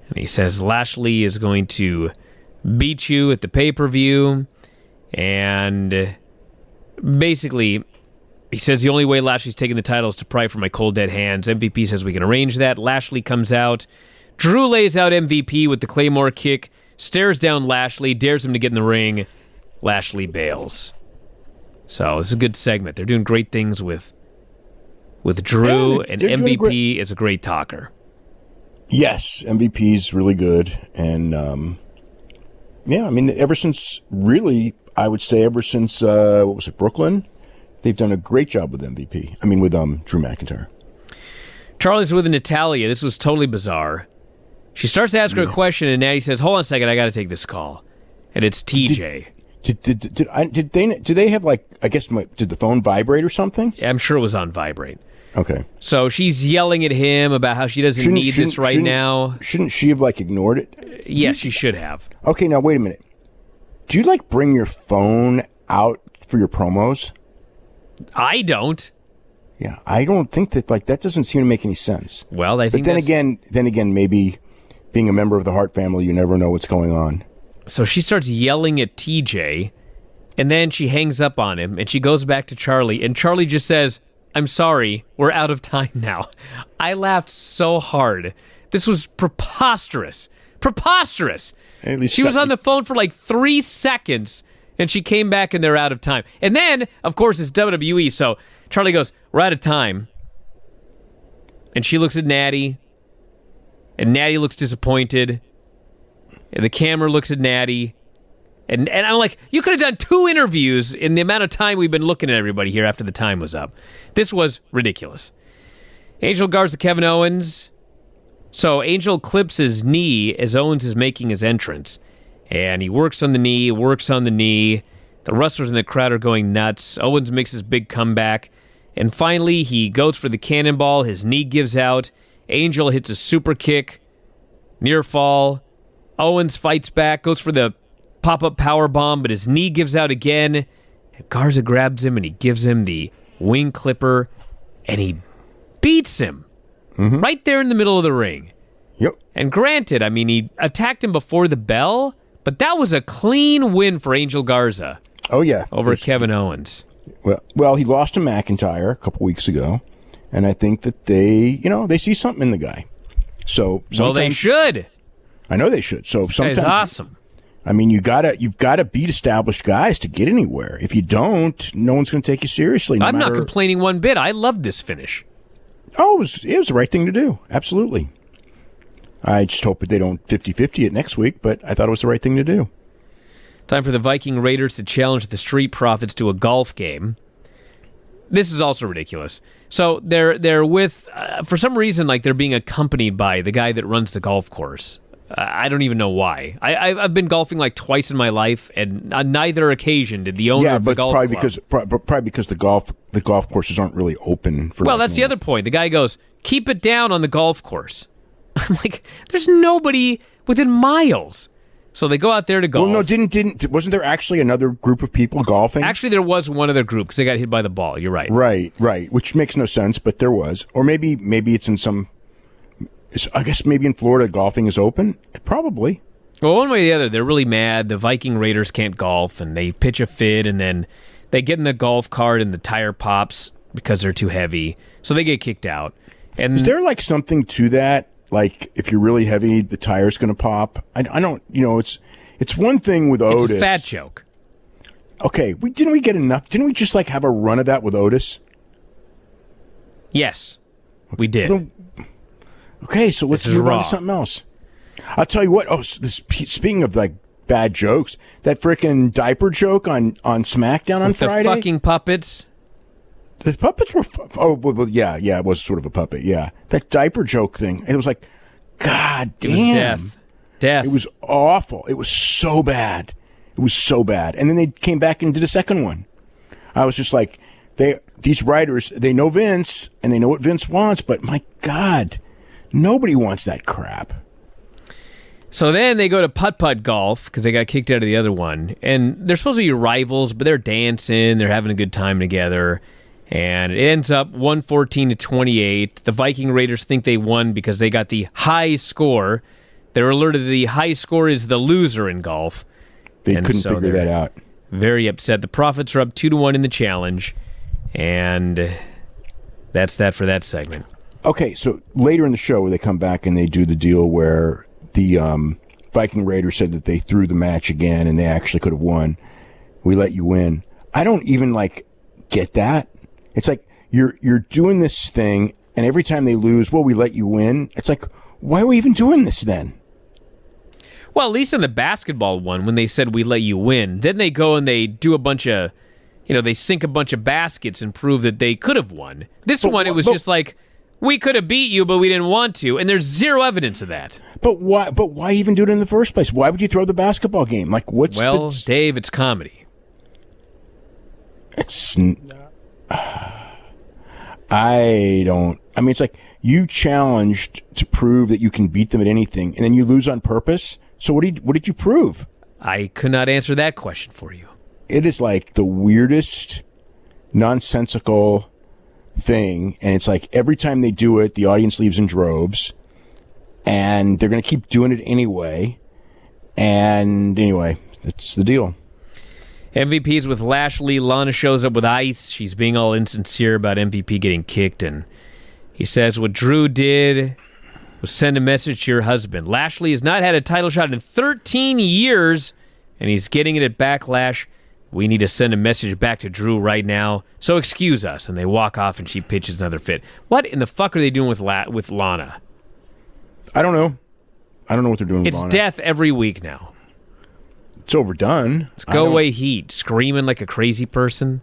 And he says Lashley is going to beat you at the pay-per-view. And basically, he says the only way Lashley's taking the title is to pry from my cold dead hands. MVP says we can arrange that. Lashley comes out. Drew lays out MVP with the Claymore kick, stares down Lashley, dares him to get in the ring. Lashley bails. So this is a good segment. They're doing great things with Drew, and MVP is a great talker. Yes, MVP's really good. And, yeah, I mean, ever since Brooklyn, they've done a great job with MVP. I mean, with Drew McIntyre. Charlie's with Natalia. This was totally bizarre. She starts to ask her a question, and Natty says, hold on a second, I got to take this call. And it's TJ. Did they have, like, I guess, did the phone vibrate or something? I'm sure it was on vibrate. Okay. So she's yelling at him about how she doesn't need this right now. Shouldn't she have, like, ignored it? Yes, she should have. Okay, now wait a minute. Do you, like, bring your phone out for your promos? I don't. Yeah, I don't think that, like, that doesn't seem to make any sense. Well, I think then again, maybe being a member of the Hart family, you never know what's going on. So she starts yelling at TJ, and then she hangs up on him, and she goes back to Charlie, and Charlie just says, I'm sorry, we're out of time now. I laughed so hard. This was preposterous. Preposterous. At least she was on the phone for like 3 seconds, and she came back, and they're out of time. And then, of course, it's WWE, so Charlie goes, we're out of time. And she looks at Natty, and Natty looks disappointed. And the camera looks at Natty. And I'm like, you could have done 2 interviews in the amount of time we've been looking at everybody here after the time was up. This was ridiculous. Angel Garza, Kevin Owens. So Angel clips his knee as Owens is making his entrance. And he works on the knee. The wrestlers in the crowd are going nuts. Owens makes his big comeback. And finally, he goes for the cannonball. His knee gives out. Angel hits a super kick. Near fall. Owens fights back, goes for the pop-up power bomb, but his knee gives out again. And Garza grabs him, and he gives him the wing clipper, and he beats him right there in the middle of the ring. Yep. And granted, I mean, he attacked him before the bell, but that was a clean win for Angel Garza. Oh, yeah. Over Kevin Owens. Well, he lost to McIntyre a couple weeks ago, and I think that they see something in the guy. So well, they should. I know they should. So sometimes, awesome. I mean, you've got to beat established guys to get anywhere. If you don't, no one's going to take you seriously. I'm not complaining one bit. I loved this finish. Oh, it was the right thing to do. Absolutely. I just hope that they don't 50-50 it next week, but I thought it was the right thing to do. Time for the Viking Raiders to challenge the Street Profits to a golf game. This is also ridiculous. So they're with, for some reason, like they're being accompanied by the guy that runs the golf course. I don't even know why. I've been golfing like twice in my life, and on neither occasion did the owner of the golf club. Probably because the golf courses aren't really open for. Well, that's the other point. The guy goes, "Keep it down on the golf course." I'm like, "There's nobody within miles." So they go out there to golf. Well, no, wasn't there actually another group of people golfing? Actually, there was one other group because they got hit by the ball. You're right. Right. Which makes no sense, but there was. Or maybe it's in some. I guess maybe in Florida golfing is open. Probably. Well, one way or the other, they're really mad. The Viking Raiders can't golf, and they pitch a fit, and then they get in the golf cart, and the tire pops because they're too heavy, so they get kicked out. And is there like something to that? Like if you're really heavy, the tire's going to pop. I don't. It's one thing with Otis. It's a fat joke. Okay, didn't we get enough? Didn't we just like have a run of that with Otis? Yes, we did. Okay, so let's move on to something else. I'll tell you what. Oh, speaking of like bad jokes, that frickin' diaper joke on SmackDown on Friday. The fucking puppets. The puppets were. Well, yeah, it was sort of a puppet. Yeah, that diaper joke thing. It was like, God damn. It was death. It was awful. It was so bad. And then they came back and did a second one. I was just like, these writers, they know Vince and they know what Vince wants, but my God. Nobody wants that crap. So then they go to putt-putt golf because they got kicked out of the other one. And they're supposed to be rivals, but they're dancing. They're having a good time together. And it ends up 114-28. The Viking Raiders think they won because they got the high score. They're alerted that the high score is the loser in golf. They couldn't figure that out. Very upset. The Profits are up 2-1 in the challenge. And that's that for that segment. Okay, so later in the show, they come back and they do the deal where the Viking Raiders said that they threw the match again and they actually could have won. We let you win. I don't even get that. It's like you're doing this thing, and every time they lose, well, we let you win. It's like, why are we even doing this then? Well, at least in the basketball one, when they said we let you win, then they go and they do a bunch of, they sink a bunch of baskets and prove that they could have won. This one, it was just like, we could have beat you, but we didn't want to, and there's zero evidence of that. But why even do it in the first place? Why would you throw the basketball game? Like, what's Dave, it's comedy. It's it's like you challenged to prove that you can beat them at anything, and then you lose on purpose. So what did you prove? I could not answer that question for you. It is like the weirdest, nonsensical thing, and it's like every time they do it, the audience leaves in droves, and they're going to keep doing it anyway. And anyway, that's the deal. MVP's with Lashley. Lana shows up with ice. She's being all insincere about MVP getting kicked, and he says what Drew did was send a message to your husband. Lashley has not had a title shot in 13 years, and he's getting it at Backlash. We need to send a message back to Drew right now, so excuse us. And they walk off, and she pitches another fit. What in the fuck are they doing with Lana? I don't know. I don't know what they're doing with Lana. It's death every week now. It's overdone. It's go away heat, screaming like a crazy person.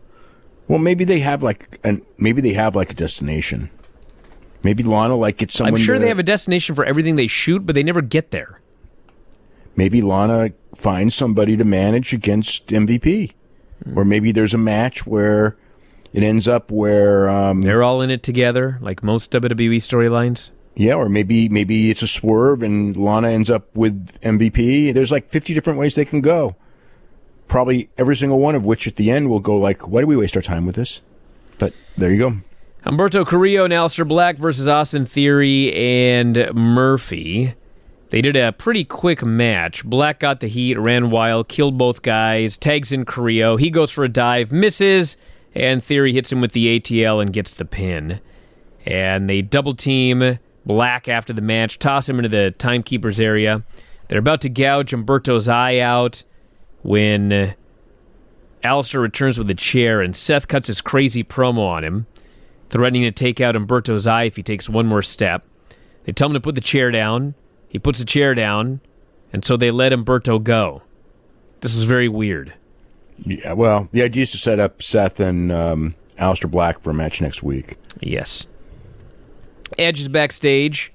Well, maybe they have a destination. Maybe Lana gets someone. I'm sure they have a destination for everything they shoot, but they never get there. Maybe Lana finds somebody to manage against MVP. Or maybe there's a match where it ends up where they're all in it together, like most WWE storylines. Yeah, or maybe it's a swerve and Lana ends up with MVP. There's 50 different ways they can go. Probably every single one of which at the end will go why do we waste our time with this? But there you go. Humberto Carrillo and Aleister Black versus Austin Theory and Murphy. They did a pretty quick match. Black got the heat, ran wild, killed both guys, tags in Carrillo. He goes for a dive, misses, and Theory hits him with the ATL and gets the pin. And they double team Black after the match, toss him into the timekeeper's area. They're about to gouge Humberto's eye out when Alistair returns with a chair, and Seth cuts his crazy promo on him, threatening to take out Humberto's eye if he takes one more step. They tell him to put the chair down. He puts the chair down, and so they let Humberto go. This is very weird. Yeah, well, the idea is to set up Seth and Aleister Black for a match next week. Yes. Edge is backstage.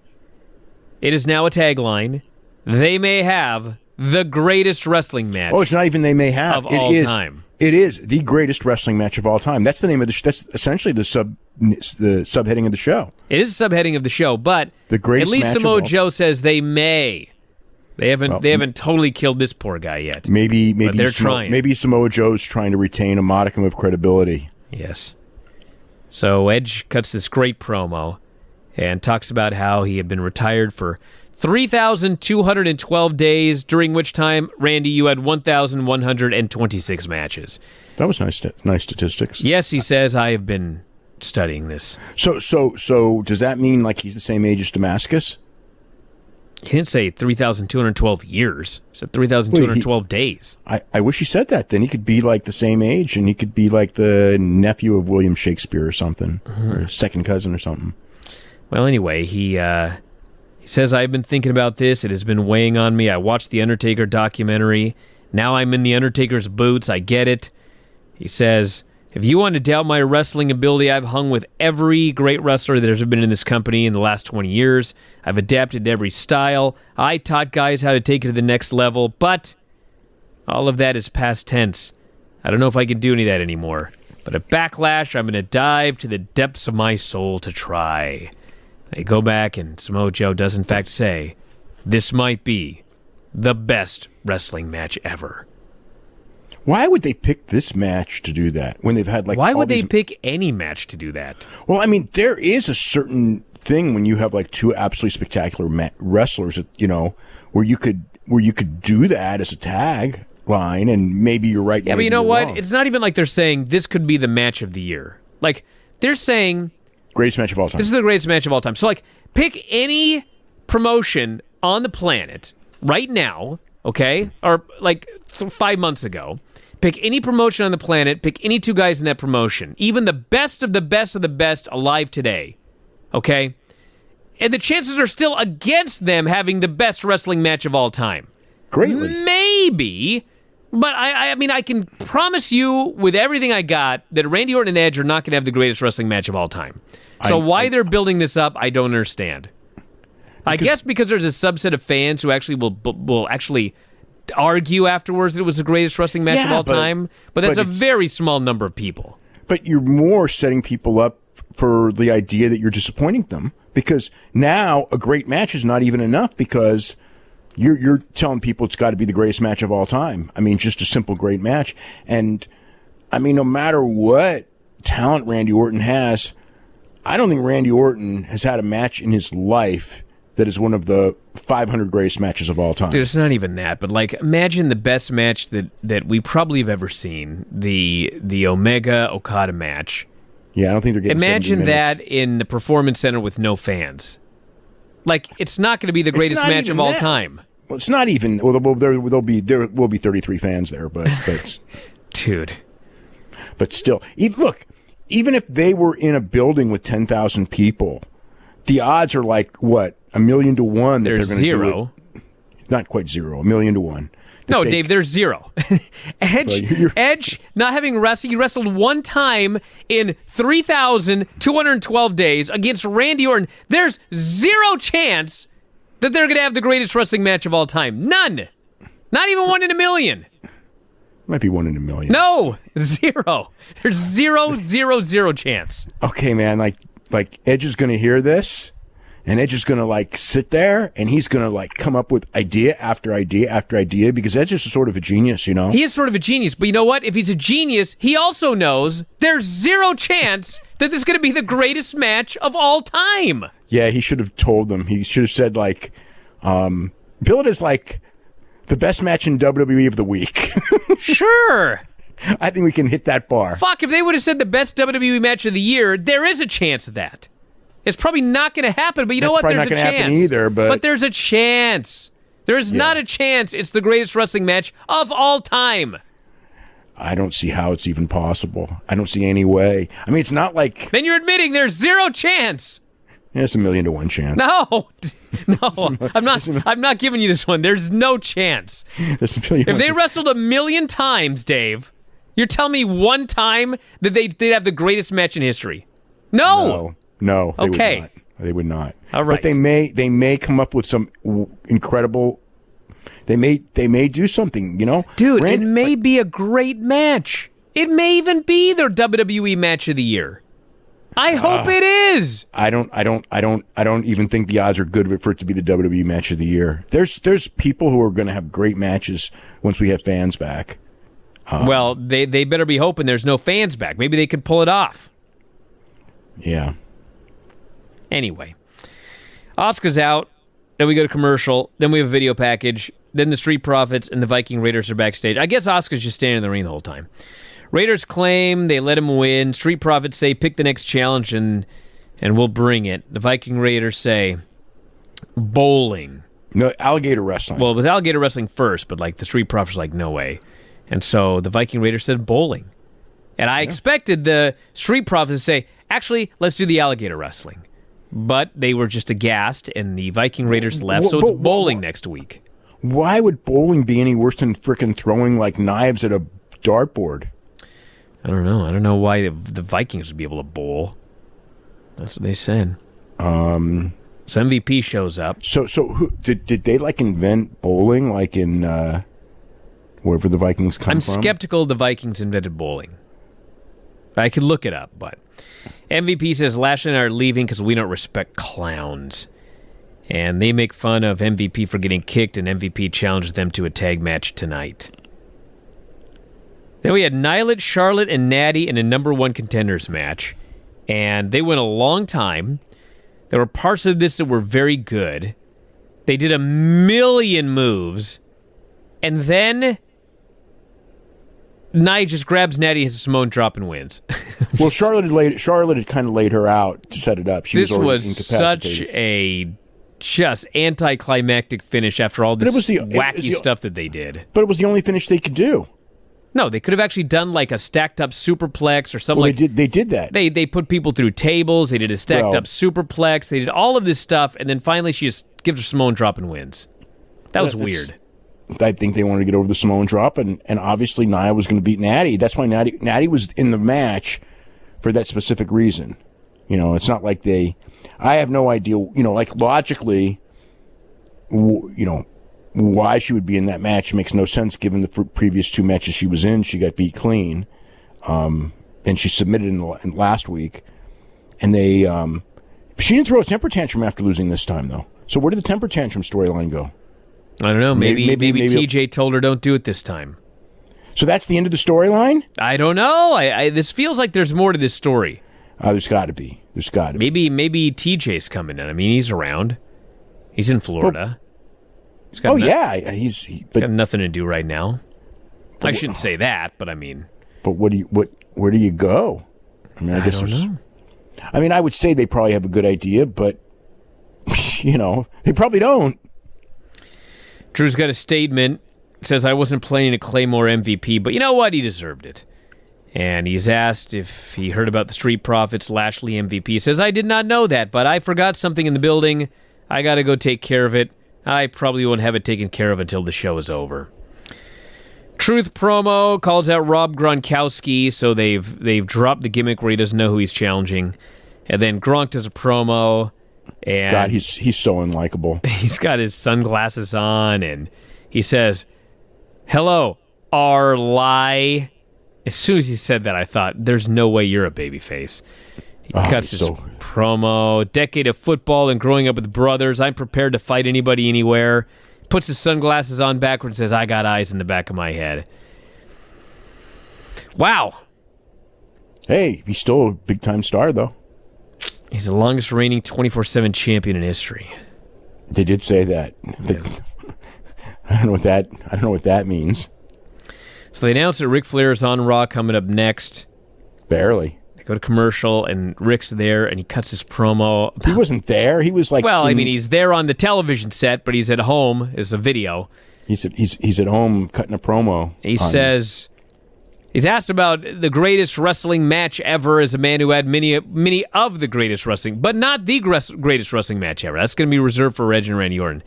It is now a tagline. They may have the greatest wrestling match. Oh, it's not even they may have. Of all time. It is the greatest wrestling match of all time. That's the name of the. That's essentially the subheading of the show. It is a subheading of the show, but the greatest at least match Samoa of all Joe says they may. They haven't totally killed this poor guy yet. Maybe they're trying. Maybe Samoa Joe's trying to retain a modicum of credibility. Yes. So Edge cuts this great promo and talks about how he had been retired for 3,212 days, during which time, Randy, you had 1,126 matches. That was nice statistics. Yes, he says, I have been studying this. So does that mean like he's the same age as Damascus? He didn't say 3,212 years. He said 3,212 days. I wish he said that. Then he could be like the same age, and he could be like the nephew of William Shakespeare or something, or second cousin or something. Well, anyway, he says, I've been thinking about this. It has been weighing on me. I watched the Undertaker documentary. Now I'm in the Undertaker's boots. I get it. He says, if you want to doubt my wrestling ability, I've hung with every great wrestler that has been in this company in the last 20 years. I've adapted to every style. I taught guys how to take it to the next level, but all of that is past tense. I don't know if I can do any of that anymore. But at Backlash, I'm going to dive to the depths of my soul to try. They go back, and Samoa Joe does in fact say, this might be the best wrestling match ever. Why would they pick this match to do that when they've had like? Why would they pick any match to do that? Well, I mean, there is a certain thing when you have like two absolutely spectacular wrestlers, that, you know, where you could do that as a tag line, and maybe you're right. Yeah, but you know what? Wrong. It's not even like they're saying this could be the match of the year. Like they're saying greatest match of all time. This is the greatest match of all time. So like, pick any promotion on the planet right now, okay, or like 5 months ago. Pick any promotion on the planet, pick any two guys in that promotion, even the best of the best of the best alive today, okay? And the chances are still against them having the best wrestling match of all time. Greatly. Maybe, but I mean, I can promise you with everything I got that Randy Orton and Edge are not going to have the greatest wrestling match of all time. So why they're building this up, I don't understand. I guess because there's a subset of fans who actually will actually argue afterwards that it was the greatest wrestling match of all time, but that's a very small number of people. But you're more setting people up for the idea that you're disappointing them, because now a great match is not even enough, because you're telling people it's got to be the greatest match of all time. I mean, just a simple great match. And I mean, no matter what talent Randy Orton has, I don't think Randy Orton has had a match in his life that is one of the 500 greatest matches of all time. Dude, it's not even that, but like, imagine the best match that we probably have ever seen, the Omega Okada match. Yeah, I don't think they're getting. Imagine that in the Performance Center with no fans. Like, it's not going to be the greatest match of all time. Well, it's not even. Well, there will be 33 fans there, but dude. But still, even if they were in a building with 10,000 people, the odds are like what? 1,000,000 to 1 that there's they're going to do zero. Not quite zero. 1,000,000 to 1. No, Dave, there's zero. Edge, not having wrestled, he wrestled one time in 3,212 days against Randy Orton. There's zero chance that they're going to have the greatest wrestling match of all time. None. Not even 1 in a million. Might be 1 in a million. No, zero. There's zero chance. Okay, man. Like Edge is going to hear this. And Edge is going to like sit there, and he's going to like come up with idea after idea after idea, because Edge is sort of a genius, you know? He is sort of a genius, but you know what? If he's a genius, he also knows there's zero chance that this is going to be the greatest match of all time. Yeah, he should have told them. He should have said like, bill it as like the best match in WWE of the week. Sure. I think we can hit that bar. Fuck, if they would have said the best WWE match of the year, there is a chance of that. It's probably not going to happen, but you know what? There's a chance. Happen either, but there's a chance. There is not a chance it's the greatest wrestling match of all time. I don't see how it's even possible. I don't see any way. I mean, it's not like... Then you're admitting there's zero chance. It's 1,000,000 to 1 chance. No, I'm not giving you this one. There's no chance. There's 1,000,000. If they wrestled 1,000,000 times, Dave, you're telling me one time that they'd have the greatest match in history? No. No. They Okay. would not. They would not. All right. But they may come up with some incredible... They may do something, Dude, it may be a great match. It may even be their WWE match of the year. I hope it is. I don't even think the odds are good for it to be the WWE match of the year. There's people who are going to have great matches once we have fans back. Well, they better be hoping there's no fans back. Maybe they can pull it off. Yeah. Anyway, Asuka's out. Then we go to commercial. Then we have a video package. Then the Street Profits and the Viking Raiders are backstage. I guess Asuka's just standing in the ring the whole time. Raiders claim they let him win. Street Profits say pick the next challenge and we'll bring it. The Viking Raiders say bowling. No, alligator wrestling. Well, it was alligator wrestling first, but the Street Profits were like, no way. And so the Viking Raiders said bowling. And I expected the Street Profits to say, actually, let's do the alligator wrestling. But they were just aghast, and the Viking Raiders left, so it's bowling next week. Why would bowling be any worse than frickin' throwing knives at a dartboard? I don't know. I don't know why the Vikings would be able to bowl. That's what they said. So MVP shows up. So who, did they invent bowling in wherever the Vikings come from? I'm skeptical the Vikings invented bowling. I could look it up, but MVP says Lashley and I are leaving because we don't respect clowns. And they make fun of MVP for getting kicked, and MVP challenges them to a tag match tonight. Then we had Nyla, Charlotte, and Natty in a number one contenders match. And they went a long time. There were parts of this that were very good. They did 1,000,000 moves. And then Nia just grabs Natty as a Samoan drop and wins. Well, Charlotte had kind of laid her out to set it up. This was such a just anticlimactic finish after all this wacky stuff that they did. But it was the only finish they could do. No, they could have actually done a stacked up superplex or something. Well, they did that. They put people through tables. They did a stacked up superplex. They did all of this stuff, and then finally she just gives her Samoan drop and wins. That was weird. I think they wanted to get over the Samoan drop, and obviously Nia was going to beat Natty. That's why Natty was in the match for that specific reason. It's not like I have no idea, logically, why she would be in that match makes no sense given the previous 2 matches she was in. She got beat clean, and she submitted in last week. And she didn't throw a temper tantrum after losing this time, though. So where did the temper tantrum storyline go? I don't know. Maybe TJ told her don't do it this time. So that's the end of the storyline? I don't know. This feels like there's more to this story. There's got to be. Maybe TJ's coming in. I mean, he's around. He's in Florida. He's got got nothing to do right now. I shouldn't say that, but I mean. But where do you go? I mean, I don't know. I mean, I would say they probably have a good idea, but they probably don't. Drew's got a statement. Says, I wasn't planning to Claymore MVP, but you know what? He deserved it. And he's asked if he heard about the Street Profits Lashley MVP. He says, I did not know that, but I forgot something in the building. I got to go take care of it. I probably won't have it taken care of until the show is over. Truth promo calls out Rob Gronkowski, so they've dropped the gimmick where he doesn't know who he's challenging. And then Gronk does a promo. And God, he's so unlikable. He's got his sunglasses on, and he says, hello, Arlie. As soon as he said that, I thought, there's no way you're a babyface. He cuts his promo. Decade of football and growing up with brothers. I'm prepared to fight anybody anywhere. Puts his sunglasses on backwards and says, I got eyes in the back of my head. Wow. Hey, he's still a big-time star, though. He's the longest reigning 24/7 champion in history. They did say that. Yeah. I don't know what that means. So they announced that Ric Flair is on Raw coming up next. Barely. They go to commercial, and Rick's there, and he cuts his promo. He wasn't there. He was like, well, I mean, he's there on the television set, but he's at home as a video. He's at home cutting a promo. He says he's asked about the greatest wrestling match ever as a man who had many of the greatest wrestling, but not the greatest wrestling match ever. That's going to be reserved for Edge and Randy Orton.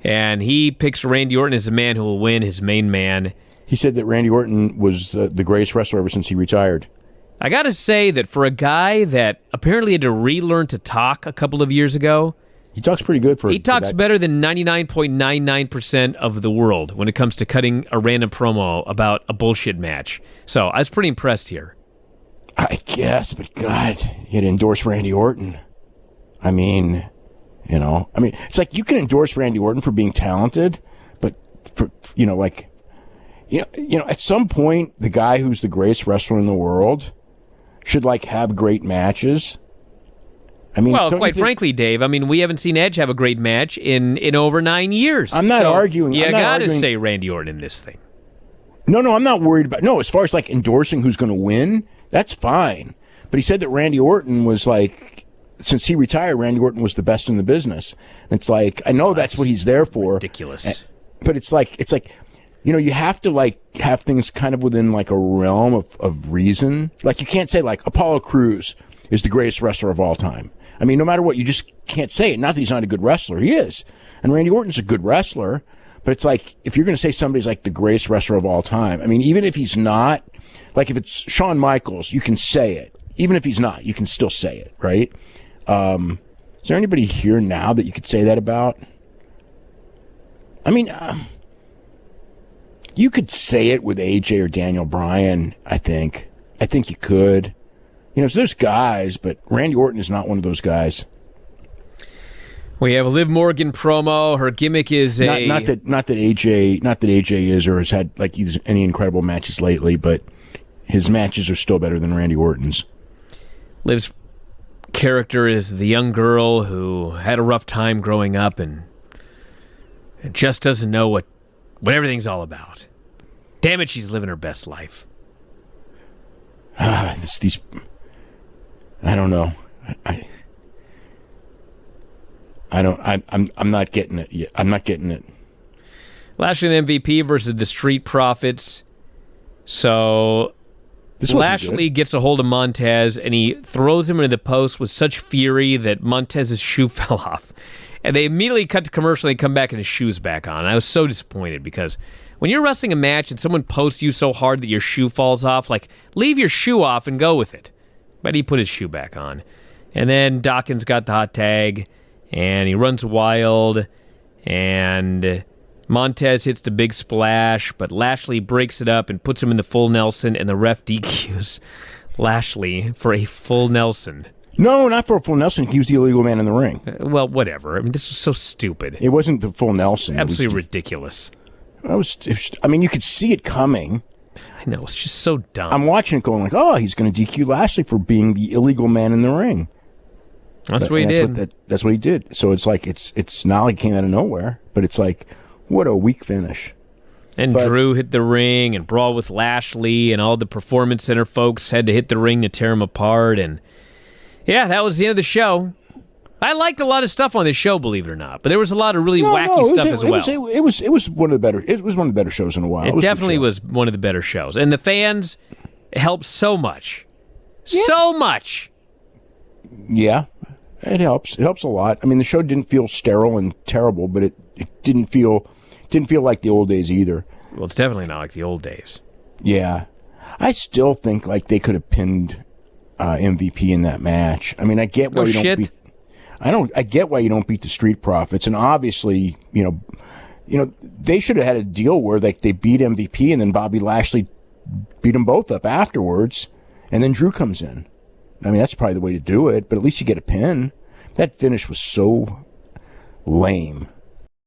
And he picks Randy Orton as a man who will win, his main man. He said that Randy Orton was the greatest wrestler ever since he retired. I got to say that for a guy that apparently had to relearn to talk a couple of years ago, he talks pretty good He talks better than 99.99% of the world when it comes to cutting a random promo about a bullshit match. So I was pretty impressed here. I guess, but God, he had to endorse Randy Orton. I mean, it's like you can endorse Randy Orton for being talented, but for, at some point, the guy who's the greatest wrestler in the world should have great matches. I mean, well, quite frankly, Dave, I mean, we haven't seen Edge have a great match in over 9 years. I'm not arguing. You got to say Randy Orton in this thing. No, I'm not worried about. No, as far as endorsing who's going to win, that's fine. But he said that Randy Orton was since he retired, Randy Orton was the best in the business. And it's I know that's what he's there for. Ridiculous. But it's you have to have things kind of within a realm of reason. You can't say Apollo Crews is the greatest wrestler of all time. I mean, no matter what, you just can't say it. Not that he's not a good wrestler. He is. And Randy Orton's a good wrestler. But it's if you're going to say somebody's the greatest wrestler of all time, I mean, even if he's not, if it's Shawn Michaels, you can say it. Even if he's not, you can still say it, right? Is there anybody here now that you could say that about? I mean, you could say it with AJ or Daniel Bryan, I think. I think you could. So there's guys, but Randy Orton is not one of those guys. We have a Liv Morgan promo. Her gimmick is not that AJ is or has had any incredible matches lately, but his matches are still better than Randy Orton's. Liv's character is the young girl who had a rough time growing up and just doesn't know what everything's all about. Damn it, she's living her best life. I don't know. I'm not getting it yet. I'm not getting it. Lashley and MVP versus the Street Profits. So Lashley gets a hold of Montez and he throws him into the post with such fury that Montez's shoe fell off. And they immediately cut to commercial and come back and his shoe's back on. I was so disappointed because when you're wrestling a match and someone posts you so hard that your shoe falls off, leave your shoe off and go with it. But he put his shoe back on. And then Dawkins got the hot tag, and he runs wild, and Montez hits the big splash, but Lashley breaks it up and puts him in the full Nelson, and the ref DQs Lashley for a full Nelson. No, not for a full Nelson. He was the illegal man in the ring. Well, whatever. I mean, this was so stupid. It wasn't the full Nelson. Absolutely ridiculous. You could see it coming. I know, it's just so dumb. I'm watching it going he's going to DQ Lashley for being the illegal man in the ring. That's what he did. That's what he did. So it's it's not like it came out of nowhere, but it's what a weak finish. And Drew hit the ring and brawled with Lashley, and all the Performance Center folks had to hit the ring to tear him apart. And yeah, that was the end of the show. I liked a lot of stuff on this show, believe it or not, but there was a lot of really wacky stuff as well. It was one of the better. It was one of the better shows in a while. It definitely was one of the better shows, and the fans helped so much, so much. Yeah, it helps. It helps a lot. I mean, the show didn't feel sterile and terrible, but it didn't feel like the old days either. Well, it's definitely not like the old days. Yeah, I still think they could have pinned MVP in that match. I mean, I get why I get why you don't beat the Street Profits, and obviously, they should have had a deal where they beat MVP and then Bobby Lashley beat them both up afterwards, and then Drew comes in. I mean, that's probably the way to do it, but at least you get a pin. That finish was so lame.